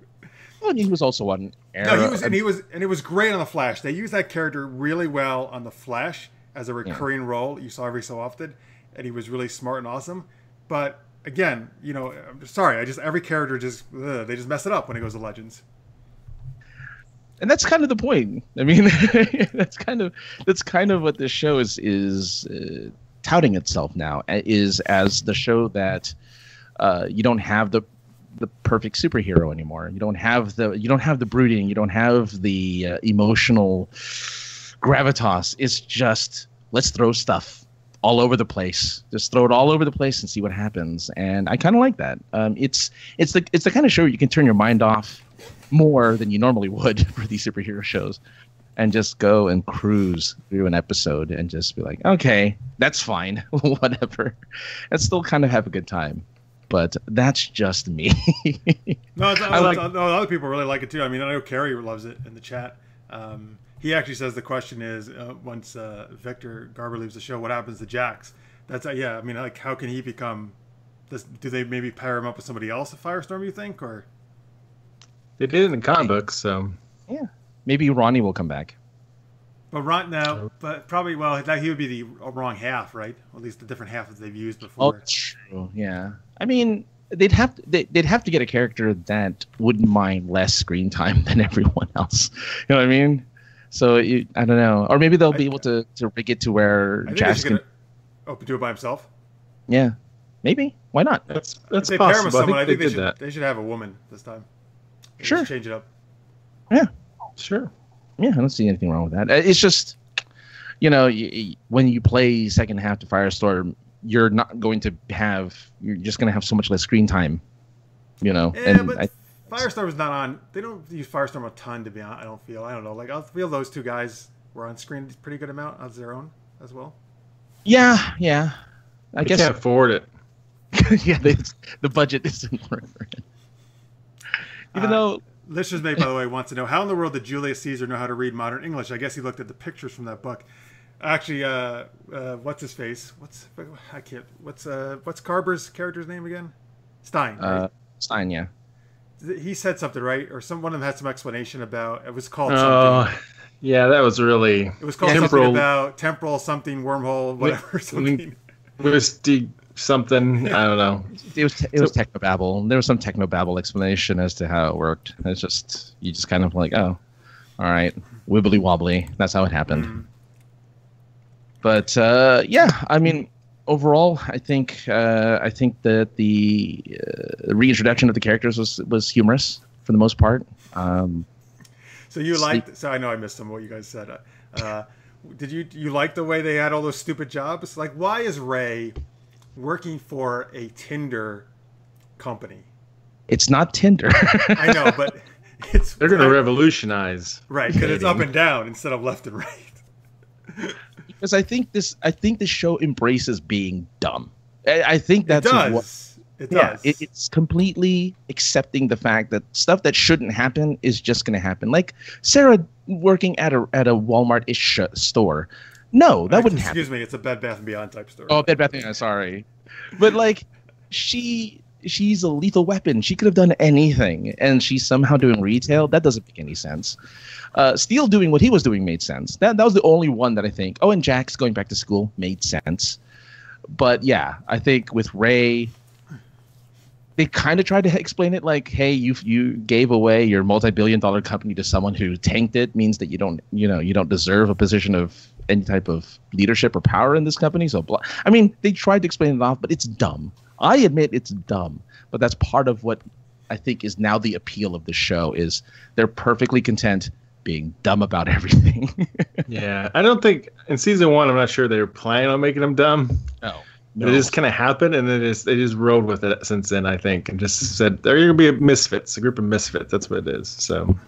[SPEAKER 3] Well, he was also on Arrow.
[SPEAKER 1] No, it was great on The Flash. They used that character really well on The Flash as a recurring role you saw every so often, and he was really smart and awesome. But again, I'm sorry, every character they just mess it up when it goes to Legends.
[SPEAKER 3] And that's kind of the point. I mean, that's kind of what this show is touting itself now, is as the show that you don't have the perfect superhero anymore. You don't have the brooding. You don't have the emotional gravitas. It's just let's throw stuff all over the place. Just throw it all over the place and see what happens. And I kind of like that. It's the kind of show you can turn your mind off more than you normally would for these superhero shows, and just go and cruise through an episode and just be like, okay, that's fine, whatever, and still kind of have a good time. But that's just me.
[SPEAKER 1] No, other people really like it too. I mean, I know Carrie loves it in the chat. He actually says the question is, once Victor Garber leaves the show, what happens to Jax? That's yeah. I mean, like, how can he become? Do they maybe pair him up with somebody else at Firestorm? You think, or
[SPEAKER 2] they did it in comic books, so
[SPEAKER 3] yeah, maybe Ronnie will come back.
[SPEAKER 1] But probably he would be the wrong half, right? Or at least the different half that they've used before.
[SPEAKER 3] Oh, true. Yeah, I mean, they'd have to get a character that wouldn't mind less screen time than everyone else. You know what I mean? So I don't know, or maybe they'll be able to rig it to where Jax can
[SPEAKER 1] do it by himself.
[SPEAKER 3] Yeah, maybe. Why not?
[SPEAKER 2] That's
[SPEAKER 1] they
[SPEAKER 2] possible.
[SPEAKER 1] pair him with someone, I think
[SPEAKER 2] they did that.
[SPEAKER 1] They should have a woman this time.
[SPEAKER 3] Sure,
[SPEAKER 1] change it up.
[SPEAKER 3] Yeah,
[SPEAKER 2] sure.
[SPEAKER 3] Yeah, I don't see anything wrong with that. It's just, when you play second half to Firestorm, you're just going to have so much less screen time.
[SPEAKER 1] Yeah,
[SPEAKER 3] and
[SPEAKER 1] but Firestorm is not on. They don't use Firestorm a ton, to be honest. I don't know. Like, I feel those two guys were on screen a pretty good amount on their own as well.
[SPEAKER 3] Yeah. I guess
[SPEAKER 2] can't afford it.
[SPEAKER 3] Yeah, the budget isn't worth it. Even though
[SPEAKER 1] Listeners May, by the way, wants to know how in the world did Julius Caesar know how to read modern English? I guess he looked at the pictures from that book. Actually, what's his face? What's Carber's character's name again? Stein. Right?
[SPEAKER 3] Stein, yeah.
[SPEAKER 1] He said something, right? Or one of them had some explanation about it was called something.
[SPEAKER 2] Yeah, that was really.
[SPEAKER 1] It was called something about temporal something wormhole whatever something.
[SPEAKER 2] Something, I don't know.
[SPEAKER 3] It was technobabble. There was some technobabble explanation as to how it worked. It's just you just kind of like, oh, all right, wibbly wobbly. That's how it happened. Mm-hmm. But yeah, I mean, overall, I think that the reintroduction of the characters was humorous for the most part.
[SPEAKER 1] So you liked? So I know I missed some of what you guys said. Did you like the way they had all those stupid jobs? Like, why is Ray working for a Tinder company?
[SPEAKER 3] It's not Tinder. I
[SPEAKER 1] know, but
[SPEAKER 2] they're going to revolutionize,
[SPEAKER 1] right? Because it's up and down instead of left and right.
[SPEAKER 3] Because I think this show embraces being dumb. I think that's
[SPEAKER 1] It does.
[SPEAKER 3] It's completely accepting the fact that stuff that shouldn't happen is just going to happen. Like Sarah working at a Walmart-ish store. No, that wouldn't happen.
[SPEAKER 1] Excuse me, it's a Bed Bath & Beyond type store.
[SPEAKER 3] Oh, Bed Bath & Beyond, sorry. But like, she's a lethal weapon. She could have done anything, and she's somehow doing retail. That doesn't make any sense. Steele doing what he was doing made sense. That was the only one that I think. Oh, and Jax going back to school made sense. But yeah, I think with Ray, they kind of tried to explain it like, hey, you gave away your multi-billion-dollar company to someone who tanked it, means that you don't deserve a position of any type of leadership or power in this company. So, I mean, they tried to explain it off, but it's dumb. I admit it's dumb, but that's part of what I think is now the appeal of the show is they're perfectly content being dumb about everything.
[SPEAKER 2] Yeah, I don't think in season 1, I'm not sure they were planning on making them dumb.
[SPEAKER 3] No.
[SPEAKER 2] It just kind of happened, and then they just rode with it since then, I think, and just said they're going to be misfits, a group of misfits. That's what it is. So,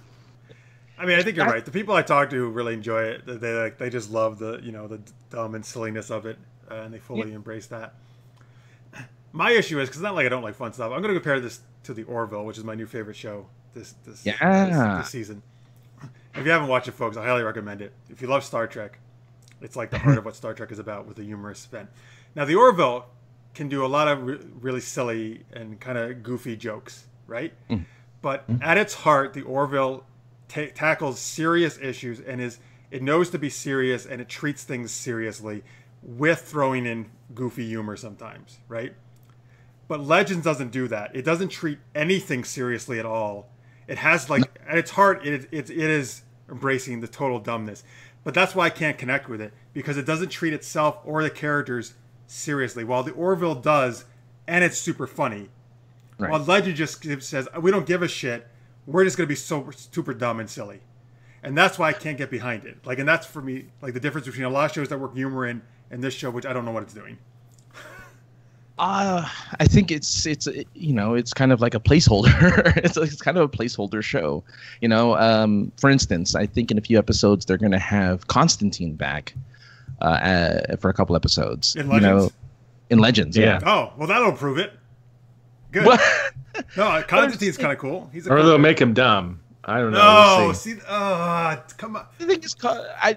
[SPEAKER 1] I mean, I think you're right. The people I talk to really enjoy it. They just love the dumb and silliness of it, and they fully embrace that. My issue is because it's not like I don't like fun stuff. I'm going to compare this to the Orville, which is my new favorite show this season. If you haven't watched it, folks, I highly recommend it. If you love Star Trek, it's like the heart of what Star Trek is about with a humorous spin. Now, the Orville can do a lot of really silly and kind of goofy jokes, right? Mm. But at its heart, the Orville tackles serious issues and it knows to be serious, and it treats things seriously with throwing in goofy humor sometimes, right? But Legends doesn't do that. It doesn't treat anything seriously at all. It has, like, at its heart, it is embracing the total dumbness. But that's why I can't connect with it, because it doesn't treat itself or the characters seriously, while the Orville does, and it's super funny.
[SPEAKER 3] Right.
[SPEAKER 1] While Legend just says, we don't give a shit. We're just going to be so super dumb and silly. And that's why I can't get behind it. Like, and that's for me, like the difference between a lot of shows that work humor in and this show, which I don't know what it's doing.
[SPEAKER 3] I think it's kind of like a placeholder. it's kind of a placeholder show. For instance, I think in a few episodes they're going to have Constantine back for a couple episodes.
[SPEAKER 1] In Legends?
[SPEAKER 3] In Legends, yeah.
[SPEAKER 1] Oh, well, that'll prove it. Good. No, Constantine's kind of cool. He's
[SPEAKER 2] or they'll make him dumb. I don't know.
[SPEAKER 1] No,
[SPEAKER 2] we'll see.
[SPEAKER 1] Come on.
[SPEAKER 3] The thing is,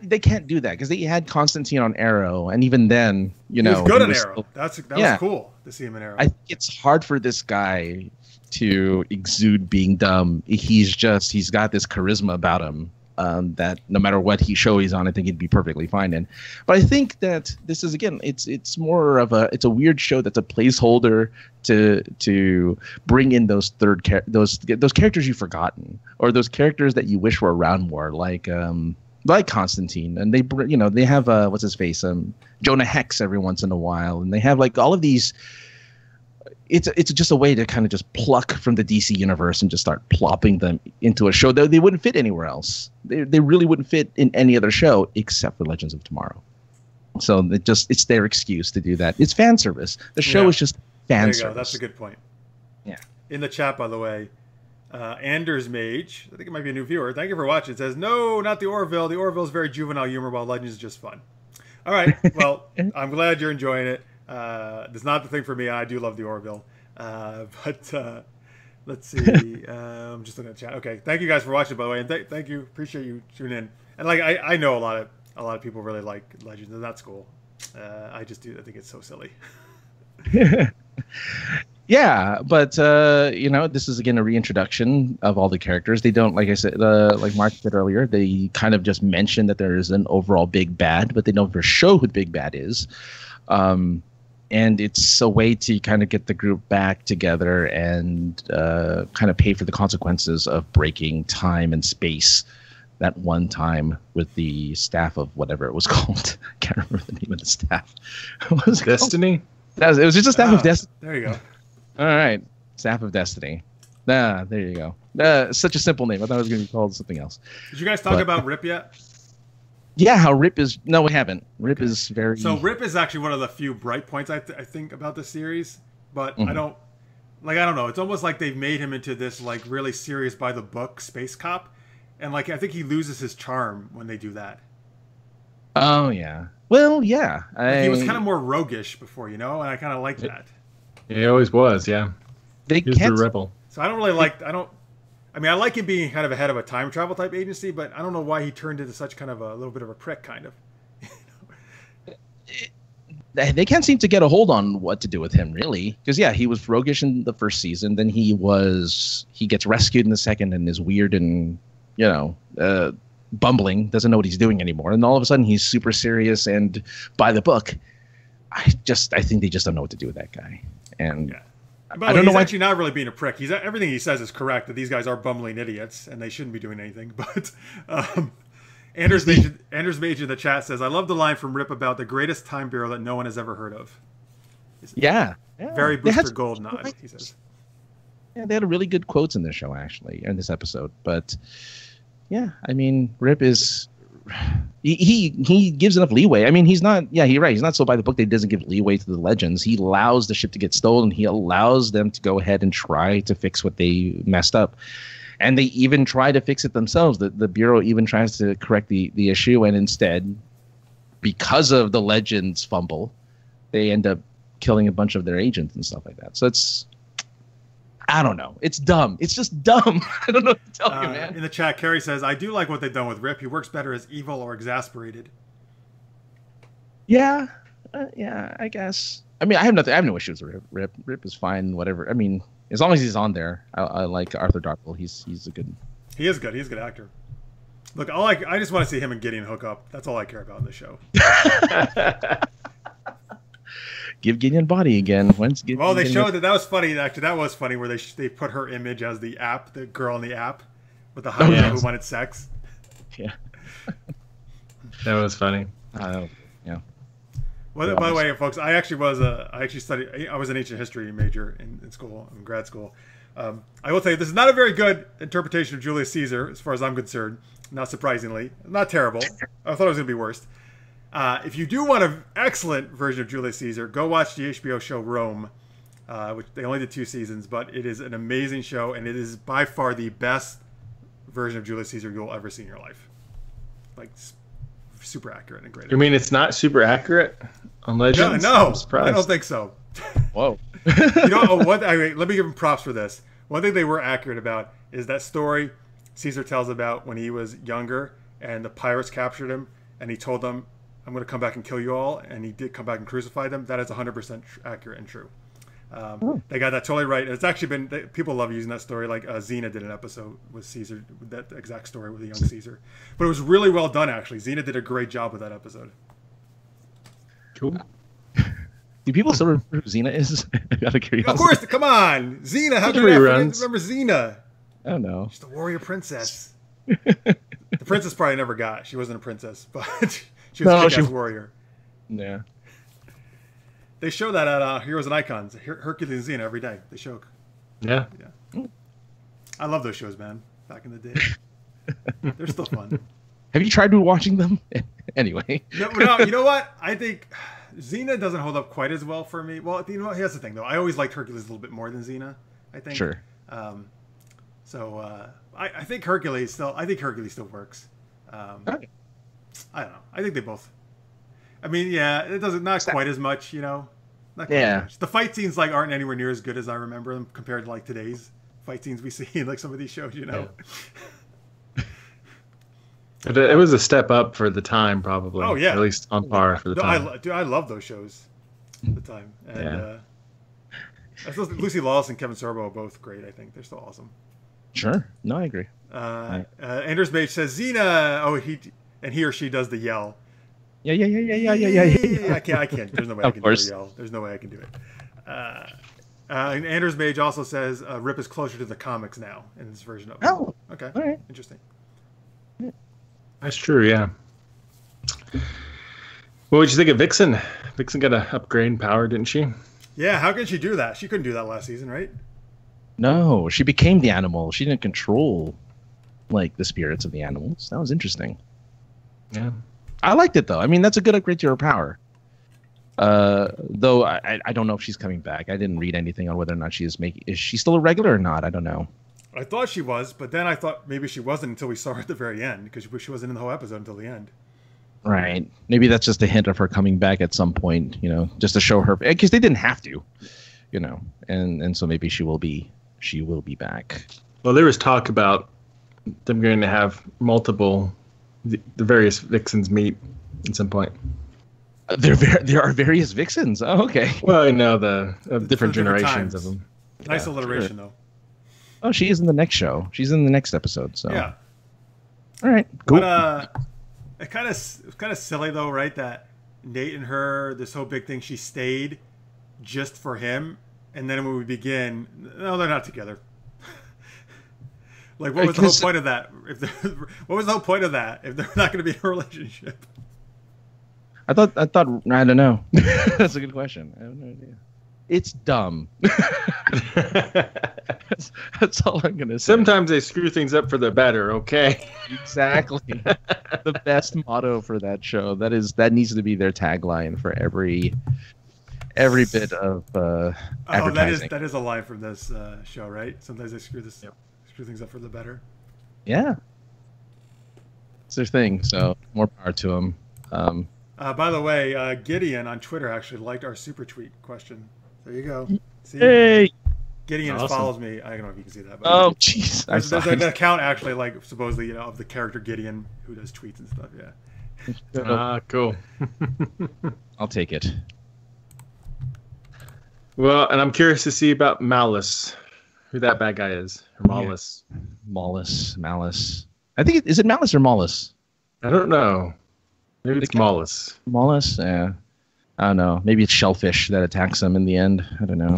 [SPEAKER 3] they can't do that because they had Constantine on Arrow, and even then,
[SPEAKER 1] he was good on Arrow. That was cool to see him in Arrow.
[SPEAKER 3] I think it's hard for this guy to exude being dumb. He's got this charisma about him that no matter what he's on, I think he'd be perfectly fine in. But I think that this is, again, it's more of it's a weird show that's a placeholder to bring in those those characters you've forgotten, or those characters that you wish were around more, like Constantine, and they have what's his face, Jonah Hex every once in a while, and they have like all of these. It's just a way to kind of just pluck from the DC universe and just start plopping them into a show that they wouldn't fit anywhere else. They really wouldn't fit in any other show except for Legends of Tomorrow. So it's their excuse to do that. It's fan service. The show is just fan service.
[SPEAKER 1] That's a good point.
[SPEAKER 3] Yeah.
[SPEAKER 1] In the chat, by the way, Anders Mage, I think it might be a new viewer. Thank you for watching. It says, no, not the Orville. The Orville is very juvenile humor, while Legends is just fun. All right. Well, I'm glad you're enjoying it. It's not the thing for me. I do love the Orville. But let's see. I'm just looking at the chat. Okay. Thank you guys for watching, by the way. And thank you. Appreciate you tuning in. And like, I know a lot of people really like Legends, and that's cool. I just do. I think it's so silly.
[SPEAKER 3] Yeah, but this is again a reintroduction of all the characters. They don't, like I said, like Mark said earlier, they kind of just mention that there is an overall big bad, but they don't ever show who the big bad is. And it's a way to kind of get the group back together and kind of pay for the consequences of breaking time and space that one time with the staff of whatever it was called. I can't remember the name of the staff. What was it
[SPEAKER 2] Destiny?
[SPEAKER 3] It was just a staff of Destiny.
[SPEAKER 1] There you go.
[SPEAKER 3] All right. Staff of Destiny. There you go. Such a simple name. I thought it was going to be called something else.
[SPEAKER 1] Did you guys talk about Rip yet?
[SPEAKER 3] Yeah, how Rip is... No, we haven't. Rip is very...
[SPEAKER 1] So Rip is actually one of the few bright points I think about the series, but I don't know. It's almost like they've made him into this like really serious by the book space cop, and like I think he loses his charm when they do that.
[SPEAKER 3] Oh yeah. Well, yeah.
[SPEAKER 1] He was kind of more roguish before, and I kind of like that.
[SPEAKER 2] He always was, yeah.
[SPEAKER 3] He
[SPEAKER 2] was the rebel.
[SPEAKER 1] So I don't really like. I mean, I like him being kind of ahead of a time travel type agency, but I don't know why he turned into such kind of a little bit of a prick, kind of.
[SPEAKER 3] They can't seem to get a hold on what to do with him, really. Because, yeah, he was roguish in the first season. Then he gets rescued in the second and is weird and, bumbling, doesn't know what he's doing anymore. And all of a sudden he's super serious and by the book. I think they just don't know what to do with that guy. And...
[SPEAKER 1] Yeah. I don't know. He's actually not really being a prick. Everything he says is correct. That these guys are bumbling idiots and they shouldn't be doing anything. But Anders Mage in the chat says, "I love the line from Rip about the greatest time bureau that no one has ever heard of."
[SPEAKER 3] Yeah.
[SPEAKER 1] Very Booster Gold nod. He says.
[SPEAKER 3] Yeah, they had really good quotes in this show actually, in this episode. But yeah, I mean, Rip is. He gives enough leeway. I mean, he's not. Yeah, you're right. He's not so by the book that he doesn't give leeway to the Legends. He allows the ship to get stolen. He allows them to go ahead and try to fix what they messed up, and they even try to fix it themselves. The Bureau even tries to correct the issue, and instead, because of the Legends fumble, they end up killing a bunch of their agents and stuff like that. So it's. I don't know. It's dumb. It's just dumb. I don't know what to tell you, man.
[SPEAKER 1] In the chat, Carrie says, I do like what they've done with Rip. He works better as evil or exasperated.
[SPEAKER 3] Yeah. Yeah, I guess. I mean, I have no issues with Rip. Rip is fine, whatever. I mean, as long as he's on there, I like Arthur Darkle. He's a good...
[SPEAKER 1] He is good. He's a good actor. Look, I just want to see him and Gideon hook up. That's all I care about in the show.
[SPEAKER 3] Give Gideon body again. When's Gideon?
[SPEAKER 1] Well, they showed that was funny. Actually, that was funny where they put her image as the app, the girl in the app, with the hot girl who wanted sex.
[SPEAKER 3] Yeah,
[SPEAKER 2] that was funny.
[SPEAKER 3] Yeah.
[SPEAKER 1] Well, by the way, folks, I was an ancient history major in school, in grad school. I will tell you, this is not a very good interpretation of Julius Caesar, as far as I'm concerned. Not surprisingly, not terrible. I thought it was going to be worse. If you do want an excellent version of Julius Caesar, go watch the HBO show Rome, which they only did 2 seasons, but it is an amazing show, and it is by far the best version of Julius Caesar you'll ever see in your life. Like, super accurate and great.
[SPEAKER 2] You mean it's not super accurate on Legends?
[SPEAKER 1] No, I don't think so.
[SPEAKER 2] Whoa.
[SPEAKER 1] Let me give them props for this. One thing they were accurate about is that story Caesar tells about when he was younger and the pirates captured him and he told them, I'm going to come back and kill you all, and he did come back and crucify them. That is 100% accurate and true. They got that totally right. And it's actually been, people love using that story. Like Xena did an episode with Caesar, with that exact story with the young Caesar. But it was really well done, actually. Xena did a great job with that episode.
[SPEAKER 3] Cool. Do people still remember who Xena is? Out of curiosity.
[SPEAKER 1] Of course, come on. Xena, how do you remember Xena?
[SPEAKER 3] I don't know.
[SPEAKER 1] She's the warrior princess. The princess probably never got. She wasn't a princess, but she was a kick-ass warrior.
[SPEAKER 3] Yeah.
[SPEAKER 1] They show that at Heroes and Icons, Hercules and Xena every day. They show.
[SPEAKER 2] Yeah.
[SPEAKER 1] I love those shows, man. Back in the day, they're still fun.
[SPEAKER 3] Have you tried watching them? Anyway.
[SPEAKER 1] No, you know what? I think Xena doesn't hold up quite as well for me. Well, you know what? Here's the thing, though. I always liked Hercules a little bit more than Xena. I think.
[SPEAKER 3] Sure.
[SPEAKER 1] I think Hercules still. I think Hercules still works.
[SPEAKER 3] Okay.
[SPEAKER 1] I don't know. I think they both. I mean, yeah, it doesn't not quite as much, you know. Not quite as much. The fight scenes aren't anywhere near as good as I remember them compared to today's fight scenes we see in some of these shows, you know.
[SPEAKER 2] Yeah. But it was a step up for the time, probably.
[SPEAKER 1] Oh yeah,
[SPEAKER 2] at least on par for the time.
[SPEAKER 1] I love those shows at the time. And Lucy Lawless and Kevin Sorbo are both great. I think they're still awesome.
[SPEAKER 3] Sure. No, I agree.
[SPEAKER 1] Anders Mage says Xena. Oh, he or she does the yell.
[SPEAKER 3] Yeah.
[SPEAKER 1] I can't. There's no way I can do a yell. There's no way I can do it. And Anders Mage also says Rip is closer to the comics now in this version of it.
[SPEAKER 3] Oh,
[SPEAKER 1] okay.
[SPEAKER 3] All right.
[SPEAKER 1] Interesting.
[SPEAKER 2] That's true, yeah. What would you think of Vixen? Vixen got an upgrade in power, didn't she?
[SPEAKER 1] Yeah, how can she do that? She couldn't do that last season, right?
[SPEAKER 3] No, she became the animal. She didn't control the spirits of the animals. That was interesting.
[SPEAKER 2] Yeah.
[SPEAKER 3] I liked it, though. I mean, that's a good upgrade to her power. Though I don't know if she's coming back. I didn't read anything on whether or not is she still a regular or not? I don't know.
[SPEAKER 1] I thought she was, but then I thought maybe she wasn't until we saw her at the very end, because she wasn't in the whole episode until the end.
[SPEAKER 3] Right. Maybe that's just a hint of her coming back at some point, just to show her, because they didn't have to, and so maybe she will be back.
[SPEAKER 2] Well, there was talk about them going to have the various Vixens meet at some point.
[SPEAKER 3] There are various Vixens. Oh, okay.
[SPEAKER 2] Well, the different generations
[SPEAKER 1] times.
[SPEAKER 2] of them.
[SPEAKER 1] Nice alliteration, though.
[SPEAKER 3] Oh, she is in the next show. She's in the next episode. So
[SPEAKER 1] yeah.
[SPEAKER 3] All right. Cool.
[SPEAKER 1] But it's kind of silly though, right? That Nate and her, this whole big thing, she stayed just for him, and then when we begin, no, they're not together. What was the whole point of that? What was the whole point of that if they're not going to be in a relationship?
[SPEAKER 3] I thought. I don't know. That's a good question. I have no idea. It's dumb. That's all I'm gonna say.
[SPEAKER 2] Sometimes they screw things up for the better. Okay.
[SPEAKER 3] Exactly. The best motto for that show. That needs to be their tagline for every bit of advertising.
[SPEAKER 1] That is a line from this show, right? Sometimes they screw things up for the better.
[SPEAKER 3] Yeah. It's their thing. So more power to them.
[SPEAKER 1] By the way, Gideon on Twitter actually liked our super tweet question. There you go. See?
[SPEAKER 3] Hey.
[SPEAKER 1] Gideon follows me. I don't know if you can see that. But
[SPEAKER 3] oh, jeez.
[SPEAKER 1] There's an account actually, supposedly, of the character Gideon who does tweets and stuff. Yeah.
[SPEAKER 2] Cool.
[SPEAKER 3] I'll take it.
[SPEAKER 2] Well, and I'm curious to see about Malice, who that bad guy is. Or Malice.
[SPEAKER 3] Yeah. Malice. I think is it Malice or Malice?
[SPEAKER 2] I don't know. Maybe it's Malice.
[SPEAKER 3] Malice? Yeah. I don't know. Maybe it's Shellfish that attacks them in the end. I don't know.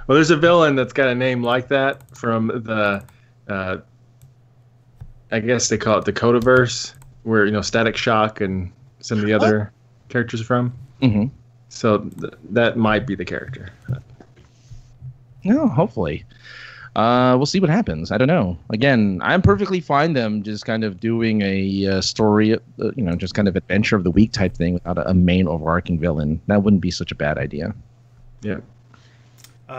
[SPEAKER 2] Well, there's a villain that's got a name like that from the, I guess they call it the Codaverse, where Static Shock and some of the other characters from.
[SPEAKER 3] Mm-hmm.
[SPEAKER 2] So that might be the character.
[SPEAKER 3] No, hopefully. We'll see what happens. I don't know. Again, I'm perfectly fine them just kind of doing a story, just kind of adventure of the week type thing without a main overarching villain. That wouldn't be such a bad idea.
[SPEAKER 2] Yeah.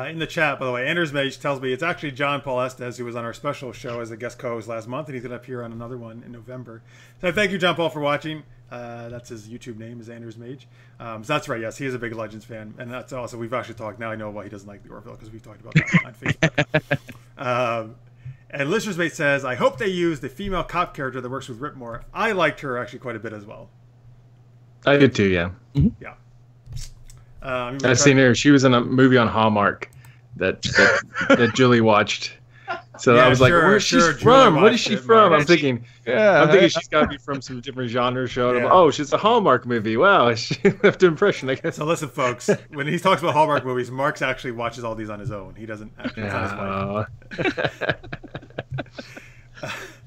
[SPEAKER 1] In the chat, by the way, Anders Mage tells me it's actually John Paul Estes who was on our special show as a guest co-host last month, and he's going to appear on another one in November. So thank you, John Paul, for watching. That's his YouTube name, is Anders Mage. So that's right, yes, he is a big Legends fan, and that's also, we've actually talked, now I know why he doesn't like the Orville, because we've talked about that on Facebook. And Listener's Mate says, I hope they use the female cop character that works with Rip more. I liked her actually quite a bit as well.
[SPEAKER 2] I did too, yeah.
[SPEAKER 3] Mm-hmm.
[SPEAKER 1] Yeah.
[SPEAKER 2] I've seen her. She was in a movie on Hallmark that Julie watched. So
[SPEAKER 1] Yeah,
[SPEAKER 2] I was like,
[SPEAKER 1] sure,
[SPEAKER 2] "Where's she
[SPEAKER 1] sure,
[SPEAKER 2] from?
[SPEAKER 1] Julie
[SPEAKER 2] What is she
[SPEAKER 1] watched it,
[SPEAKER 2] from?"
[SPEAKER 1] Mark.
[SPEAKER 2] I'm thinking she's got to be from some different genre show. And I'm
[SPEAKER 1] Yeah.
[SPEAKER 2] like, oh, she's a Hallmark movie. Wow, she left an impression, I guess.
[SPEAKER 1] So listen, folks, when he talks about Hallmark movies, Mark's actually watches all these on his own. He doesn't actually. It's on his wife.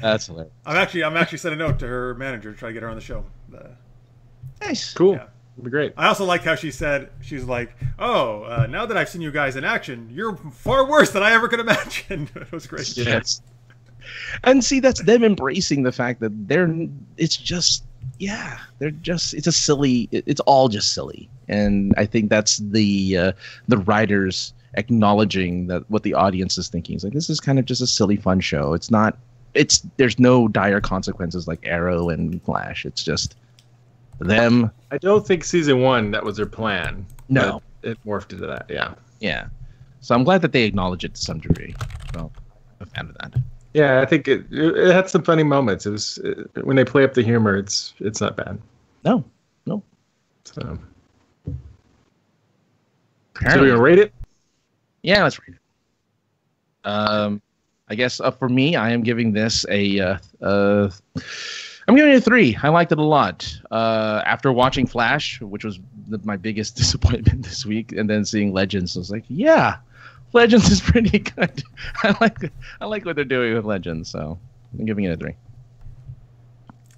[SPEAKER 3] That's hilarious.
[SPEAKER 1] I'm actually sent a note to her manager to try to get her on the show.
[SPEAKER 3] Nice.
[SPEAKER 2] Cool.
[SPEAKER 1] Yeah.
[SPEAKER 2] It'd be great.
[SPEAKER 1] I also liked how she said, she's like, oh, now that I've seen you guys in action, you're far worse than I ever could imagine. It was great.
[SPEAKER 3] Yes. And see, that's them embracing the fact that it's all just silly. And I think that's the writers acknowledging that what the audience is thinking is like, this is kind of just a silly, fun show. There's no dire consequences like Arrow and Flash. It's just them.
[SPEAKER 2] I don't think season 1 that was their plan.
[SPEAKER 3] No.
[SPEAKER 2] It morphed into that. Yeah.
[SPEAKER 3] Yeah. So I'm glad that they acknowledge it to some degree. So I'm a fan of that.
[SPEAKER 2] Yeah, I think it had some funny moments. It was when they play up the humor, it's not bad.
[SPEAKER 3] No.
[SPEAKER 2] So we're gonna rate it.
[SPEAKER 3] Yeah, let's rate it. I guess for me, I am giving this I'm giving it a 3. I liked it a lot. After watching Flash, which was my biggest disappointment this week, and then seeing Legends, I was like, yeah, Legends is pretty good. I like what they're doing with Legends, so I'm giving it a 3.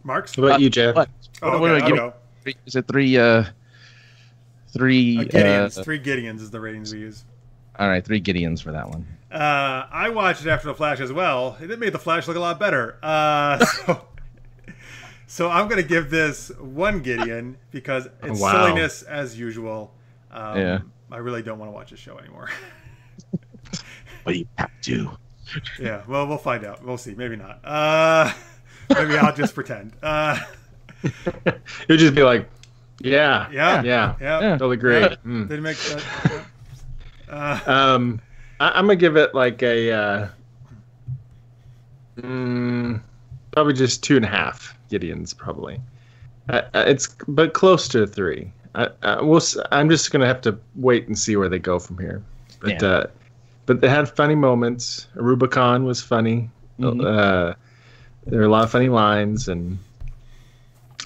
[SPEAKER 1] Marks?
[SPEAKER 2] What about you, Jeff?
[SPEAKER 3] What?
[SPEAKER 1] Oh,
[SPEAKER 3] What do I
[SPEAKER 1] okay,
[SPEAKER 3] give
[SPEAKER 1] I'll go.
[SPEAKER 3] Is it 3? 3
[SPEAKER 1] Gideons. 3 Gideons is the ratings we use.
[SPEAKER 3] All right, 3 Gideons for that one.
[SPEAKER 1] I watched it after the Flash as well. It made the Flash look a lot better. So I'm going to give this 1 Gideon because it's silliness as usual.
[SPEAKER 3] Yeah.
[SPEAKER 1] I really don't want to watch this show anymore.
[SPEAKER 3] But you have to.
[SPEAKER 1] Yeah, well, we'll find out. We'll see. Maybe not. Maybe I'll just pretend.
[SPEAKER 2] You'll just be like, yeah.
[SPEAKER 1] Yeah.
[SPEAKER 2] Totally great.
[SPEAKER 1] Yeah. Didn't make that.
[SPEAKER 2] I'm gonna give it like a probably just 2.5 Gideons, probably. It's but close to a 3. I'm just gonna have to wait and see where they go from here. But but they had funny moments. Aruba-Con was funny.
[SPEAKER 3] Mm-hmm.
[SPEAKER 2] There were a lot of funny lines, and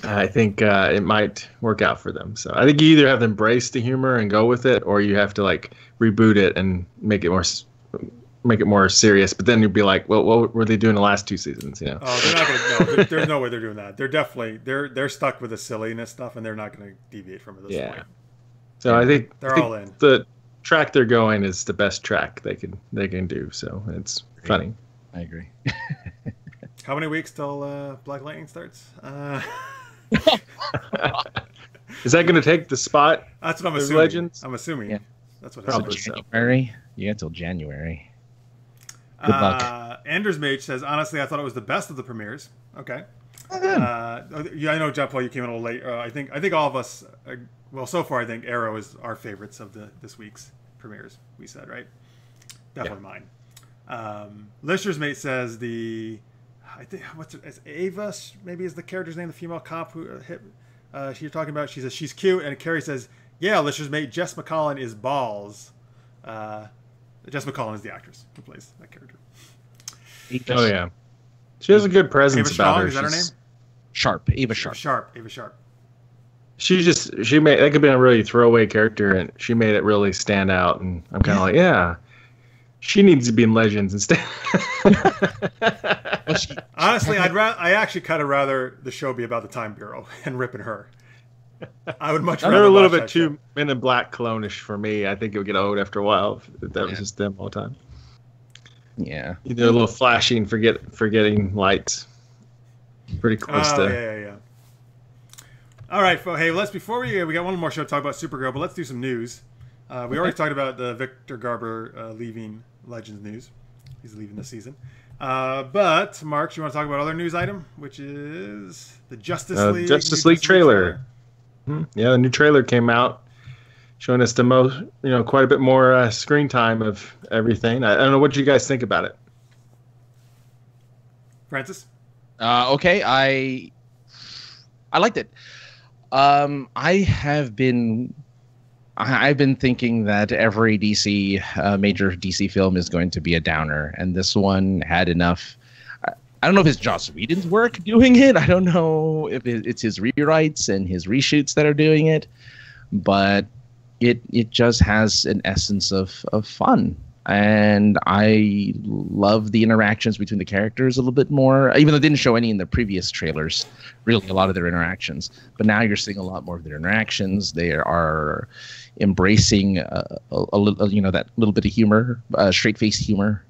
[SPEAKER 2] I think it might work out for them. So I think you either have to embrace the humor and go with it, or you have to like reboot it and make it more serious. But then you'd be like, well, what were they doing the last 2 seasons? You know?
[SPEAKER 1] Oh, they're not going to. No, there's no way they're doing that. They're definitely they're stuck with the silliness stuff, and they're not going to deviate from it. This point.
[SPEAKER 2] So I think
[SPEAKER 1] all in.
[SPEAKER 2] The track they're going is the best track they can do. So it's funny.
[SPEAKER 3] I agree.
[SPEAKER 1] How many weeks till Black Lightning starts?
[SPEAKER 2] Is that going to take the spot?
[SPEAKER 1] That's what I'm
[SPEAKER 2] of
[SPEAKER 1] assuming.
[SPEAKER 2] Legends?
[SPEAKER 1] I'm assuming.
[SPEAKER 3] Yeah.
[SPEAKER 1] That's what
[SPEAKER 2] Probably
[SPEAKER 1] happens.
[SPEAKER 2] so.
[SPEAKER 3] January. You got till January. Good luck.
[SPEAKER 1] Anders Mage says, honestly, I thought it was the best of the premieres. Okay.
[SPEAKER 3] Good.
[SPEAKER 1] Yeah, I know, John Paul, you came in a little late. I think all of us, well, so far, I think Arrow is our favorites of this week's premieres. We said, right? Definitely mine. Lister's Mate says I think it's Ava, maybe is the character's name, the female cop who you're talking about. She says she's cute, and Carrie says, yeah, Lister's Mate, Jess McCollum is balls. Jess McCollum is the actress who plays that character.
[SPEAKER 2] Oh yeah, she has a good presence
[SPEAKER 1] Ava
[SPEAKER 2] about
[SPEAKER 1] Strong,
[SPEAKER 2] her.
[SPEAKER 1] is that her name?
[SPEAKER 3] Sharp. Ava Sharp.
[SPEAKER 1] Ava Sharp.
[SPEAKER 2] She made that could be a really throwaway character, and she made it really stand out. And I'm kind of like, yeah, she needs to be in Legends instead.
[SPEAKER 1] Honestly, I actually kind of rather the show be about the Time Bureau and ripping her. I would much
[SPEAKER 2] They're
[SPEAKER 1] rather
[SPEAKER 2] a little
[SPEAKER 1] watch
[SPEAKER 2] bit
[SPEAKER 1] that
[SPEAKER 2] too
[SPEAKER 1] show.
[SPEAKER 2] Men in Black clone-ish for me. I think it would get old after a while if that was just them all the time.
[SPEAKER 3] Yeah.
[SPEAKER 2] Either a little flashing, forgetting lights. Pretty close to.
[SPEAKER 1] Yeah. All right, hey, before we got one more show to talk about Supergirl, but let's do some news. We already talked about the Victor Garber leaving Legends news. He's leaving this season. But Mark, you want to talk about other news item, which is the Justice League
[SPEAKER 2] trailer. Yeah, the new trailer came out, showing us the most, quite a bit more screen time of everything. I don't know, what do you guys think about it?
[SPEAKER 1] Francis?
[SPEAKER 3] Okay, I liked it. I've been thinking that every major DC film is going to be a downer, and this one had enough. I don't know if it's Joss Whedon's work doing it. I don't know if it's his rewrites and his reshoots that are doing it, but it just has an essence of fun. And I love the interactions between the characters a little bit more, even though they didn't show any in the previous trailers, really a lot of their interactions. But now you're seeing a lot more of their interactions. They are embracing a little, that little bit of humor, straight-faced humor,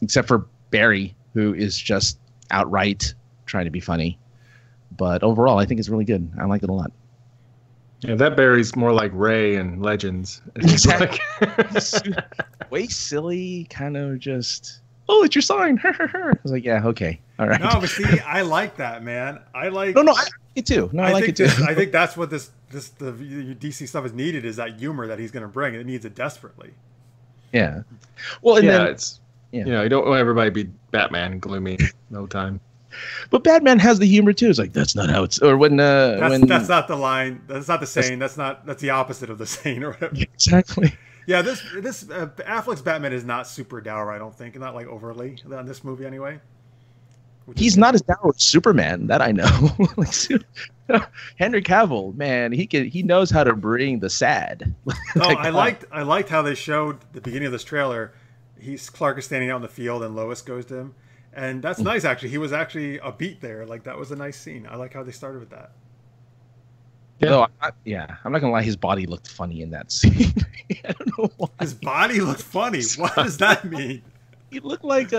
[SPEAKER 3] except for Barry, who is just outright trying to be funny. But overall, I think it's really good. I like it a lot.
[SPEAKER 2] Yeah, that Barry's more like Ray in Legends.
[SPEAKER 3] Exactly. Way silly, kind of just, oh, it's your sign. I was like, yeah, okay, all right.
[SPEAKER 1] No, but see, I like that, man. I like.
[SPEAKER 3] No, I like it too. No, I like it too.
[SPEAKER 1] I think that's what the DC stuff is needed, is that humor that he's going to bring. It needs it desperately.
[SPEAKER 3] Yeah. Well, and then
[SPEAKER 2] it's you don't want everybody to be Batman, gloomy, no time.
[SPEAKER 3] But Batman has the humor too. It's like, that's not how it's, or when
[SPEAKER 1] that's not the line. That's not the saying. That's the opposite of the saying, or whatever.
[SPEAKER 3] Exactly.
[SPEAKER 1] Yeah, this Affleck's Batman is not super dour, I don't think, not like overly on this movie anyway.
[SPEAKER 3] He's not as dour as Superman, that I know. Henry Cavill, man, he knows how to bring the sad.
[SPEAKER 1] I liked how they showed the beginning of this trailer. Clark is standing out in the field and Lois goes to him. And that's nice, actually. He was actually a beat there. Like, that was a nice scene. I like how they started with that.
[SPEAKER 3] Yeah. Though, I'm not going to lie. His body looked funny in that scene. I don't know why.
[SPEAKER 1] His body looked funny? What does that mean?
[SPEAKER 3] He looked like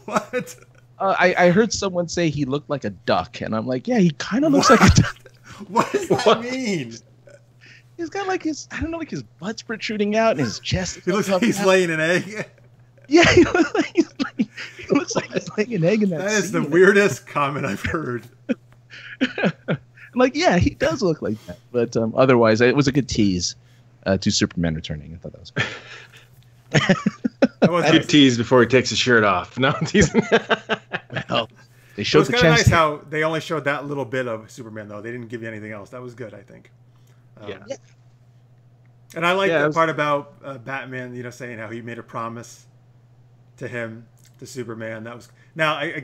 [SPEAKER 1] what?
[SPEAKER 3] I heard someone say he looked like a duck. And I'm like, yeah, he kind of looks like a duck.
[SPEAKER 1] What does that mean?
[SPEAKER 3] He's got like his butt's protruding out and his chest.
[SPEAKER 1] He looks like he's laying an egg.
[SPEAKER 3] Yeah, he looks like he's laying an egg in that.
[SPEAKER 1] That is the weirdest comment I've heard.
[SPEAKER 3] I'm like, yeah, he does look like that. But otherwise, it was a good tease to Superman returning. I thought that was
[SPEAKER 2] good. Good tease before he takes his shirt off. No, teasing.
[SPEAKER 3] Well, they showed the chest.
[SPEAKER 1] It was kind of nice how they only showed that little bit of Superman, though. They didn't give you anything else. That was good, I think.
[SPEAKER 3] Yeah.
[SPEAKER 1] And I like the part about Batman, saying how he made a promise to Superman. That was I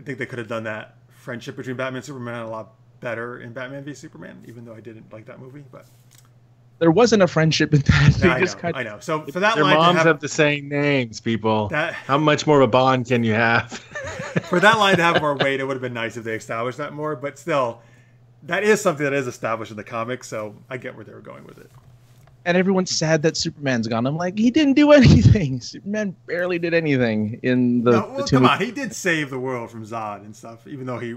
[SPEAKER 1] think they could have done that friendship between Batman and Superman a lot better in Batman v Superman, even though I didn't like that movie. But
[SPEAKER 3] there wasn't a friendship in that.
[SPEAKER 1] No, I know. So for that
[SPEAKER 2] their
[SPEAKER 1] line,
[SPEAKER 2] moms have the same names, people. How much more of a bond can you have?
[SPEAKER 1] For that line to have more weight, it would have been nice if they established that more. But still, that is something that is established in the comics, so I get where they were going with it.
[SPEAKER 3] And everyone's sad that Superman's gone. I'm like, he didn't do anything. Superman barely did anything in the.
[SPEAKER 1] Come on, he did save the world from Zod and stuff, even though he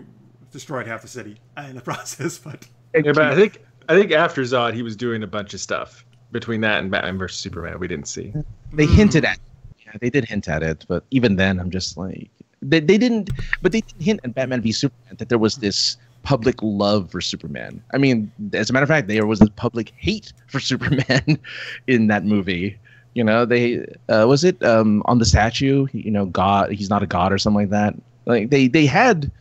[SPEAKER 1] destroyed half the city in the process. But
[SPEAKER 2] I think after Zod, he was doing a bunch of stuff between that and Batman versus Superman. We didn't see.
[SPEAKER 3] They hinted at. Yeah, they did hint at it, but even then, I'm just like, they didn't. But they did hint at Batman v Superman that there was this public love for Superman. I mean, as a matter of fact, there was a public hate for Superman in that movie. They was it on the statue, God, he's not a god or something like that. Like they had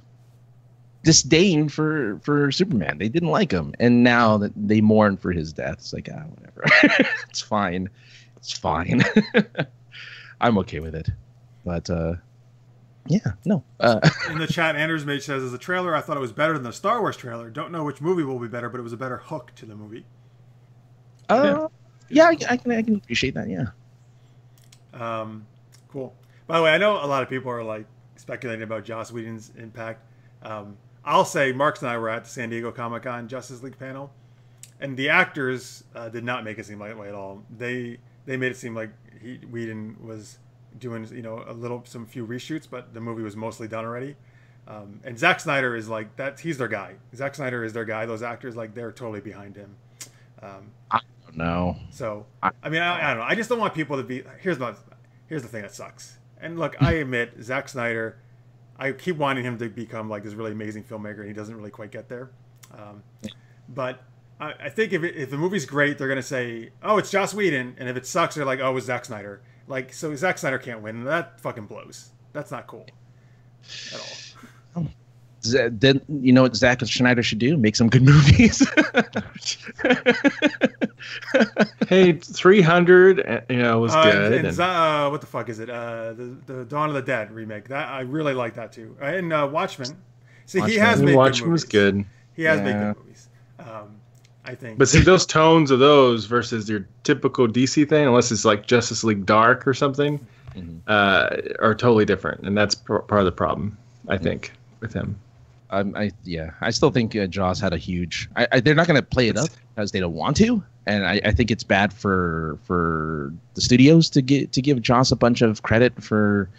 [SPEAKER 3] disdain for Superman. They didn't like him, and now that they mourn for his death, it's like, whatever. It's fine. I'm okay with it, but yeah, no.
[SPEAKER 1] In the chat, Anders Mage says, as a trailer, I thought it was better than the Star Wars trailer. Don't know which movie will be better, but it was a better hook to the movie.
[SPEAKER 3] Yeah, I can appreciate that. Yeah.
[SPEAKER 1] Cool. By the way, I know a lot of people are like speculating about Joss Whedon's impact. I'll say Marks and I were at the San Diego Comic-Con Justice League panel, and the actors did not make it seem that way at all. They made it seem like Whedon was doing, you know, some few reshoots, but the movie was mostly done already. And Zack Snyder is like that. He's their guy. Zack Snyder is their guy. Those actors, like, they're totally behind him.
[SPEAKER 3] I don't know.
[SPEAKER 1] So I mean, I don't know. I just don't want people to be. Here's the thing that sucks. And look, I admit, Zack Snyder, I keep wanting him to become like this really amazing filmmaker, and he doesn't really quite get there. But I think if the movie's great, they're gonna say, "Oh, it's Joss Whedon," and if it sucks, they're like, "Oh, it's Zack Snyder." Like, so Zack Snyder can't win. That fucking blows. That's not cool at all.
[SPEAKER 3] Then you know what Zack Snyder should do? Make some good movies.
[SPEAKER 2] Hey, 300, you know, was good.
[SPEAKER 1] And what the fuck is it? The Dawn of the Dead remake. That I really like that too. And Watchmen. See, he has made
[SPEAKER 2] Watchmen
[SPEAKER 1] good movies.
[SPEAKER 2] Was good.
[SPEAKER 1] He has made good movies. I think.
[SPEAKER 2] But see, those tones of those versus your typical DC thing, unless it's like Justice League Dark or something, are totally different, and that's part of the problem, I think, with him.
[SPEAKER 3] I still think Joss had a huge. They're not going to play it up because they don't want to, and I think it's bad for the studios to give Joss a bunch of credit for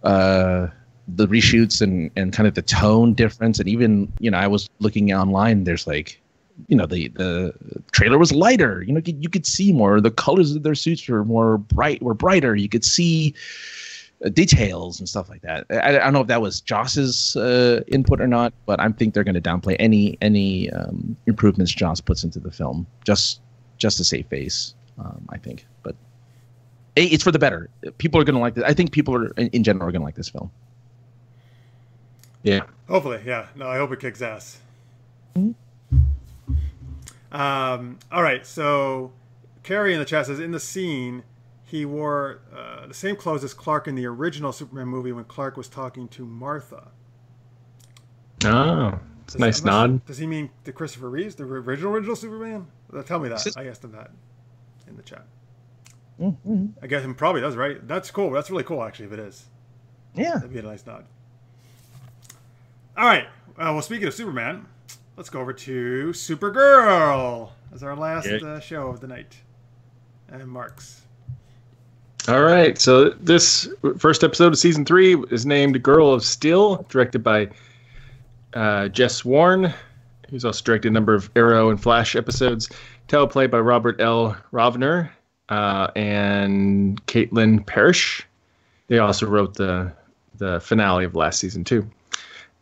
[SPEAKER 3] the reshoots and kind of the tone difference, and even, you know, I was looking online. There's like, you know, the trailer was lighter. You know, you could see more. The colors of their suits were brighter. You could see details and stuff like that. I don't know if that was Joss's input or not, but I think they're going to downplay any improvements Joss puts into the film just to save face. I think, but it's for the better. People are going to like this. I think people are in general are going to like this film.
[SPEAKER 2] Yeah.
[SPEAKER 1] Hopefully, yeah. No, I hope it kicks ass.
[SPEAKER 3] Mm-hmm.
[SPEAKER 1] All right, so Carrie in the chat says, in the scene, he wore the same clothes as Clark in the original Superman movie when Clark was talking to Martha.
[SPEAKER 2] Oh, it's a nice nod.
[SPEAKER 1] Does he mean the Christopher Reeves, the original Superman? Tell me that. I asked him that in the chat.
[SPEAKER 3] Mm-hmm.
[SPEAKER 1] I guess him probably does, right? That's cool. That's really cool, actually, if it is.
[SPEAKER 3] Yeah.
[SPEAKER 1] That'd be a nice nod. All right. Well, speaking of Superman, let's go over to Supergirl as our last show of the night. And Marks.
[SPEAKER 2] All right. So this first episode of season 3 is named Girl of Steel, directed by Jess Warren, who's also directed a number of Arrow and Flash episodes. Teleplay by Robert L. Rovner and Caitlin Parrish. They also wrote the finale of last season too.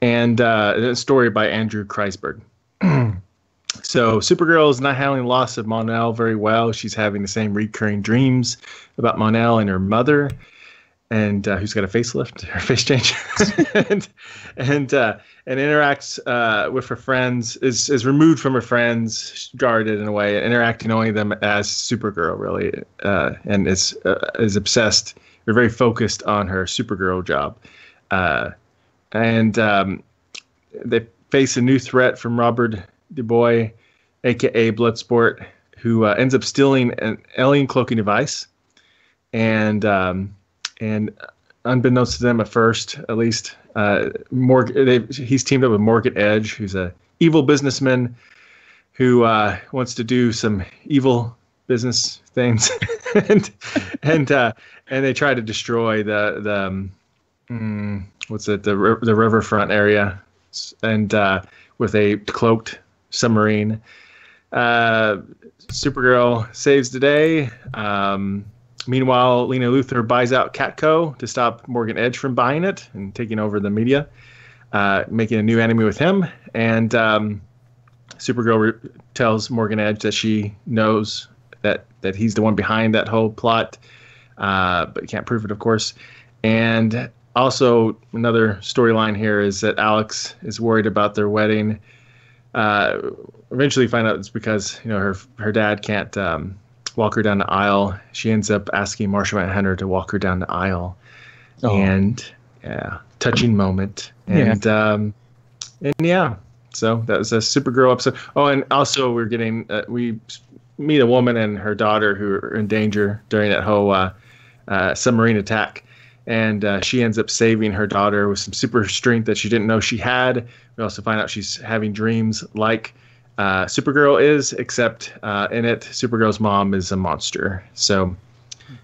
[SPEAKER 2] And a story by Andrew Kreisberg. So Supergirl is not handling the loss of Mon-El very well. She's having the same recurring dreams about Mon-El and her mother, and who's got a facelift, her face change, and interacts with her friends, is removed from her friends, guarded in a way, interacting only them as Supergirl really, and is obsessed or very focused on her Supergirl job. And they face a new threat from Robert DuBois, a.k.a. Bloodsport, who ends up stealing an alien cloaking device. And unbeknownst to them at first, at least, he's teamed up with Morgan Edge, who's a evil businessman who wants to do some evil business things. and they try to destroy the riverfront area, and with a cloaked submarine. Supergirl saves the day. Meanwhile, Lena Luthor buys out Catco to stop Morgan Edge from buying it and taking over the media, making a new enemy with him. And Supergirl tells Morgan Edge that she knows that he's the one behind that whole plot, but can't prove it, of course. And also, another storyline here is that Alex is worried about their wedding. Eventually, find out it's because her dad can't walk her down the aisle. She ends up asking Marcia Hunter to walk her down the aisle, and touching moment. And so that was a Supergirl episode. Oh, and also we're getting we meet a woman and her daughter who are in danger during that whole submarine attack. and she ends up saving her daughter with some super strength that she didn't know she had. We also find out she's having dreams like Supergirl is, except in it, Supergirl's mom is a monster. So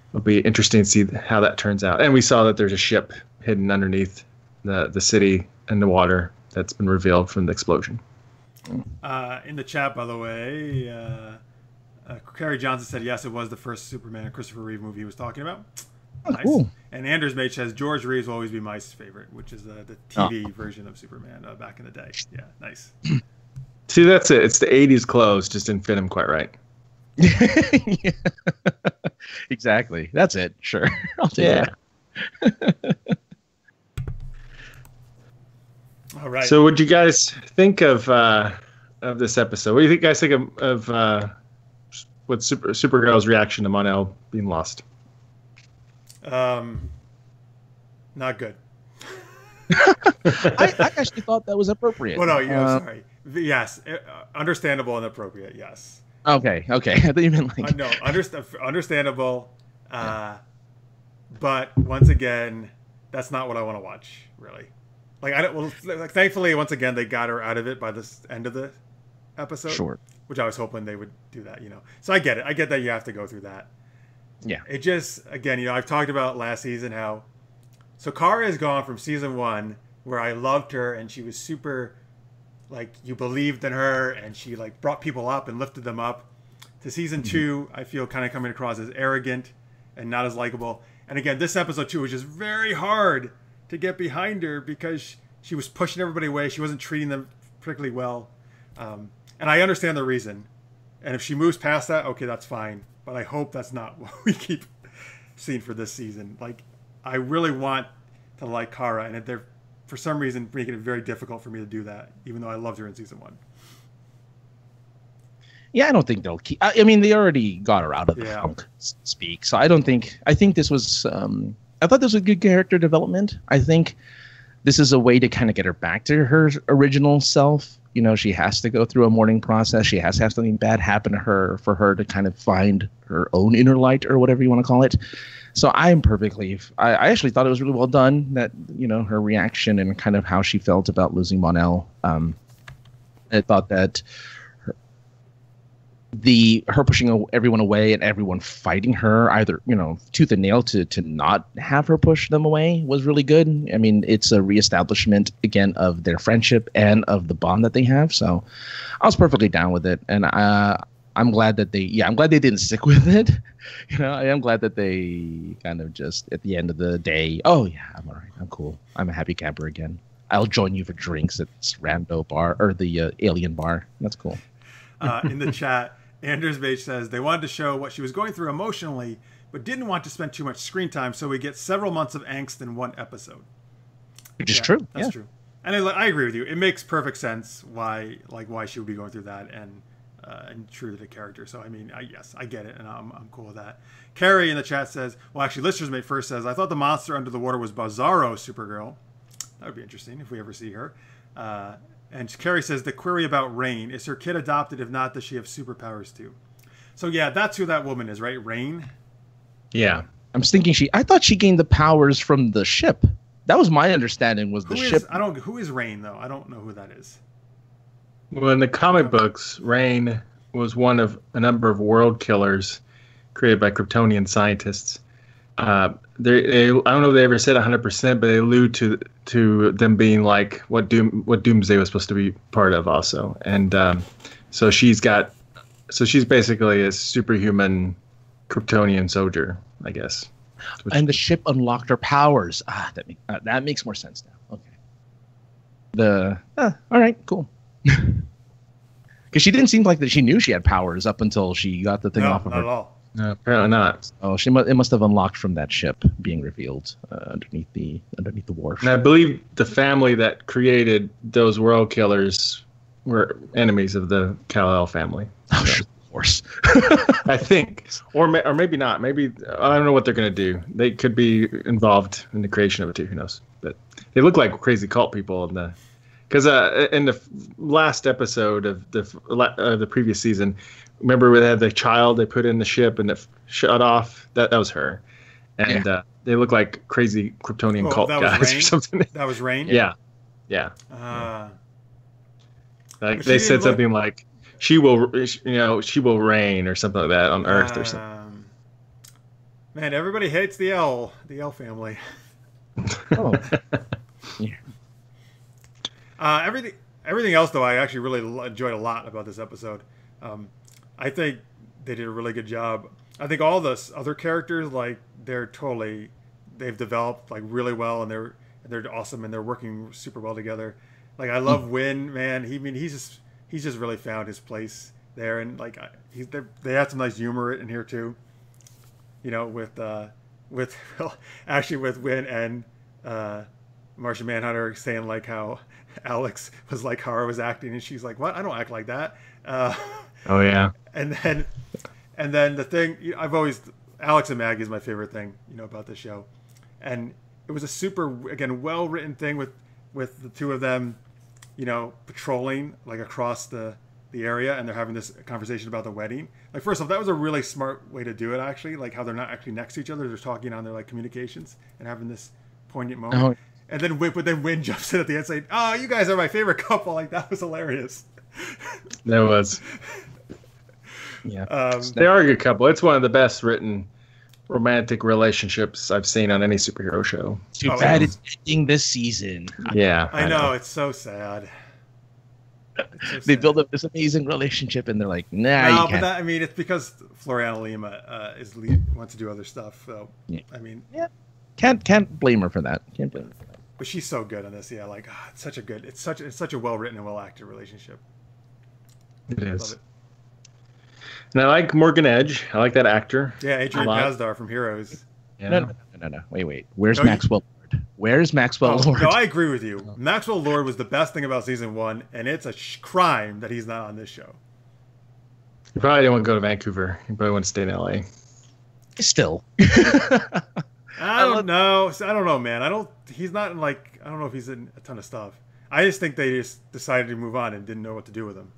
[SPEAKER 2] it'll be interesting to see how that turns out. And we saw that there's a ship hidden underneath the city in the water that's been revealed from the explosion.
[SPEAKER 1] In the chat, by the way, Carrie Johnson said yes, it was the first Superman and Christopher Reeve movie he was talking about.
[SPEAKER 3] Oh,
[SPEAKER 1] Nice.
[SPEAKER 3] cool.
[SPEAKER 1] And Anders Mage says George Reeves will always be my favorite, which is the TV version of Superman back in the day. Yeah, nice.
[SPEAKER 2] See, that's it. It's the 80s clothes, just didn't fit him quite right.
[SPEAKER 3] Yeah. Exactly. That's it. Sure. I'll take that.
[SPEAKER 1] All right.
[SPEAKER 2] So, what'd you guys think of this episode? What do you guys think of what Supergirl's reaction to Mon-El being lost?
[SPEAKER 1] Not good.
[SPEAKER 3] I actually thought that was appropriate.
[SPEAKER 1] Well, no, yeah, sorry. Yes, understandable and appropriate. Yes.
[SPEAKER 3] Okay. I thought you meant like.
[SPEAKER 1] No, understandable. But once again, that's not what I want to watch. Really. Like I don't. Well, like thankfully, once again, they got her out of it by the end of the episode.
[SPEAKER 3] Sure.
[SPEAKER 1] Which I was hoping they would do that. So I get it. I get that you have to go through that.
[SPEAKER 3] Yeah.
[SPEAKER 1] It just, again, I've talked about last season how. So Kara has gone from season 1, where I loved her and she was super, like, you believed in her and she, like, brought people up and lifted them up, to season 2, I feel kind of coming across as arrogant and not as likable. And again, this episode 2 was just very hard to get behind her because she was pushing everybody away. She wasn't treating them particularly well. And I understand the reason. And if she moves past that, okay, that's fine. But I hope that's not what we keep seeing for this season. Like, I really want to like Kara, and they're, for some reason, making it very difficult for me to do that, even though I loved her in season 1.
[SPEAKER 3] Yeah, I don't think they'll keep. I mean, they already got her out of the funk, so to speak. So I don't think. I think this was. I thought this was a good character development. I think this is a way to kind of get her back to her original self. She has to go through a mourning process. She has to have something bad happen to her for her to kind of find her own inner light, or whatever you want to call it. So I'm perfectly. I actually thought it was really well done. That her reaction and kind of how she felt about losing Mon-El. I thought that her pushing everyone away and everyone fighting her, either tooth and nail to not have her push them away, was really good. I mean, it's a reestablishment again of their friendship and of the bond that they have. So I was perfectly down with it, and I'm glad that I'm glad they didn't stick with it. I am glad that they kind of just at the end of the day, oh yeah, I'm all right, I'm cool, I'm a happy camper again. I'll join you for drinks at this rando bar or the alien bar. That's cool.
[SPEAKER 1] In the chat, Anders Mage says they wanted to show what she was going through emotionally, but didn't want to spend too much screen time, so we get several months of angst in one episode.
[SPEAKER 3] Which is true.
[SPEAKER 1] That's true. And I agree with you. It makes perfect sense why she would be going through that, and true to the character. So I mean, yes, I get it, and I'm cool with that. Carrie in the chat says, well, actually, Listener's Mate first says, I thought the monster under the water was Bizarro Supergirl. That would be interesting if we ever see her. And Carrie says, the query about Rain. Is her kid adopted? If not, does she have superpowers too? So yeah, that's who that woman is, right? Rain?
[SPEAKER 2] Yeah.
[SPEAKER 3] I'm thinking I thought she gained the powers from the ship. That was my understanding, was the ship.
[SPEAKER 1] Who is Rain, though? I don't know who that is.
[SPEAKER 2] Well, in the comic books, Rain was one of a number of world killers created by Kryptonian scientists. I don't know if they ever said 100%, but they allude to them being like what Doomsday was supposed to be part of also. And so she's basically a superhuman Kryptonian soldier, I guess.
[SPEAKER 3] And the ship unlocked her powers. That makes more sense now. Okay. All right, cool. Because she didn't seem like that she knew she had powers up until she got the thing off of her.
[SPEAKER 1] Not at all.
[SPEAKER 2] No, apparently not.
[SPEAKER 3] Oh, it must have unlocked from that ship being revealed underneath the wharf.
[SPEAKER 2] And I believe the family that created those world killers were enemies of the Kal-El family.
[SPEAKER 3] Oh, sure, of course.
[SPEAKER 2] I think, or maybe not. Maybe I don't know what they're going to do. They could be involved in the creation of it too. Who knows? But they look like crazy cult people because in the last episode of the previous season. Remember, we had the child they put in the ship and it shut off. That was her, and They look like crazy Kryptonian cult guys or something.
[SPEAKER 1] That was Rain?
[SPEAKER 2] Yeah. Like they said something like, she will reign or something like that on Earth or something.
[SPEAKER 1] Man, everybody hates the L family.
[SPEAKER 3] Oh. Yeah.
[SPEAKER 1] Everything else, though, I actually really enjoyed a lot about this episode. I think they did a really good job. I think all the other characters, like, they've developed like really well, and they're awesome, and they're working super well together. Like, I love Win, man. He's just really found his place there, and like they had some nice humor in here too. You know, with Win and Martian Manhunter saying like how Alex was like how I was acting, and she's like, "What? I don't act like that."
[SPEAKER 2] Oh yeah.
[SPEAKER 1] And then the thing Alex and Maggie is my favorite thing, about this show, and it was a super well written thing with the two of them, patrolling like across the area, and they're having this conversation about the wedding. Like, first off, that was a really smart way to do it, actually. Like how they're not actually next to each other; they're talking on their like communications and having this poignant moment.
[SPEAKER 3] Oh.
[SPEAKER 1] And then Win jumps in at the end saying, "Oh, you guys are my favorite couple." Like, that was hilarious.
[SPEAKER 2] That was. Yeah, they are a good couple. It's one of the best written romantic relationships I've seen on any superhero show.
[SPEAKER 3] Too bad it's ending this season.
[SPEAKER 2] Yeah,
[SPEAKER 1] I know. It's so sad.
[SPEAKER 3] They build up this amazing relationship, and they're like, "Nah,
[SPEAKER 1] no,
[SPEAKER 3] you can't."
[SPEAKER 1] But it's because Floriana Lima wants to do other stuff. So
[SPEAKER 3] yeah.
[SPEAKER 1] I mean,
[SPEAKER 3] can't blame her for that. Can't blame her for that.
[SPEAKER 1] But she's so good on this. Yeah, like it's such a well written and well acted relationship.
[SPEAKER 2] It is. Love it. And I like Morgan Edge. I like that actor.
[SPEAKER 1] Yeah, Adrian Pasdar from Heroes.
[SPEAKER 3] Yeah. No. Wait. Where's Maxwell Lord? Where's Maxwell Lord?
[SPEAKER 1] No, I agree with you. Maxwell Lord was the best thing about season 1, and it's a crime that he's not on this show.
[SPEAKER 2] You probably didn't want to go to Vancouver. You probably want to stay in LA.
[SPEAKER 3] Still.
[SPEAKER 1] I don't know, man. He's not in, like, I don't know if he's in a ton of stuff. I just think they just decided to move on and didn't know what to do with him.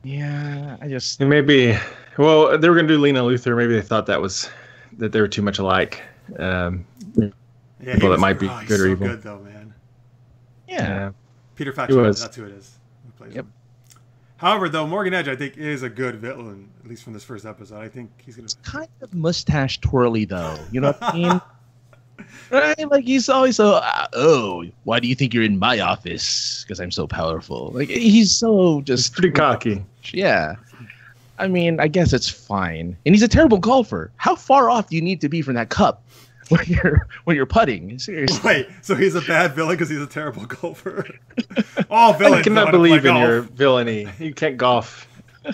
[SPEAKER 3] Yeah,
[SPEAKER 2] maybe. Well, they were going to do Lena Luthor. Maybe they thought that they were too much alike. People that might be good or evil.
[SPEAKER 1] Good though, man.
[SPEAKER 3] Yeah.
[SPEAKER 1] Peter Fatchett, that's who it is. Who plays him. However, though, Morgan Edge, I think, is a good villain, at least from this first episode. I think he's going to...
[SPEAKER 3] kind of mustache twirly, though. You know what I mean? Right? Like, he's always so, why do you think you're in my office? Because I'm so powerful. Like, he's so just...
[SPEAKER 2] He's pretty cocky.
[SPEAKER 3] Yeah. I mean, I guess it's fine. And he's a terrible golfer. How far off do you need to be from that cup when you're putting? Seriously.
[SPEAKER 1] Wait, so he's a bad villain because he's a terrible golfer? All villains.
[SPEAKER 2] I cannot believe in your villainy. You can't golf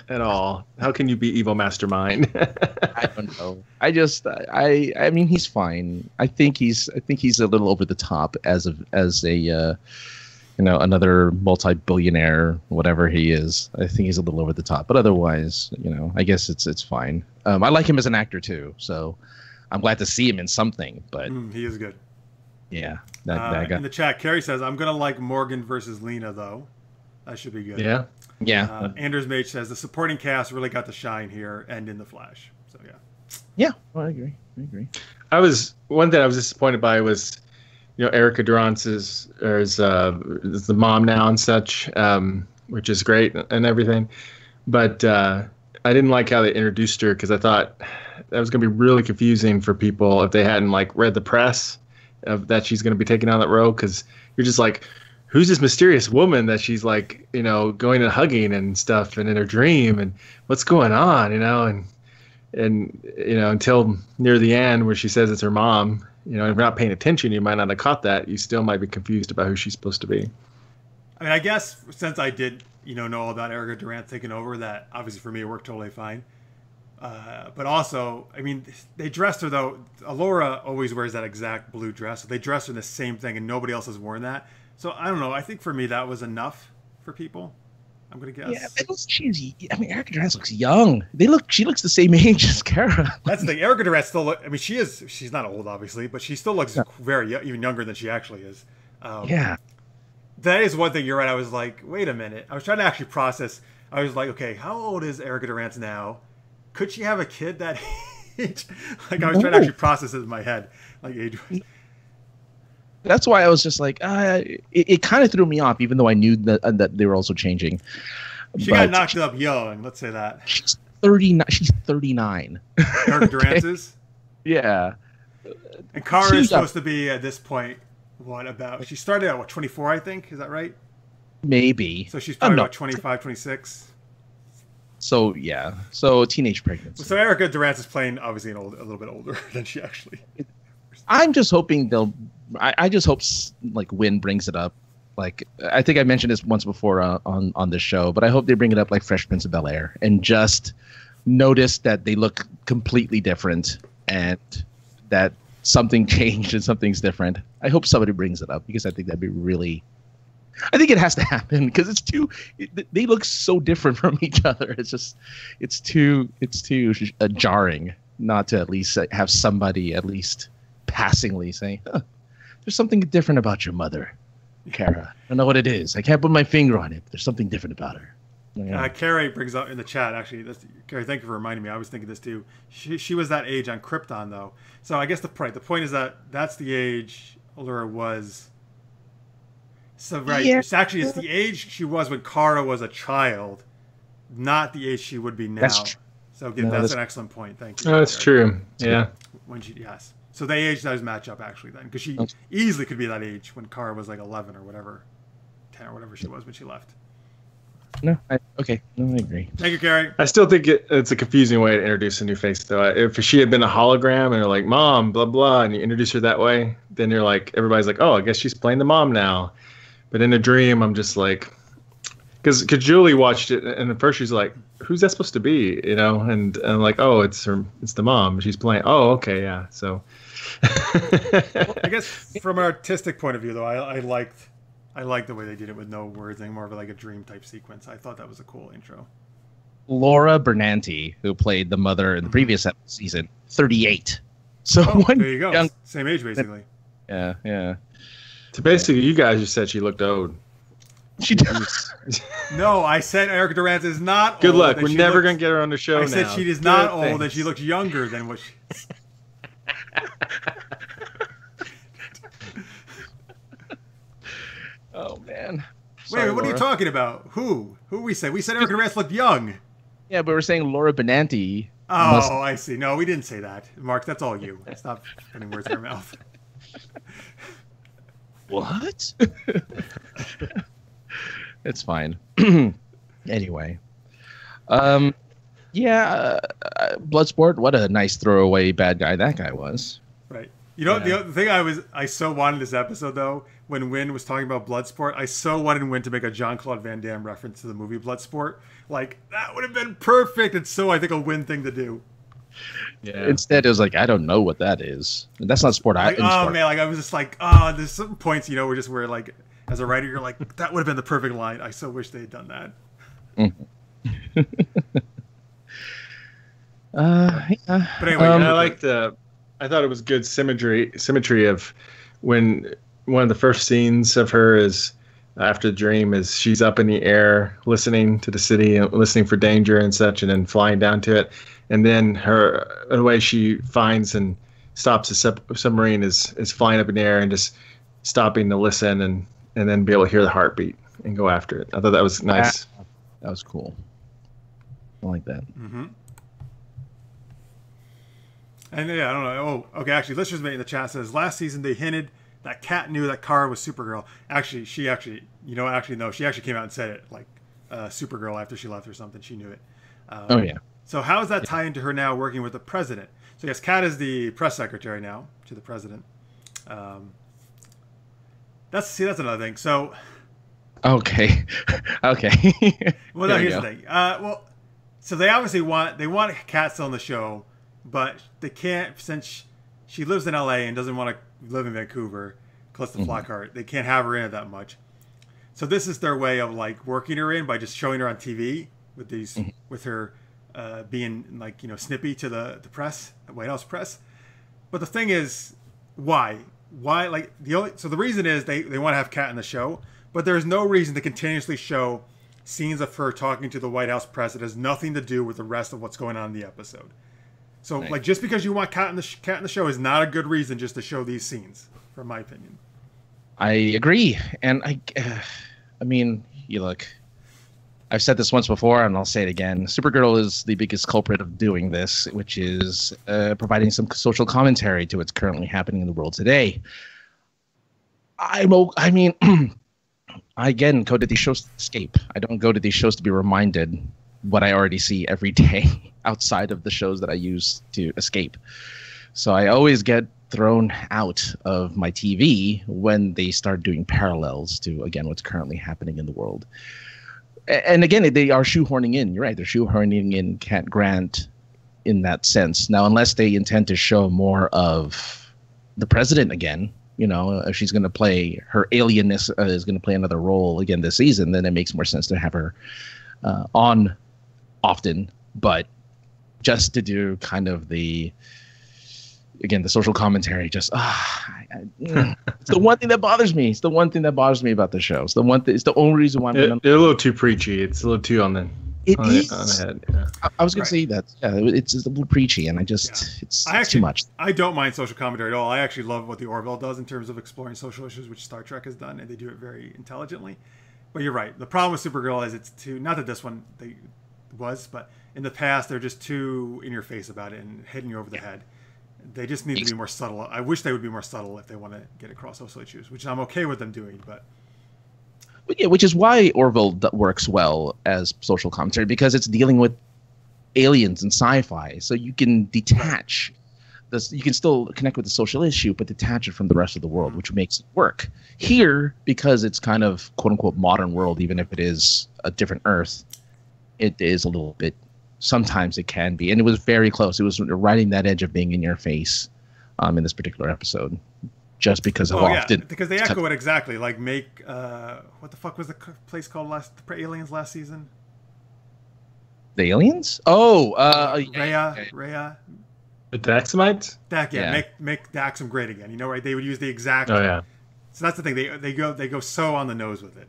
[SPEAKER 2] at all. How can you be evil mastermind?
[SPEAKER 3] I don't know. I mean, he's fine. I think he's a little over the top as a another multi-billionaire, whatever he is. I think he's a little over the top, but otherwise, I guess it's fine. I like him as an actor too, so I'm glad to see him in something. But
[SPEAKER 1] he is good.
[SPEAKER 3] Yeah, that guy.
[SPEAKER 1] In the chat, Carrie says, "I'm gonna like Morgan versus Lena though. That should be good."
[SPEAKER 3] Yeah.
[SPEAKER 1] Anders Mage says the supporting cast really got to shine here and in the Flash. So yeah.
[SPEAKER 3] Yeah, well, I agree.
[SPEAKER 2] One thing I was disappointed by was, Erica Durance is the mom now and such, which is great and everything. But I didn't like how they introduced her, because I thought that was going to be really confusing for people if they hadn't read the press of that she's going to be taking on that role, because you're just like, who's this mysterious woman that she's going and hugging and stuff and in her dream, and what's going on, and until near the end where she says it's her mom, if you're not paying attention, you might not have caught that. You still might be confused about who she's supposed to be.
[SPEAKER 1] I mean, I guess since I did, know all about Erica Durant taking over, that obviously for me it worked totally fine. But also, I mean, they dressed her, though. Alora always wears that exact blue dress. So they dressed her in the same thing, and nobody else has worn that. So I don't know. I think for me that was enough for people. I'm gonna guess.
[SPEAKER 3] Yeah, Erica Durance looks young. She looks the same age as Kara.
[SPEAKER 1] That's the thing. Erica Durant still she's not old, obviously, but she still looks very even younger than she actually is.
[SPEAKER 3] Yeah.
[SPEAKER 1] That is one thing. You're right. I was like, wait a minute. I was trying to actually process. I was like, okay, how old is Erica Durant now? Could she have a kid that age. Like I was trying to actually process it in my head, like age.
[SPEAKER 3] That's why I was just like, it kind of threw me off, even though I knew that they were also changing.
[SPEAKER 1] She got knocked up young. Let's say that.
[SPEAKER 3] She's 39. She's 39.
[SPEAKER 1] Erica Durance is.
[SPEAKER 3] Yeah.
[SPEAKER 1] And Kara is supposed to be at this point. What about? She started at 24, I think. Is that right?
[SPEAKER 3] Maybe.
[SPEAKER 1] So she's probably about 25, 26.
[SPEAKER 3] So yeah. So teenage pregnancy.
[SPEAKER 1] So Erica Durance is playing obviously a little bit older than she actually.
[SPEAKER 3] I'm just hoping I just hope like Wynn brings it up. Like I think I mentioned this once before on this show, but I hope they bring it up like Fresh Prince of Bel-Air and just notice that they look completely different and that something changed and something's different. I hope somebody brings it up because I think that'd be really. I think it has to happen because they look so different from each other. It's too jarring not to at least have somebody at least passingly saying, there's something different about your mother, Kara. I don't know what it is. I can't put my finger on it, but there's something different about her. Yeah.
[SPEAKER 1] Carrie brings up in the chat, actually, Carrie, thank you for reminding me. I was thinking this too. She was that age on Krypton, though. So I guess the point is that that's the age Allura was. So, right. Yeah. It's the age she was when Kara was a child, not the age she would be now.
[SPEAKER 3] That's true.
[SPEAKER 1] So again, that's an excellent point. Thank you.
[SPEAKER 2] Oh, that's true. Yeah.
[SPEAKER 1] Yes. So the age does match up, actually, then. Because she easily could be that age when Kara was like 11 or whatever, 10 or whatever she was when she left.
[SPEAKER 3] I agree.
[SPEAKER 1] Thank you, Carrie.
[SPEAKER 2] I still think it's a confusing way to introduce a new face, though. If she had been a hologram and you're like, Mom, blah, blah, and you introduce her that way, then you're like, everybody's like, oh, I guess she's playing the mom now. But in a dream, I'm just like, because Julie watched it, and at first she's like, who's that supposed to be? You know, and I'm like, oh, it's the mom. She's playing. Oh, okay, yeah. So,
[SPEAKER 1] well, I guess from an artistic point of view, though, I liked the way they did it with no words, and more of like a dream type sequence. I thought that was a cool intro.
[SPEAKER 3] Laura Bernanti, who played the mother in the previous season, 38. So
[SPEAKER 1] there you go. Same age, basically.
[SPEAKER 3] Yeah.
[SPEAKER 2] So basically, you guys just said she looked old.
[SPEAKER 3] She does.
[SPEAKER 1] No, I said Erica Durance is not old.
[SPEAKER 2] Good luck. We're never going to get her on the show now.
[SPEAKER 1] I said she is not old, and she looks younger than what she is.
[SPEAKER 3] Oh, man.
[SPEAKER 1] Wait, what are you talking about? Who we said? We said Erica Durance looked young.
[SPEAKER 3] Yeah, but we're saying Laura Benanti.
[SPEAKER 1] Oh, I see. No, we didn't say that. Mark, that's all you. Stop putting words in your mouth.
[SPEAKER 3] What? It's fine. Anyway. Bloodsport, what a nice throwaway bad guy that guy was.
[SPEAKER 1] Right. You know, the thing I so wanted this episode, though, when Wynn was talking about Bloodsport, I so wanted Wynn to make a Jean-Claude Van Damme reference to the movie Bloodsport. Like, that would have been perfect. It's so, I think, a Wynn thing to do.
[SPEAKER 3] Yeah. Instead, it was like, I don't know what that is. That's not sport.
[SPEAKER 1] Man, like I was just like, there's some points, where like, as a writer, you're like, that would have been the perfect line. I so wish they had done that.
[SPEAKER 3] Mm-hmm.
[SPEAKER 1] But anyway,
[SPEAKER 2] I thought it was good symmetry of when one of the first scenes of her is after the dream is she's up in the air listening to the city and listening for danger and such, and then flying down to it. And then the way she finds and stops a submarine is flying up in the air and just stopping to listen and then be able to hear the heartbeat and go after it. I thought that was nice.
[SPEAKER 3] That was cool. I like that.
[SPEAKER 1] Mm-hmm. And yeah, I don't know. Oh, okay. Actually, listeners in the chat says last season they hinted that Kat knew that Kara was Supergirl. Actually, she came out and said it, like Supergirl after she left or something. She knew it.
[SPEAKER 3] Oh yeah.
[SPEAKER 1] So how does that tie into her now working with the president? So yes, Kat is the press secretary now to the president. That's another thing. So.
[SPEAKER 3] Okay.
[SPEAKER 1] Well, no, here's the thing. So they obviously want Kat still on the show, but they can't, since she lives in LA and doesn't want to live in Vancouver, close to Flockhart. They can't have her in it that much. So this is their way of like working her in by just showing her on TV with these with her being like snippy to the press, the White House press. But the thing is, why like the reason is they want to have Kat in the show, but there's no reason to continuously show scenes of her talking to the White House press that has nothing to do with the rest of what's going on in the episode. So,
[SPEAKER 3] Right.
[SPEAKER 1] like, just because you want cat in the show is not a good reason just to show these scenes, from my opinion.
[SPEAKER 3] I agree, and I mean, you look. I've said this once before, and I'll say it again. Supergirl is the biggest culprit of doing this, which is providing some social commentary to what's currently happening in the world today. I mean, I again go to these shows to escape. I don't go to these shows to be reminded what I already see every day outside of the shows that I use to escape. So I always get thrown out of my TV when they start doing parallels to, again, what's currently happening in the world. And again, they are shoehorning in. You're right. They're shoehorning in Cat Grant in that sense. Now, unless they intend to show more of the president again, you know, if she's going to play her alienness is going to play another role again this season, then it makes more sense to have her on often. But just to do kind of the social commentary, just it's the one thing that bothers me. It's the one thing that bothers me about the show. It's the only reason why
[SPEAKER 2] it's a little too preachy. It's a little too on the head. Yeah.
[SPEAKER 3] I was going to say that. Yeah, it's a little preachy, and it's too much.
[SPEAKER 1] I don't mind social commentary at all. I actually love what the Orville does in terms of exploring social issues, which Star Trek has done, and they do it very intelligently. But you're right. The problem with Supergirl is it's too, not that this one but in the past they're just too in your face about it and hitting you over the head. They just need to be more subtle. I wish they would be more subtle if they want to get across social issues, which I'm okay with them doing. But
[SPEAKER 3] yeah, which is why Orville works well as social commentary, because it's dealing with aliens and sci-fi, so you can detach this. You can still connect with the social issue, but detach it from the rest of the world, which makes it work. Here, because it's kind of quote unquote modern world, even if it is a different Earth, it is a little bit. Sometimes it can be, and it was very close. It was riding that edge of being in your face in this particular episode, just because of often.
[SPEAKER 1] Because they echo it exactly. Like what the fuck was the place called the aliens last season?
[SPEAKER 3] The aliens? Oh,
[SPEAKER 1] Rhea.
[SPEAKER 2] The Daxamites?
[SPEAKER 1] Make Daxam great again. You know, right? They would use the exact.
[SPEAKER 2] Oh yeah.
[SPEAKER 1] So that's the thing. They go so on the nose with it.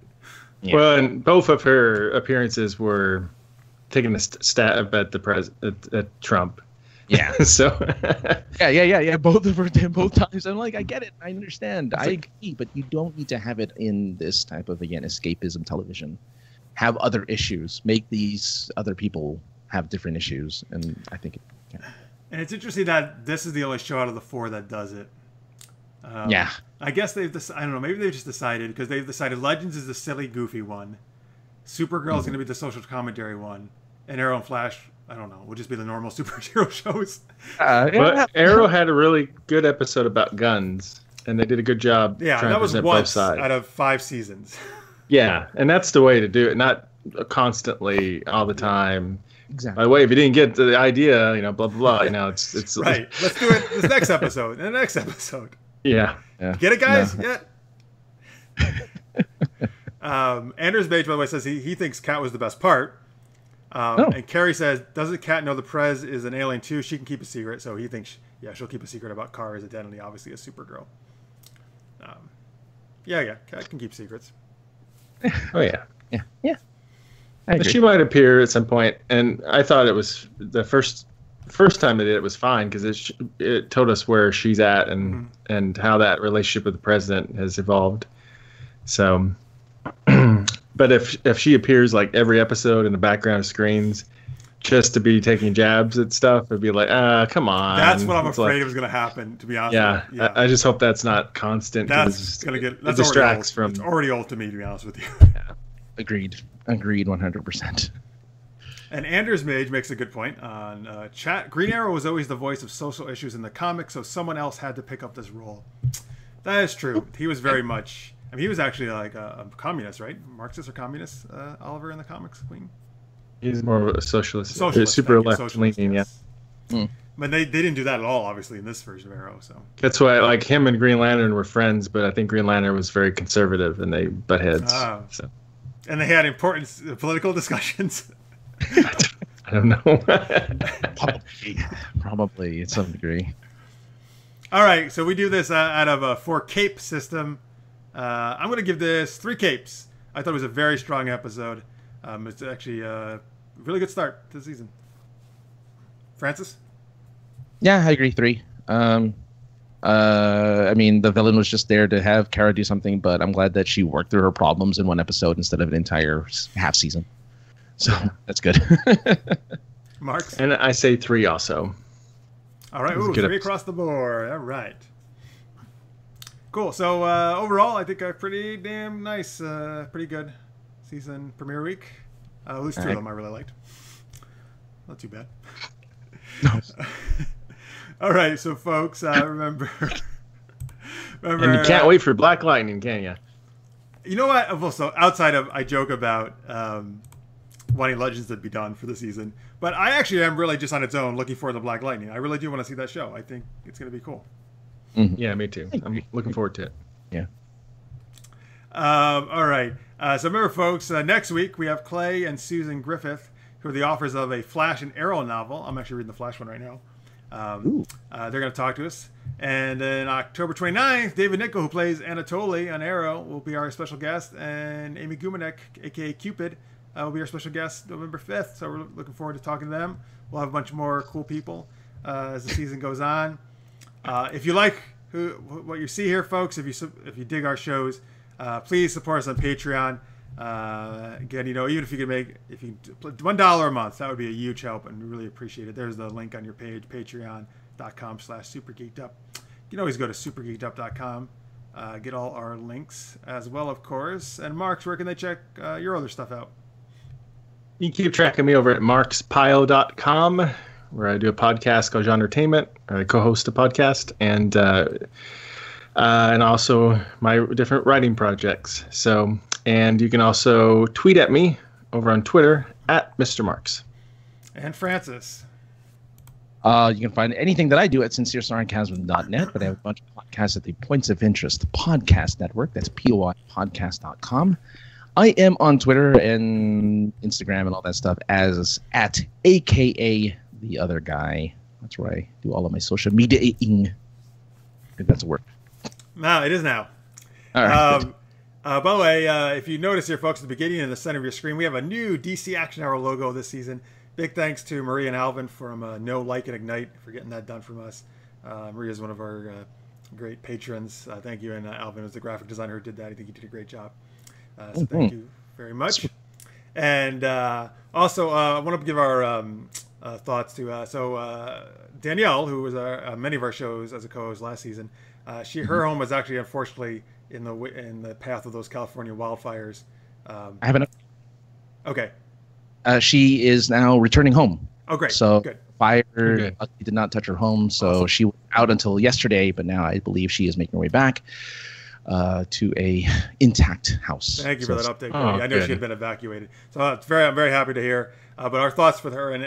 [SPEAKER 2] Yeah. Well, and both of her appearances were taking a stab at at Trump.
[SPEAKER 3] Yeah.
[SPEAKER 2] So.
[SPEAKER 3] yeah. Both times. I'm like, I get it. I understand. I agree, but you don't need to have it in this type of, again, escapism television. Have other issues. Make these other people have different issues, and I think.
[SPEAKER 1] And it's interesting that this is the only show out of the 4 that does it.
[SPEAKER 3] Yeah.
[SPEAKER 1] I guess I don't know. Maybe they've just decided, because they've decided Legends is the silly, goofy one. Supergirl is going to be the social commentary one, and Arrow and Flash, I don't know, will just be the normal superhero shows.
[SPEAKER 2] But Arrow had a really good episode about guns, and they did a good job.
[SPEAKER 1] Yeah, that was once out of 5 seasons.
[SPEAKER 2] Yeah, and that's the way to do it, not constantly all the time.
[SPEAKER 3] Exactly.
[SPEAKER 2] By the way, if you didn't get the idea, blah blah blah. It's
[SPEAKER 1] right. Let's do it this next episode and the next episode.
[SPEAKER 2] Yeah.
[SPEAKER 1] Get it, guys? No. Yeah. Anders Bage, by the way, says he thinks Kat was the best part. And Carrie says, doesn't Kat know the Prez is an alien too? She can keep a secret. So he thinks, she'll keep a secret about Kara's identity, obviously, as Supergirl. Kat can keep secrets.
[SPEAKER 2] Oh, yeah.
[SPEAKER 3] Yeah.
[SPEAKER 2] She might appear at some point, and I thought it was the first time they did it was fine, because it told us where she's at and how that relationship with the president has evolved. So, but if she appears like every episode in the background screens just to be taking jabs at stuff, it'd be like, come on.
[SPEAKER 1] That's what I'm afraid was going to happen, to be honest.
[SPEAKER 2] Yeah. I just hope that's not constant.
[SPEAKER 1] That's going to get
[SPEAKER 2] distracts from.
[SPEAKER 1] It's already old to me, to be honest with you.
[SPEAKER 2] Yeah.
[SPEAKER 3] Agreed 100%.
[SPEAKER 1] And Anders Mage makes a good point on chat. Green Arrow was always the voice of social issues in the comics, so someone else had to pick up this role. That is true. He was very much. I mean, he was actually like a communist, right? Marxist or communist, Oliver in the comics, Queen?
[SPEAKER 2] He's more of a socialist.
[SPEAKER 1] Super
[SPEAKER 2] left-leaning, yeah.
[SPEAKER 1] But they didn't do that at all, obviously, in this version of Arrow. So
[SPEAKER 2] that's why, like, him and Green Lantern were friends, but I think Green Lantern was very conservative, and they butt heads. So.
[SPEAKER 1] And they had important political discussions.
[SPEAKER 2] I don't know.
[SPEAKER 3] Probably to some degree.
[SPEAKER 1] All right, so we do this out of a 4 cape system. I'm going to give this 3 capes. I thought it was a very strong episode. It's actually a really good start to the season. Francis?
[SPEAKER 3] Yeah, I agree. 3. I mean, the villain was just there to have Kara do something, but I'm glad that she worked through her problems in one episode instead of an entire half season. So that's good.
[SPEAKER 1] Marks?
[SPEAKER 2] And I say 3 also.
[SPEAKER 1] All right, ooh, 3 across the board. All right. Cool. So overall, I think a pretty damn nice, pretty good season premiere week. At least 2 of them I really liked. Not too bad.
[SPEAKER 3] No.
[SPEAKER 1] All right, so folks, remember.
[SPEAKER 2] And you can't wait for Black Lightning, can you?
[SPEAKER 1] You know what? Also, outside of, I joke about wanting Legends to be done for the season, but I actually am really just on its own looking forward to Black Lightning. I really do want to see that show. I think it's going to be cool.
[SPEAKER 2] Mm-hmm. Yeah, me too. I'm looking forward to it.
[SPEAKER 3] Yeah.
[SPEAKER 1] All right. So remember, folks, next week we have Clay and Susan Griffith, who are the authors of a Flash and Arrow novel. I'm actually reading the Flash one right now. They're going to talk to us. And then October 29th, David Nichol, who plays Anatoly on Arrow, will be our special guest. And Amy Gumanek, a.k.a. Cupid, will be our special guest November 5th. So we're looking forward to talking to them. We'll have a bunch more cool people as the season goes on. If you like what you see here, folks, if you dig our shows, please support us on Patreon. Again, even if you could make $1 a month, that would be a huge help, and we really appreciate it. There's the link on your page, patreon.com/supergeekedup. You can always go to supergeekedup.com, get all our links as well, of course. And Marks, where can they check your other stuff out?
[SPEAKER 2] You can keep track of me over at markspio.com, where I do a podcast called Genretainment, or I co-host a podcast, and also my different writing projects. And you can also tweet at me over on Twitter at Mr. Marks.
[SPEAKER 1] And Francis.
[SPEAKER 3] You can find anything that I do at sinceresarcasm.net, but I have a bunch of podcasts at the Points of Interest Podcast Network. That's POIpodcast.com. I am on Twitter and Instagram and all that stuff as at AKA the other guy. That's where I do all of my social media-ing. If that's a word.
[SPEAKER 1] No, it is now.
[SPEAKER 3] All right.
[SPEAKER 1] By the way, if you notice here, folks, at the beginning and the center of your screen, we have a new DC Action Hour logo this season. Big thanks to Maria and Alvin from No Like and Ignite for getting that done from us. Maria is one of our great patrons. Thank you. And Alvin was the graphic designer who did that. I think he did a great job. So thank you very much. And also, I want to give our thoughts to Danielle, who was many of our shows as a co-host last season. Her home was actually, unfortunately, in the path of those California wildfires.
[SPEAKER 3] I haven't.
[SPEAKER 1] Okay.
[SPEAKER 3] She is now returning home.
[SPEAKER 1] Oh, great.
[SPEAKER 3] So
[SPEAKER 1] good.
[SPEAKER 3] Fire did not touch her home, so awesome. She was out until yesterday, but now I believe she is making her way back to a intact house.
[SPEAKER 1] Thank you for that update. I know she had been evacuated, so I'm very happy to hear. But our thoughts for her and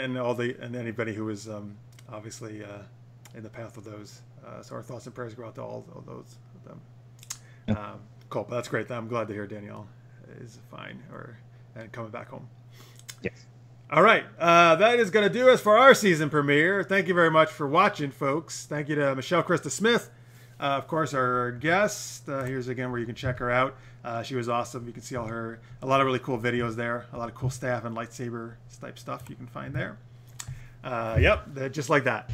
[SPEAKER 1] anybody who was obviously in the path of those. So our thoughts and prayers go out to all those of them. Cool, but that's great. I'm glad to hear Danielle is fine and coming back home.
[SPEAKER 3] Yes.
[SPEAKER 1] All right, that is going to do us for our season premiere. Thank you very much for watching, folks. Thank you to Michelle Christa Smith, of course, our guest. Here's again where you can check her out. She was awesome. You can see a lot of really cool videos there, a lot of cool staff and lightsaber type stuff you can find there. Yep, just like that.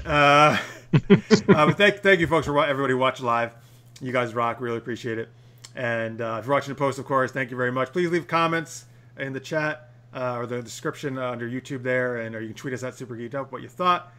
[SPEAKER 1] But thank you, folks, for everybody watching live. You guys rock. Really appreciate it. And if you're watching the post, of course, thank you very much. Please leave comments in the chat or the description under YouTube there, or you can tweet us at SuperGeeked Up what you thought.